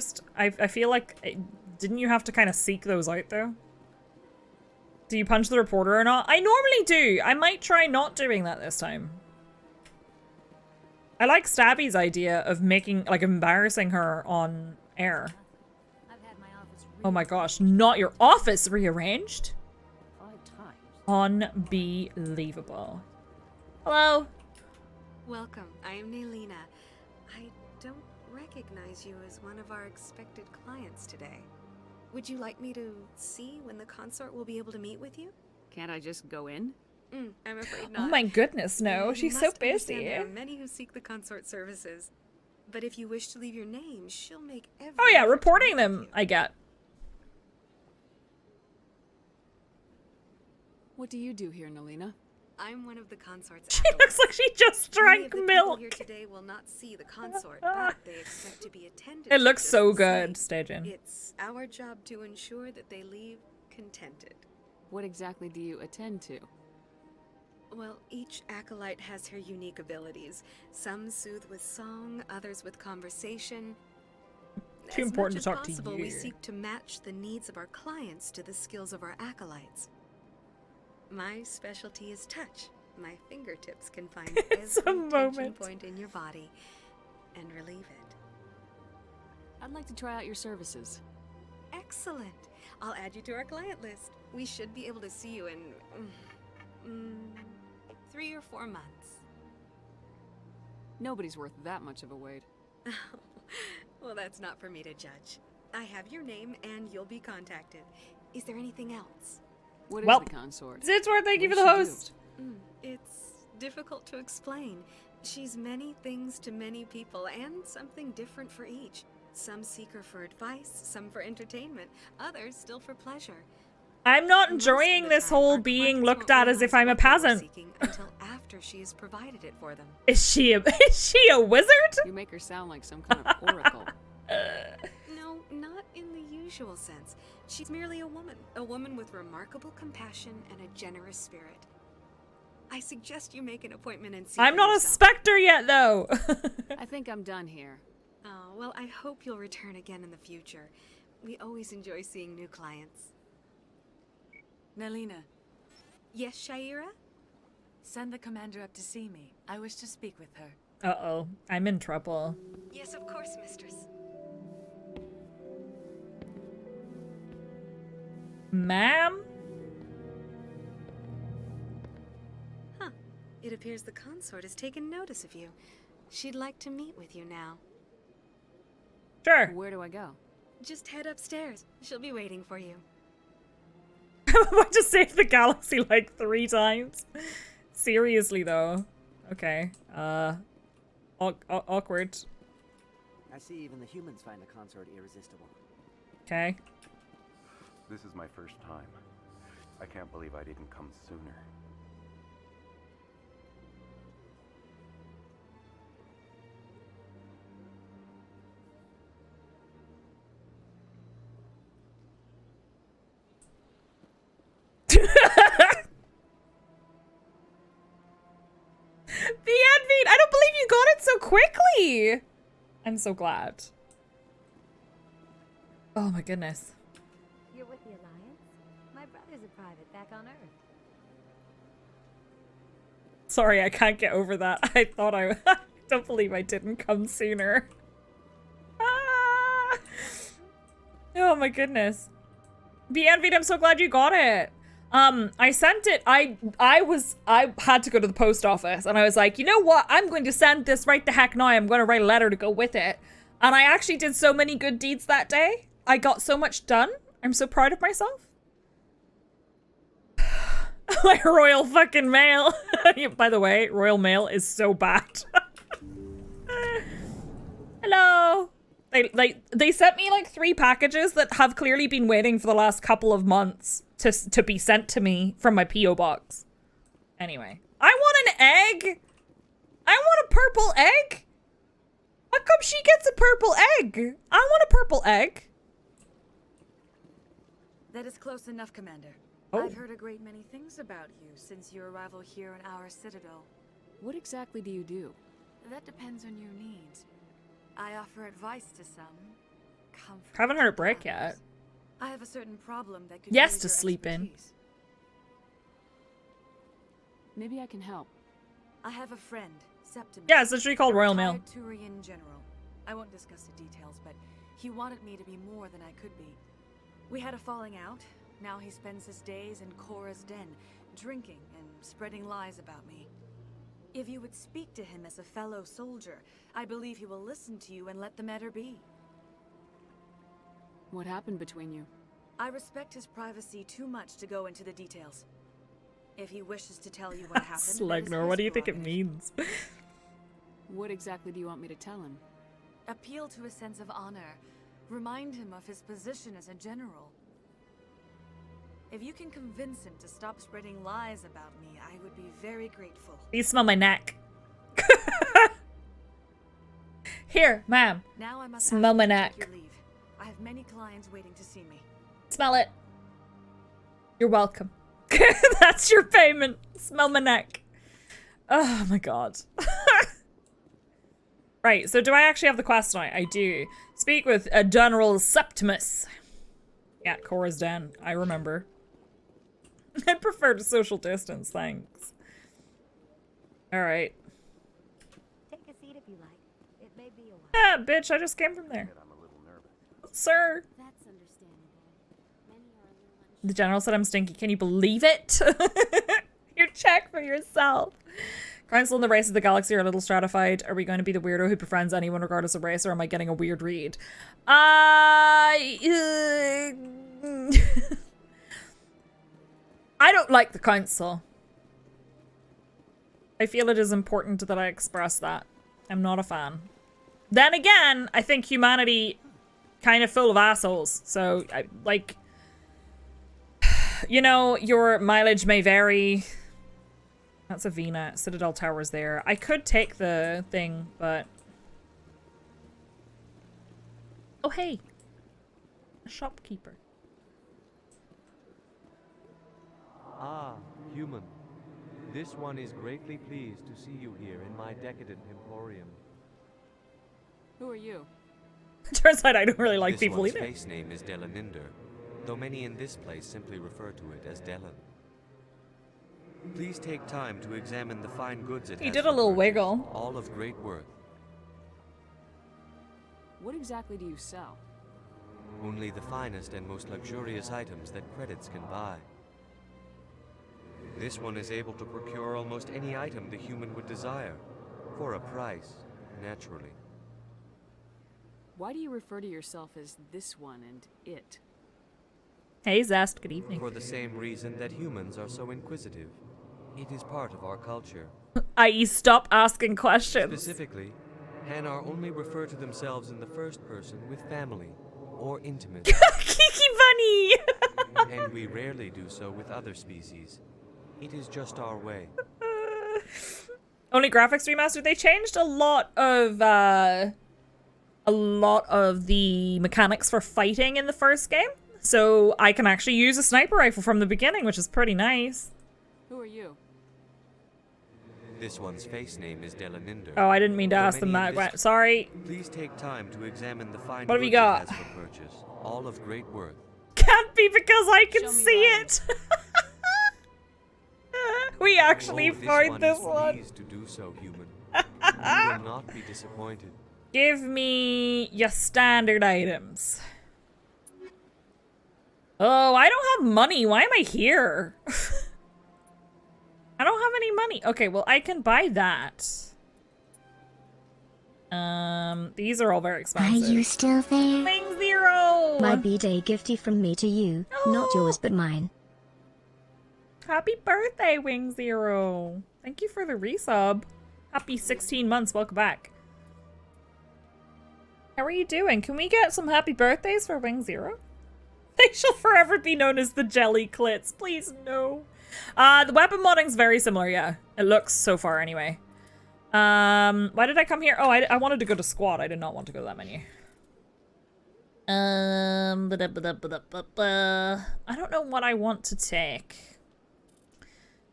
feel like... Didn't you have to kind of seek those out, though? Do you punch the reporter or not? I normally do. I might try not doing that this time. I like Stabby's idea of making, like, embarrassing her on air. Oh my gosh, not your office rearranged? 5 times. Unbelievable. Hello. Welcome. I am Nelina. I don't recognize you as one of our expected clients today. Would you like me to see when the consort will be able to meet with you? Can't I just go in? I'm afraid not. Oh my goodness, no. You She's so must understand busy. There are many who seek the consort services. But if you wish to leave your name, she'll make every Oh yeah, effort to reporting meet them, you. I get. What do you do here, Nelina? I'm one of the consort's She looks like she just drank Many of the milk. people here today will not see the consort, but they expect to be attended It to looks just so the good, same. staging. It's our job to ensure that they leave contented. What exactly do you attend to? Well, each acolyte has her unique abilities. Some soothe with song, others with conversation. Too important to talk to possible, you. we seek to match the needs of our clients to the skills of our acolytes. My specialty is touch. My fingertips can find It's a every tension moment. point in your body and relieve it. I'd like to try out your services. Excellent. I'll add you to our client list. We should be able to see you in 3 or 4 months. Nobody's worth that much of a wait. Well, that's not for me to judge. I have your name and you'll be contacted. Is there anything else? What is Well, the consort? Zitzwar, thank you for What the does she host. It's difficult to explain. She's many things to many people and something different for each. Some seek her for advice, some for entertainment, others still for pleasure. I'm not enjoying this whole being looked at as if I'm a peasant. Seeking until after she has provided it for them. Is she a wizard? You make her sound like some kind of oracle. No, not in the usual sense. She's merely a woman with remarkable compassion and a generous spirit. I suggest you make an appointment and see I'm for not a yourself. specter yet, though. I think I'm done here. Oh, well, I hope you'll return again in the future. We always enjoy seeing new clients. Nelina, Yes, Shaira? send the commander up to see me. I wish to speak with her. Uh-oh. I'm in trouble. Yes, of course, mistress. Ma'am? It appears the consort has taken notice of you. She'd like to meet with you now. Sure. Where do I go? Just head upstairs. She'll be waiting for you. I'm about to save the galaxy like 3 times. Seriously though. Okay. Awkward. I see even the humans find the consort irresistible. Okay. This is my first time. I can't believe I didn't come sooner. The Envied! I don't believe you got it so quickly! I'm so glad. Oh my goodness. You're with the Alliance? My brother's a private back on Earth. Sorry, I can't get over that. I thought I don't believe I didn't come sooner. Ah! Oh my goodness. Be Envied, I'm so glad you got it. I sent it. I had to go to the post office and I was like, you know what? I'm going to send this right the heck now. I'm going to write a letter to go with it. And I actually did so many good deeds that day. I got so much done. I'm so proud of myself. My Royal fucking Mail. By the way, Royal Mail is so bad. Hello. They sent me like 3 packages that have clearly been waiting for the last couple of months to be sent to me from my P.O. box. Anyway. I want an egg! I want a purple egg! How come she gets a purple egg? I want a purple egg. That is close enough, Commander. Oh. I've heard a great many things about you since your arrival here in our citadel. What exactly do you do? That depends on your needs. I offer advice to some, comfort. Haven't heard it break yet. I have a certain problem that could Yes use to your sleep in. expertise. Maybe I can help. I have a friend, Septimus. Yeah, it's literally called a Royal Mail. retired Turian general. I won't discuss the details, but he wanted me to be more than I could be. We had a falling out. Now he spends his days in Korra's den, drinking and spreading lies about me. If you would speak to him as a fellow soldier, I believe he will listen to you and let the matter be. What happened between you? I respect his privacy too much to go into the details. If he wishes to tell you what happened, that is Slegnor, what do you his think it prerogative. means? What exactly do you want me to tell him? Appeal to his sense of honor. Remind him of his position as a general. If you can convince him to stop spreading lies about me, I would be very grateful. You smell my neck. Here, ma'am. Now I must Smell ask my you to neck. take your leave. I have many clients waiting to see me. Smell it. You're welcome. That's your payment. Smell my neck. Oh my god. Right, so do I actually have the quest now? I do. Speak with General Septimus. Yeah, Korra's den. I remember. I'd prefer to social distance, thanks. Alright. Take a seat if you like. It may be a while. Ah, bitch, I just came from there. Sir. That's understandable. Many are a little The general said I'm stinky. Can you believe it? You check for yourself. Council and the race of the galaxy are a little stratified. Are we going to be the weirdo who befriends anyone regardless of race, or am I getting a weird read? I don't like the council. I feel it is important that I express that. I'm not a fan. Then again, I think humanity kind of full of assholes. So, like, you know, your mileage may vary. That's a Vina. Citadel Tower's there. I could take the thing, but... Oh, hey. A shopkeeper. Ah, human. This one is greatly pleased to see you here in my decadent emporium. Who are you? Turns out I don't really like This people one's either. face name is Delaninder, though many in this place simply refer to it as Delan. Please take time to examine the fine goods it He has did for a little purchase, wiggle. all of great worth. What exactly do you sell? Only the finest and most luxurious items that credits can buy. This one is able to procure almost any item the human would desire, for a price, naturally. Why do you refer to yourself as this one and it? Hey, Zest, good evening. For the same reason that humans are so inquisitive. It is part of our culture. I.e., stop asking questions. Specifically, Hanar only refer to themselves in the first person with family or intimate. Kiki Bunny! And we rarely do so with other species. It is just our way. Only graphics remastered. They changed a lot of the mechanics for fighting in the first game. So I can actually use a sniper rifle from the beginning, which is pretty nice. Who are you? This one's face name is Delaninder. Oh, I didn't mean to ask them that. Sorry. Please take time to examine the fine what have you goods got? it has for purchase, all of great worth. Can't be because I can see it. We actually find this one. Pleased to do so, human. You will not be disappointed. Give me your standard items. Oh, I don't have money. Why am I here? I don't have any money. Okay, well, I can buy that. These are all very expensive. Are you still there? Wing Zero! My B-Day gifty from me to you. Not yours, but mine. Happy birthday, Wing Zero. Thank you for the resub. Happy 16 months. Welcome back. How are you doing? Can we get some happy birthdays for Wing Zero? They shall forever be known as the Jelly Clits. Please, no. The weapon modding's very similar, yeah. It looks so far, anyway. Why did I come here? Oh, I wanted to go to squad. I did not want to go to that menu. I don't know what I want to take.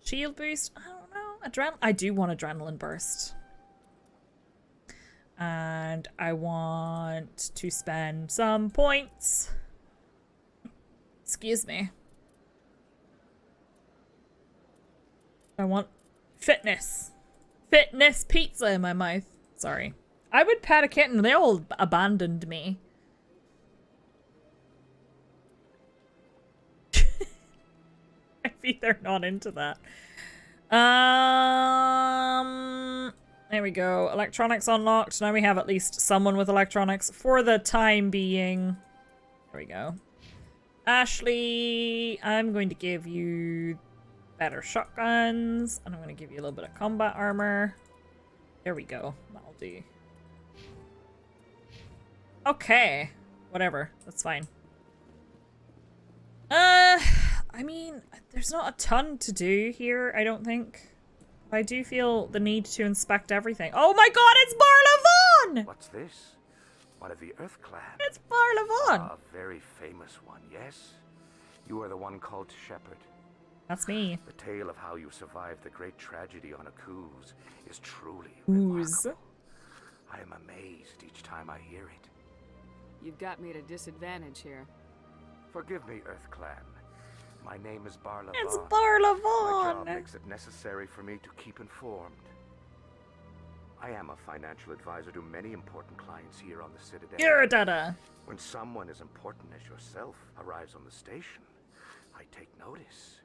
Shield boost? I don't know. I do want adrenaline burst. And I want to spend some points. Excuse me. I want fitness. Fitness pizza in my mouth. Sorry. I would pet a kitten. They all abandoned me. Maybe they're not into that. There we go. Electronics unlocked. Now we have at least someone with electronics for the time being. There we go. Ashley, I'm going to give you better shotguns, and I'm going to give you a little bit of combat armor. There we go. That'll do. Okay. Whatever. That's fine. I mean, there's not a ton to do here, I don't think. I do feel the need to inspect everything. Oh my god, it's Barlavon! What's this? One of the Earth Clan. It's Barlavon! A very famous one, yes? You are the one called Shepherd. That's me. The tale of how you survived the great tragedy on Akuz is truly remarkable. I am amazed each time I hear it. You've got me at a disadvantage here. Forgive me, Earth Clan. My name is Barlavon. It's Barlavon! My job makes it necessary for me to keep informed. I am a financial advisor to many important clients here on the Citadel. You're a dada. When someone as important as yourself arrives on the station, I take notice.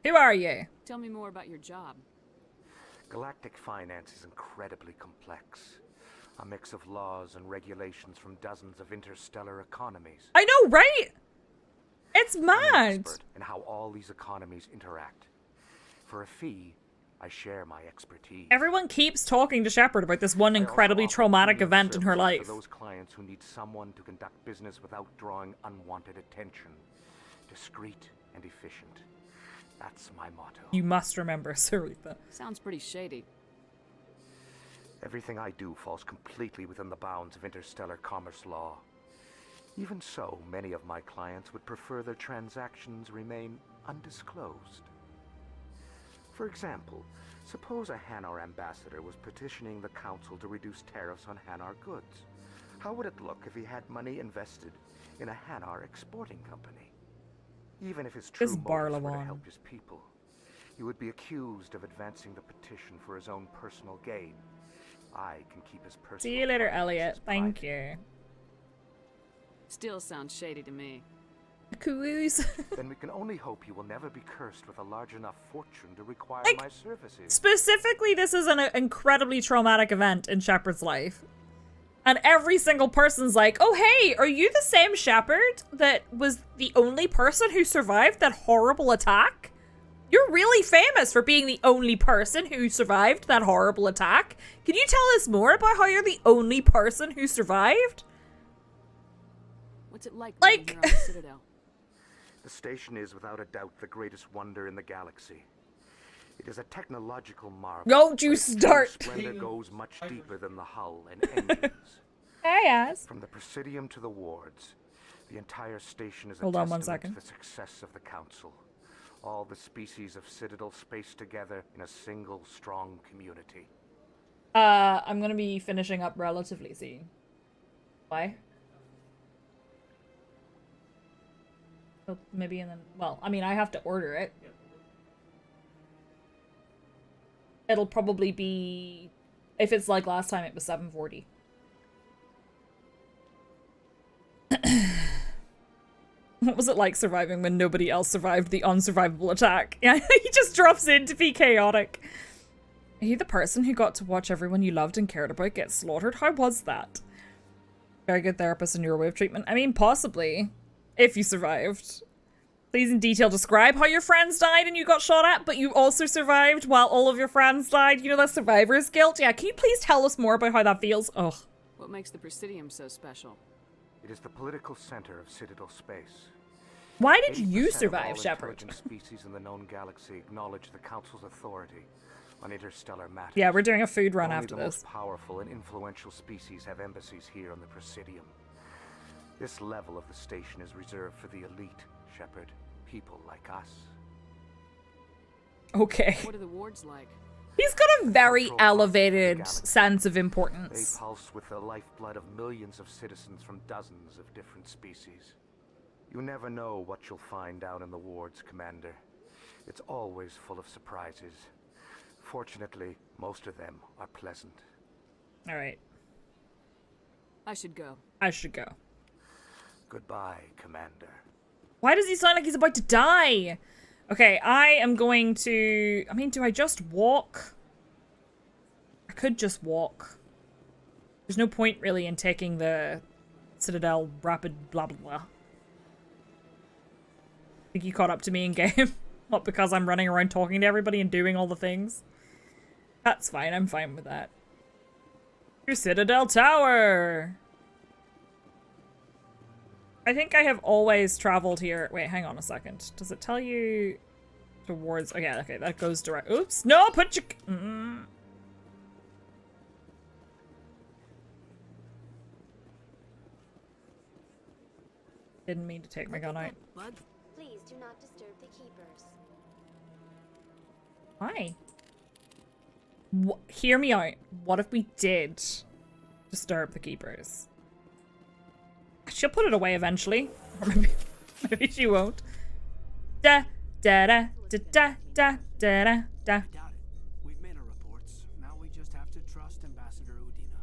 Who are you? Tell me more about your job. Galactic finance is incredibly complex. A mix of laws and regulations from dozens of interstellar economies. I know, right? It's mad. I'm an expert in how all these economies interact. For a fee, I share my expertise. Everyone keeps talking to Shepard about this one incredibly traumatic event in her life. For those clients who need someone to conduct business without drawing unwanted attention. Discreet and efficient. That's my motto. You must remember, Sarita. Sounds pretty shady. Everything I do falls completely within the bounds of interstellar commerce law. Even so, many of my clients would prefer their transactions remain undisclosed. For example, suppose a Hanar ambassador was petitioning the council to reduce tariffs on Hanar goods. How would it look if he had money invested in a Hanar exporting company? Even if his true motives were to help his people, he would be accused of advancing the petition for his own personal gain. I can keep his personal... See you later, Elliot. Thank you. Still sounds shady to me. Cruise. Then we can only hope you will never be cursed with a large enough fortune to require Like, my services. Specifically, this is an incredibly traumatic event in Shepard's life. And every single person's like, oh hey, are you the same Shepard that was the only person who survived that horrible attack? You're really famous for being the only person who survived that horrible attack. Can you tell us more about how you're the only person who survived? What's it like here on the Citadel? The station is without a doubt the greatest wonder in the galaxy. It is a technological marvel. Don't you start. Splendor goes much deeper than the hull and engines. Yes. From the Presidium to the wards, the entire station is a Hold on one testament second. to the success of the Council. All the species of Citadel space together in a single strong community. I'm gonna be finishing up relatively soon. Why? Oh, maybe and then, well, I mean, I have to order it. It'll probably be, if it's like last time, it was 7:40. What was it like surviving when nobody else survived the unsurvivable attack? Yeah, he just drops in to be chaotic. Are you the person who got to watch everyone you loved and cared about get slaughtered? How was that? Very good therapist in your way of treatment. I mean, possibly, if you survived. Please in detail describe how your friends died and you got shot at, but you also survived while all of your friends died. You know, that survivor's guilt. Yeah, can you please tell us more about how that feels? Ugh. What makes the Presidium so special? It is the political center of Citadel space. Why did you 80% survive, of all Shepard? intelligent species in the known galaxy acknowledge the Council's authority on interstellar matters. Yeah, we're doing a food run Only after the this. most powerful and influential species have embassies here on the Presidium. This level of the station is reserved for the elite, Shepard. People like us. Okay. What are the wards like? He's got a very elevated sense of importance. They pulse with the lifeblood of millions of citizens from dozens of different species. You never know what you'll find down in the wards, Commander. It's always full of surprises. Fortunately, most of them are pleasant. All right. I should go. I should go. Goodbye, Commander. Why does he sound like he's about to die? Okay, I am going to... I mean, do I just walk? I could just walk. There's no point, really, in taking the Citadel rapid blah blah blah. Think you caught up to me in game? Not because I'm running around talking to everybody and doing all the things. That's fine, I'm fine with that. Your Citadel Tower! I think I have always traveled here. Wait, hang on a second. Does it tell you towards... Okay, okay, that goes direct. Oops. No, put your... Didn't mean to take my gun out. Please do not disturb the keepers. Why? Hear me out. What if we did disturb the keepers? She'll put it away eventually. Or maybe she won't. Da da da da da da da da da. We've made our reports. Now we just have to trust Ambassador Udina.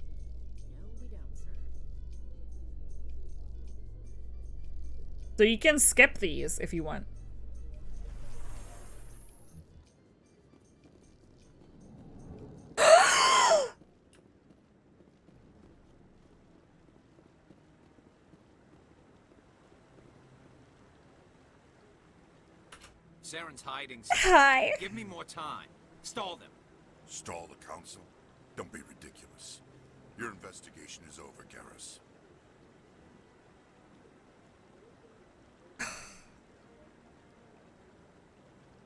No, we don't, sir. So you can skip these if you want. Saren's hiding. Hi. Give me more time. Stall them. Stall the Council? Don't be ridiculous. Your investigation is over, Garrus.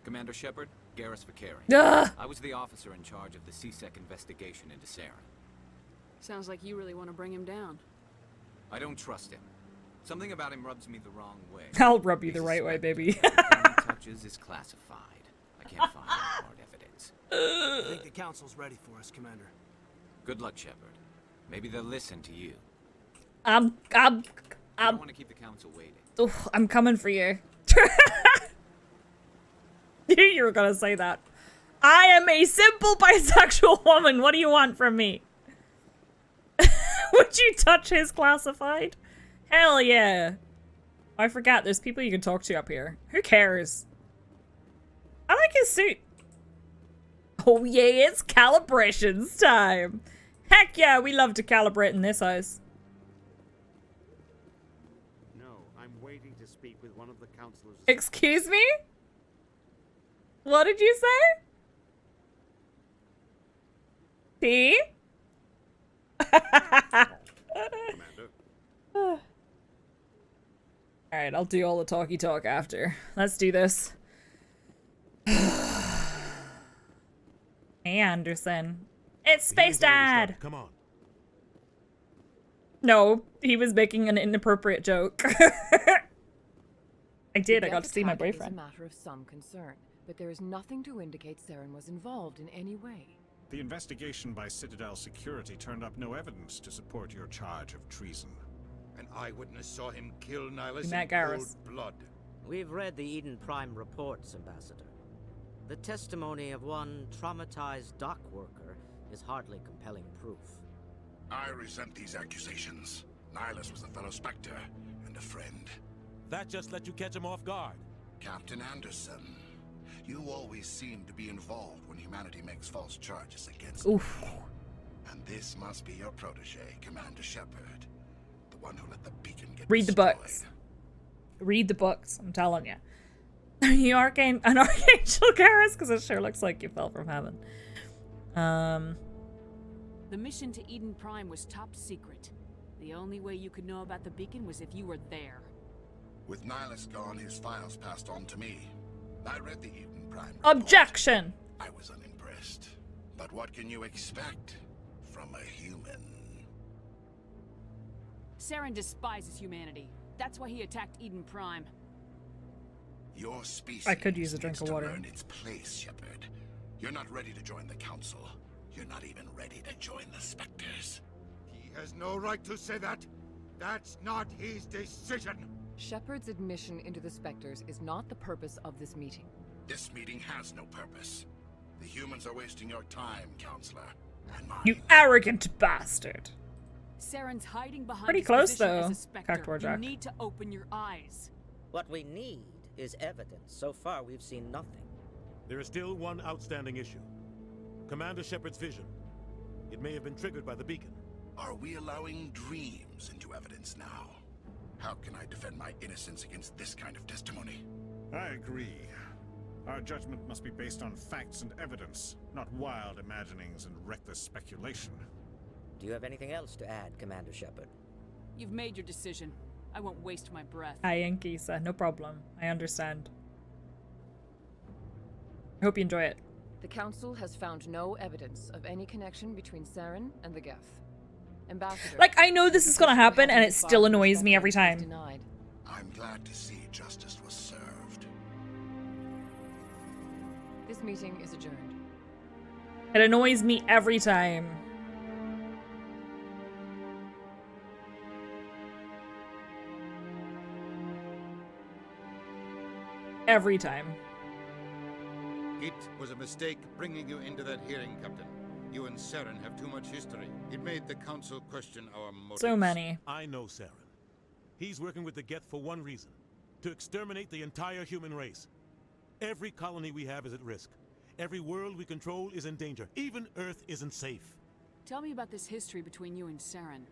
Commander Shepard, Garrus Vakari. Ugh. I was the officer in charge of the CSEC investigation into Saren. Sounds like you really want to bring him down. I don't trust him. Something about him rubs me the wrong way. I'll rub you the right way, baby. Everything he touches is classified. I can't find any hard evidence. I think the Council's ready for us, Commander. Good luck, Shepard. Maybe they'll listen to you. I don't want to keep the Council waiting. Oof, I'm coming for you. You were gonna say that. I am a simple bisexual woman. What do you want from me? Would you touch his classified? Hell yeah. I forgot, there's people you can talk to up here. Who cares? I like his suit. Oh yeah, it's calibrations time. Heck yeah, we love to calibrate in this house. No, I'm waiting to speak with one of the counselors. Excuse me? What did you say? P? Alright, I'll do all the talky talk after. Let's do this. Hey, Anderson. It's Space Dad! Come on. No, he was making an inappropriate joke. I did, I got to see my boyfriend. It's a matter of some concern, but there is nothing to indicate Saren was involved in any way. The investigation by Citadel Security turned up no evidence to support your charge of treason. An eyewitness saw him kill Nihilus Matt in Garris. cold blood. We've read the Eden Prime reports, Ambassador. The testimony of one traumatized dock worker is hardly compelling proof. I resent these accusations. Nihilus was a fellow Spectre and a friend. That just let you catch him off guard. Captain Anderson, you always seem to be involved when humanity makes false charges against me. And this must be your protege, Commander Shepard. The one who let the beacon get Read the books. Read the books, I'm telling you. Are you an Archangel Garrus? Because it sure looks like you fell from heaven. The mission to Eden Prime was top secret. The only way you could know about the beacon was if you were there. With Nihilus gone, his files passed on to me. I read the Eden Prime report. Objection! I was unimpressed. But what can you expect from a human? Saren despises humanity. That's why he attacked Eden Prime. Your species I could use a drink needs of to water. learn its place, Shepard. You're not ready to join the Council. You're not even ready to join the Spectres. He has no right to say that. That's not his decision. Shepard's admission into the Spectres is not the purpose of this meeting. This meeting has no purpose. The humans are wasting your time, Counselor. And mine. You arrogant bastard. Saren's hiding behind Pretty his close, position though, as a Spectre. Cactuar You Jack. need to open your eyes. What we need is evidence. So far, we've seen nothing. There is still one outstanding issue. Commander Shepard's vision. It may have been triggered by the beacon. Are we allowing dreams into evidence now? How can I defend my innocence against this kind of testimony? I agree. Our judgment must be based on facts and evidence, not wild imaginings and reckless speculation. Do you have anything else to add, Commander Shepard? You've made your decision. I won't waste my breath. Hi, Ankisa. No problem. I understand. I hope you enjoy it. The Council has found no evidence of any connection between Saren and the Geth. Ambassador, Like, I know this is gonna happen, and it still annoys me every time. denied. I'm glad to see justice was served. This meeting is adjourned. It annoys me every time. Every time. It was a mistake bringing you into that hearing, Captain. You and Saren have too much history. It made the Council question our motives. So many. I know Saren. He's working with the Geth for one reason. To exterminate the entire human race. Every colony we have is at risk. Every world we control is in danger. Even Earth isn't safe. Tell me about this history between you and Saren.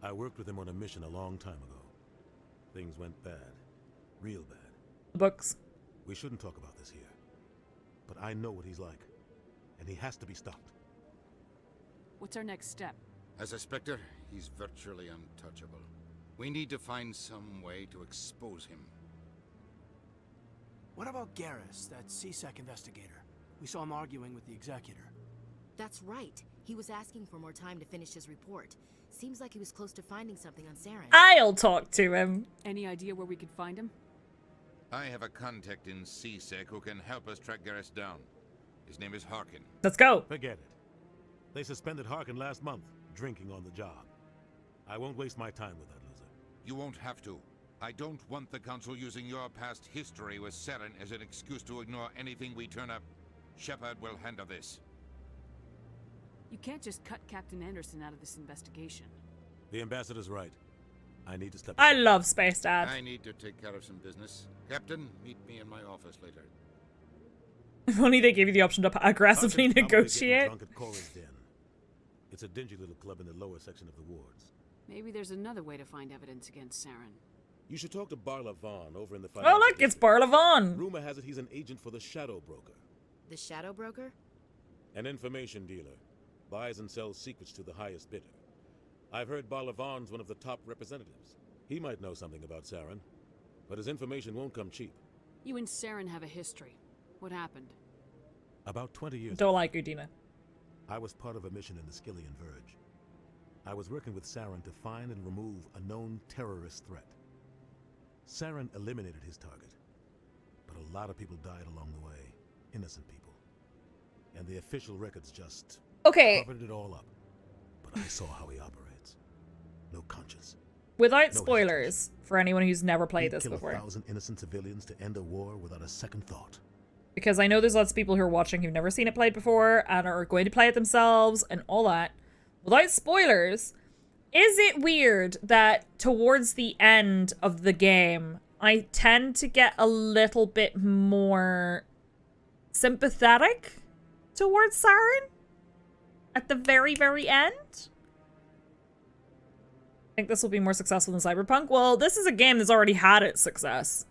I worked with him on a mission a long time ago. Things went bad. Real bad. Books. We shouldn't talk about this here. But I know what he's like. And he has to be stopped. What's our next step? As a Spectre, he's virtually untouchable. We need to find some way to expose him. What about Garrus, that CSEC investigator? We saw him arguing with the Executor. That's right. He was asking for more time to finish his report. Seems like he was close to finding something on Saren. I'll talk to him. Any idea where we could find him? I have a contact in CSEC who can help us track Garrus down. His name is Harkin. Let's go. Forget it. They suspended Harkin last month, drinking on the job. I won't waste my time with that loser. You won't have to. I don't want the Council using your past history with Saren as an excuse to ignore anything we turn up. Shepard will handle this. You can't just cut Captain Anderson out of this investigation. The ambassador's right. I need to step I aside. love Space Dad. I need to take care of some business. Captain, meet me in my office later. If only they gave you the option to aggressively Sergeant's probably negotiate. getting drunk at Cora's Den. It's a dingy little club in the lower section of the wards. Maybe there's another way to find evidence against Saren. You should talk to Barla Vaughn over in the Oh, look, it's Barla Vaughn. Rumor has it he's an agent for the Shadow Broker. The Shadow Broker? An information dealer. Buys and sells secrets to the highest bidder. I've heard Barla Vaughn's one of the top representatives. He might know something about Saren, but his information won't come cheap. You and Saren have a history. What happened? About 20 years Don't ago, like Udina. I was part of a mission in the Skillian Verge. I was working with Saren to find and remove a known terrorist threat. Saren eliminated his target, but a lot of people died along the way. Innocent people. And the official records just covered it all up. But I saw how he operates. No conscience. Without No spoilers, for anyone who's never played He'd this kill before. 1,000 innocent civilians to end a war without a second thought. Because I know there's lots of people who are watching who've never seen it played before and are going to play it themselves and all that. Without spoilers, is it weird that towards the end of the game, I tend to get a little bit more sympathetic towards Saren at the very, very end? I think this will be more successful than Cyberpunk. Well, this is a game that's already had its success.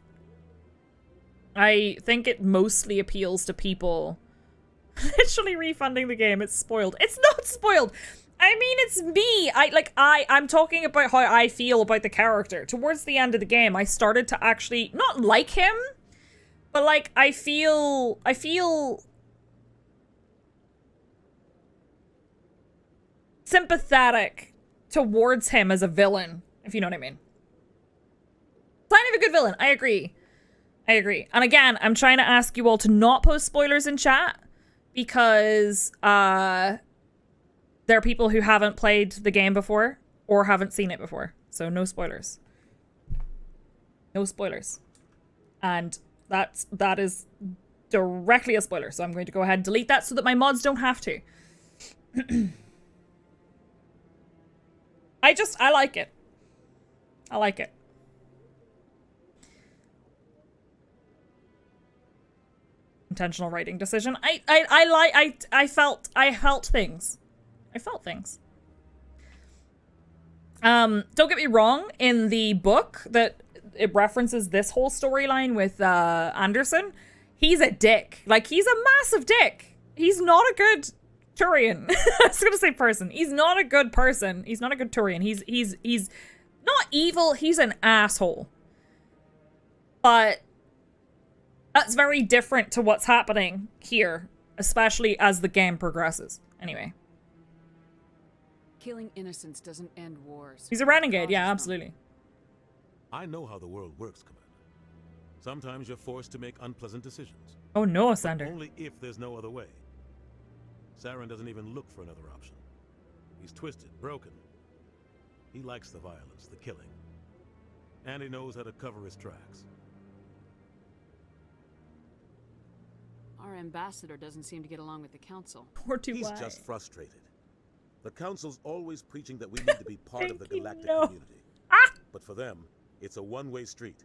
I think it mostly appeals to people literally refunding the game. It's spoiled. It's not spoiled. I mean, it's me. I'm talking about how I feel about the character. Towards the end of the game, I started to actually not like him, but like I feel sympathetic towards him as a villain, if you know what I mean. Sign of a good villain. I agree. And again, I'm trying to ask you all to not post spoilers in chat because there are people who haven't played the game before or haven't seen it before. So no spoilers. No spoilers. And that is directly a spoiler. So I'm going to go ahead and delete that so that my mods don't have to. I like it. I like it. Intentional writing decision. I felt things. I felt things. Don't get me wrong, in the book that it references this whole storyline with Anderson, he's a dick. Like, he's a massive dick. He's not a good Turian. I was gonna say person. He's not a good person. He's not a good Turian. He's not evil, he's an asshole. But that's very different to what's happening here, especially as the game progresses. Anyway. Killing innocents doesn't end wars. He's a renegade, yeah, absolutely. I know how the world works, Commander. Sometimes you're forced to make unpleasant decisions. Oh no, But Sander. only if there's no other way. Saren doesn't even look for another option. He's twisted, broken. He likes the violence, the killing. And he knows how to cover his tracks. Our ambassador doesn't seem to get along with the council. He's just frustrated. The council's always preaching that we need to be part of the galactic community. But for them, it's a one-way street.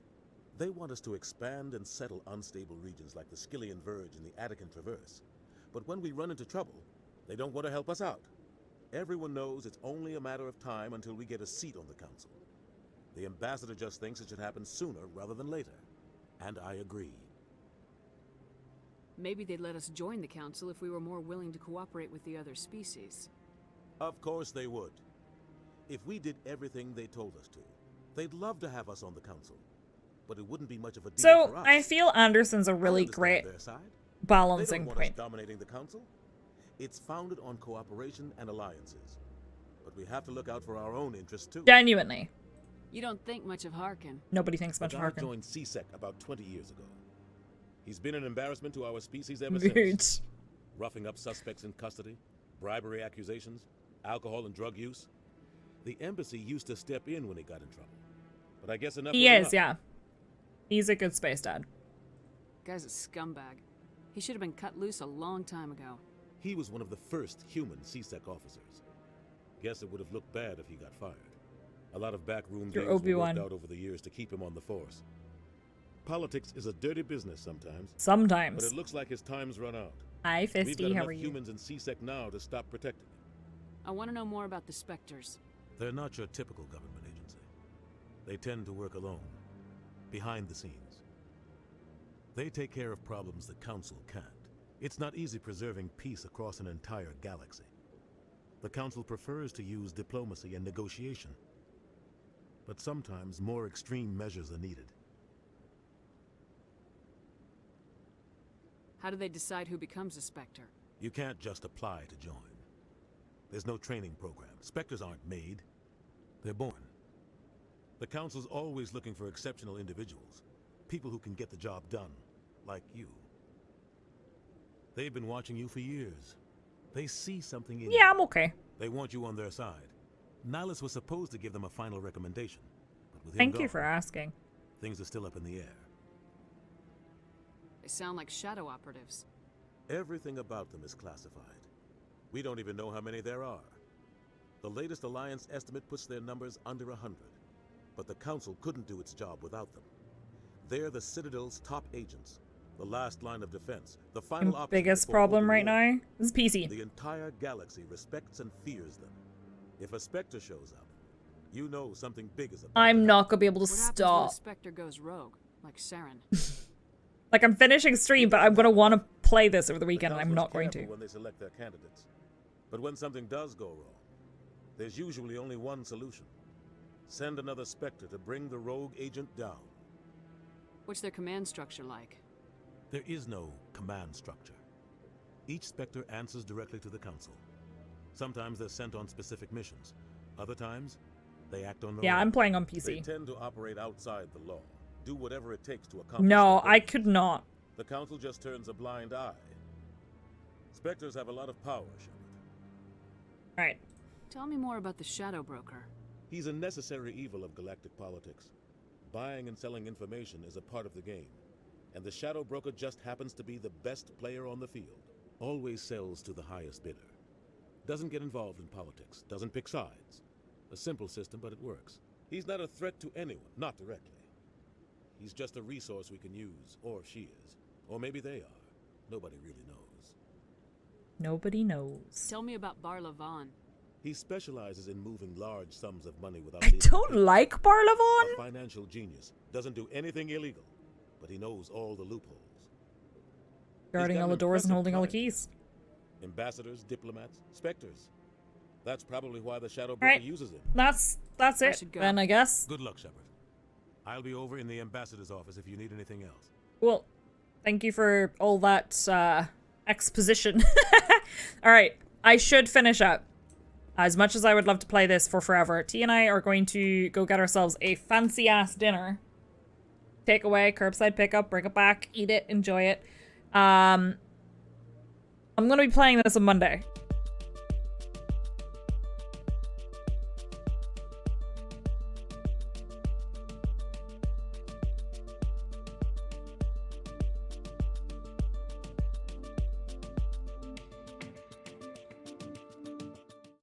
They want us to expand and settle unstable regions like the Skillian Verge and the Attican Traverse. But when we run into trouble, they don't want to help us out. Everyone knows it's only a matter of time until we get a seat on the council. The ambassador just thinks it should happen sooner rather than later. And I agree. Maybe they'd let us join the council if we were more willing to cooperate with the other species. Of course they would. If we did everything they told us to, they'd love to have us on the council. But it wouldn't be much of a deal So for us. I feel Anderson's a really great balancing They don't want point. us dominating the council. It's founded on cooperation and alliances. But we have to look out for our own interests too. Genuinely. You don't think much of Harkin. Nobody thinks much of Hagar Harkin. joined CSEC about 20 years ago. He's been an embarrassment to our species ever Weird. since. Roughing up suspects in custody, bribery accusations, alcohol and drug use. The embassy used to step in when he got in trouble. But I guess enough He was is, enough. yeah. He's a good space dad. Guy's a scumbag. He should have been cut loose a long time ago. He was one of the first human CSEC officers. Guess it would have looked bad if he got fired. A lot of backroom Your deals were Obi-Wan. worked out over the years to keep him on the force. Politics is a dirty business sometimes. Sometimes. But it looks like his time's run out. Hi, We've Fisty, got how enough are you? humans in CSEC now to stop protecting him. I want to know more about the Spectres. They're not your typical government agency. They tend to work alone, behind the scenes. They take care of problems the Council can't. It's not easy preserving peace across an entire galaxy. The Council prefers to use diplomacy and negotiation. But sometimes more extreme measures are needed. How do they decide who becomes a Spectre? You can't just apply to join. There's no training program. Spectres aren't made. They're born. The Council's always looking for exceptional individuals. People who can get the job done. Like you. They've been watching you for years. They see something in you. Yeah, I'm okay. They want you on their side. Nihilus was supposed to give them a final recommendation. But with him Thank you gone, for asking. things are still up in the air. They sound like shadow operatives. Everything about them is classified. We don't even know how many there are. The latest Alliance estimate puts their numbers under 100. But the Council couldn't do its job without them. They're the Citadel's top agents. The last line of defense. The final option Biggest before problem open right war. now is PC. The entire galaxy respects and fears them. If a Spectre shows up, you know something big is about I'm not gonna be able to What happens stop. when a Spectre goes rogue, like Saren? Like, I'm finishing stream, but I'm gonna want to play this over the weekend, and I'm not going to. When they select their candidates. But when something does go wrong, there's usually only one solution. Send another Spectre to bring the rogue agent down. What's their command structure like? There is no command structure. Each Spectre answers directly to the Council. Sometimes they're sent on specific missions. Other times, they act on their Yeah, own. I'm playing on They PC. tend to operate outside the law. Do whatever it takes to accomplish No, their I goals. could not. The Council just turns a blind eye. Spectres have a lot of power, Shepard. Alright. Tell me more about the Shadow Broker. He's a necessary evil of galactic politics. Buying and selling information is a part of the game. And the Shadow Broker just happens to be the best player on the field. Always sells to the highest bidder. Doesn't get involved in politics. Doesn't pick sides. A simple system, but it works. He's not a threat to anyone, not directly. He's just a resource we can use, or she is. Or maybe they are. Nobody really knows. Nobody knows. Tell me about Bar Levon. He specializes in moving large sums of money without I legal don't paperwork. like Barlavon. A financial genius. Doesn't do anything illegal, but he knows all the loopholes. Guarding got all an the doors and impressive holding all the client keys. Ambassadors, diplomats, Spectres. That's probably why the Shadow All Broker right, uses him. that's it. should go. Then I guess. Good luck, Shepard. I'll be over in the ambassador's office if you need anything else. Well, thank you for all that exposition. All right, I should finish up. As much as I would love to play this for forever, T and I are going to go get ourselves a fancy ass dinner. Take away, curbside pickup, bring it back, eat it, enjoy it. I'm gonna be playing this on Monday.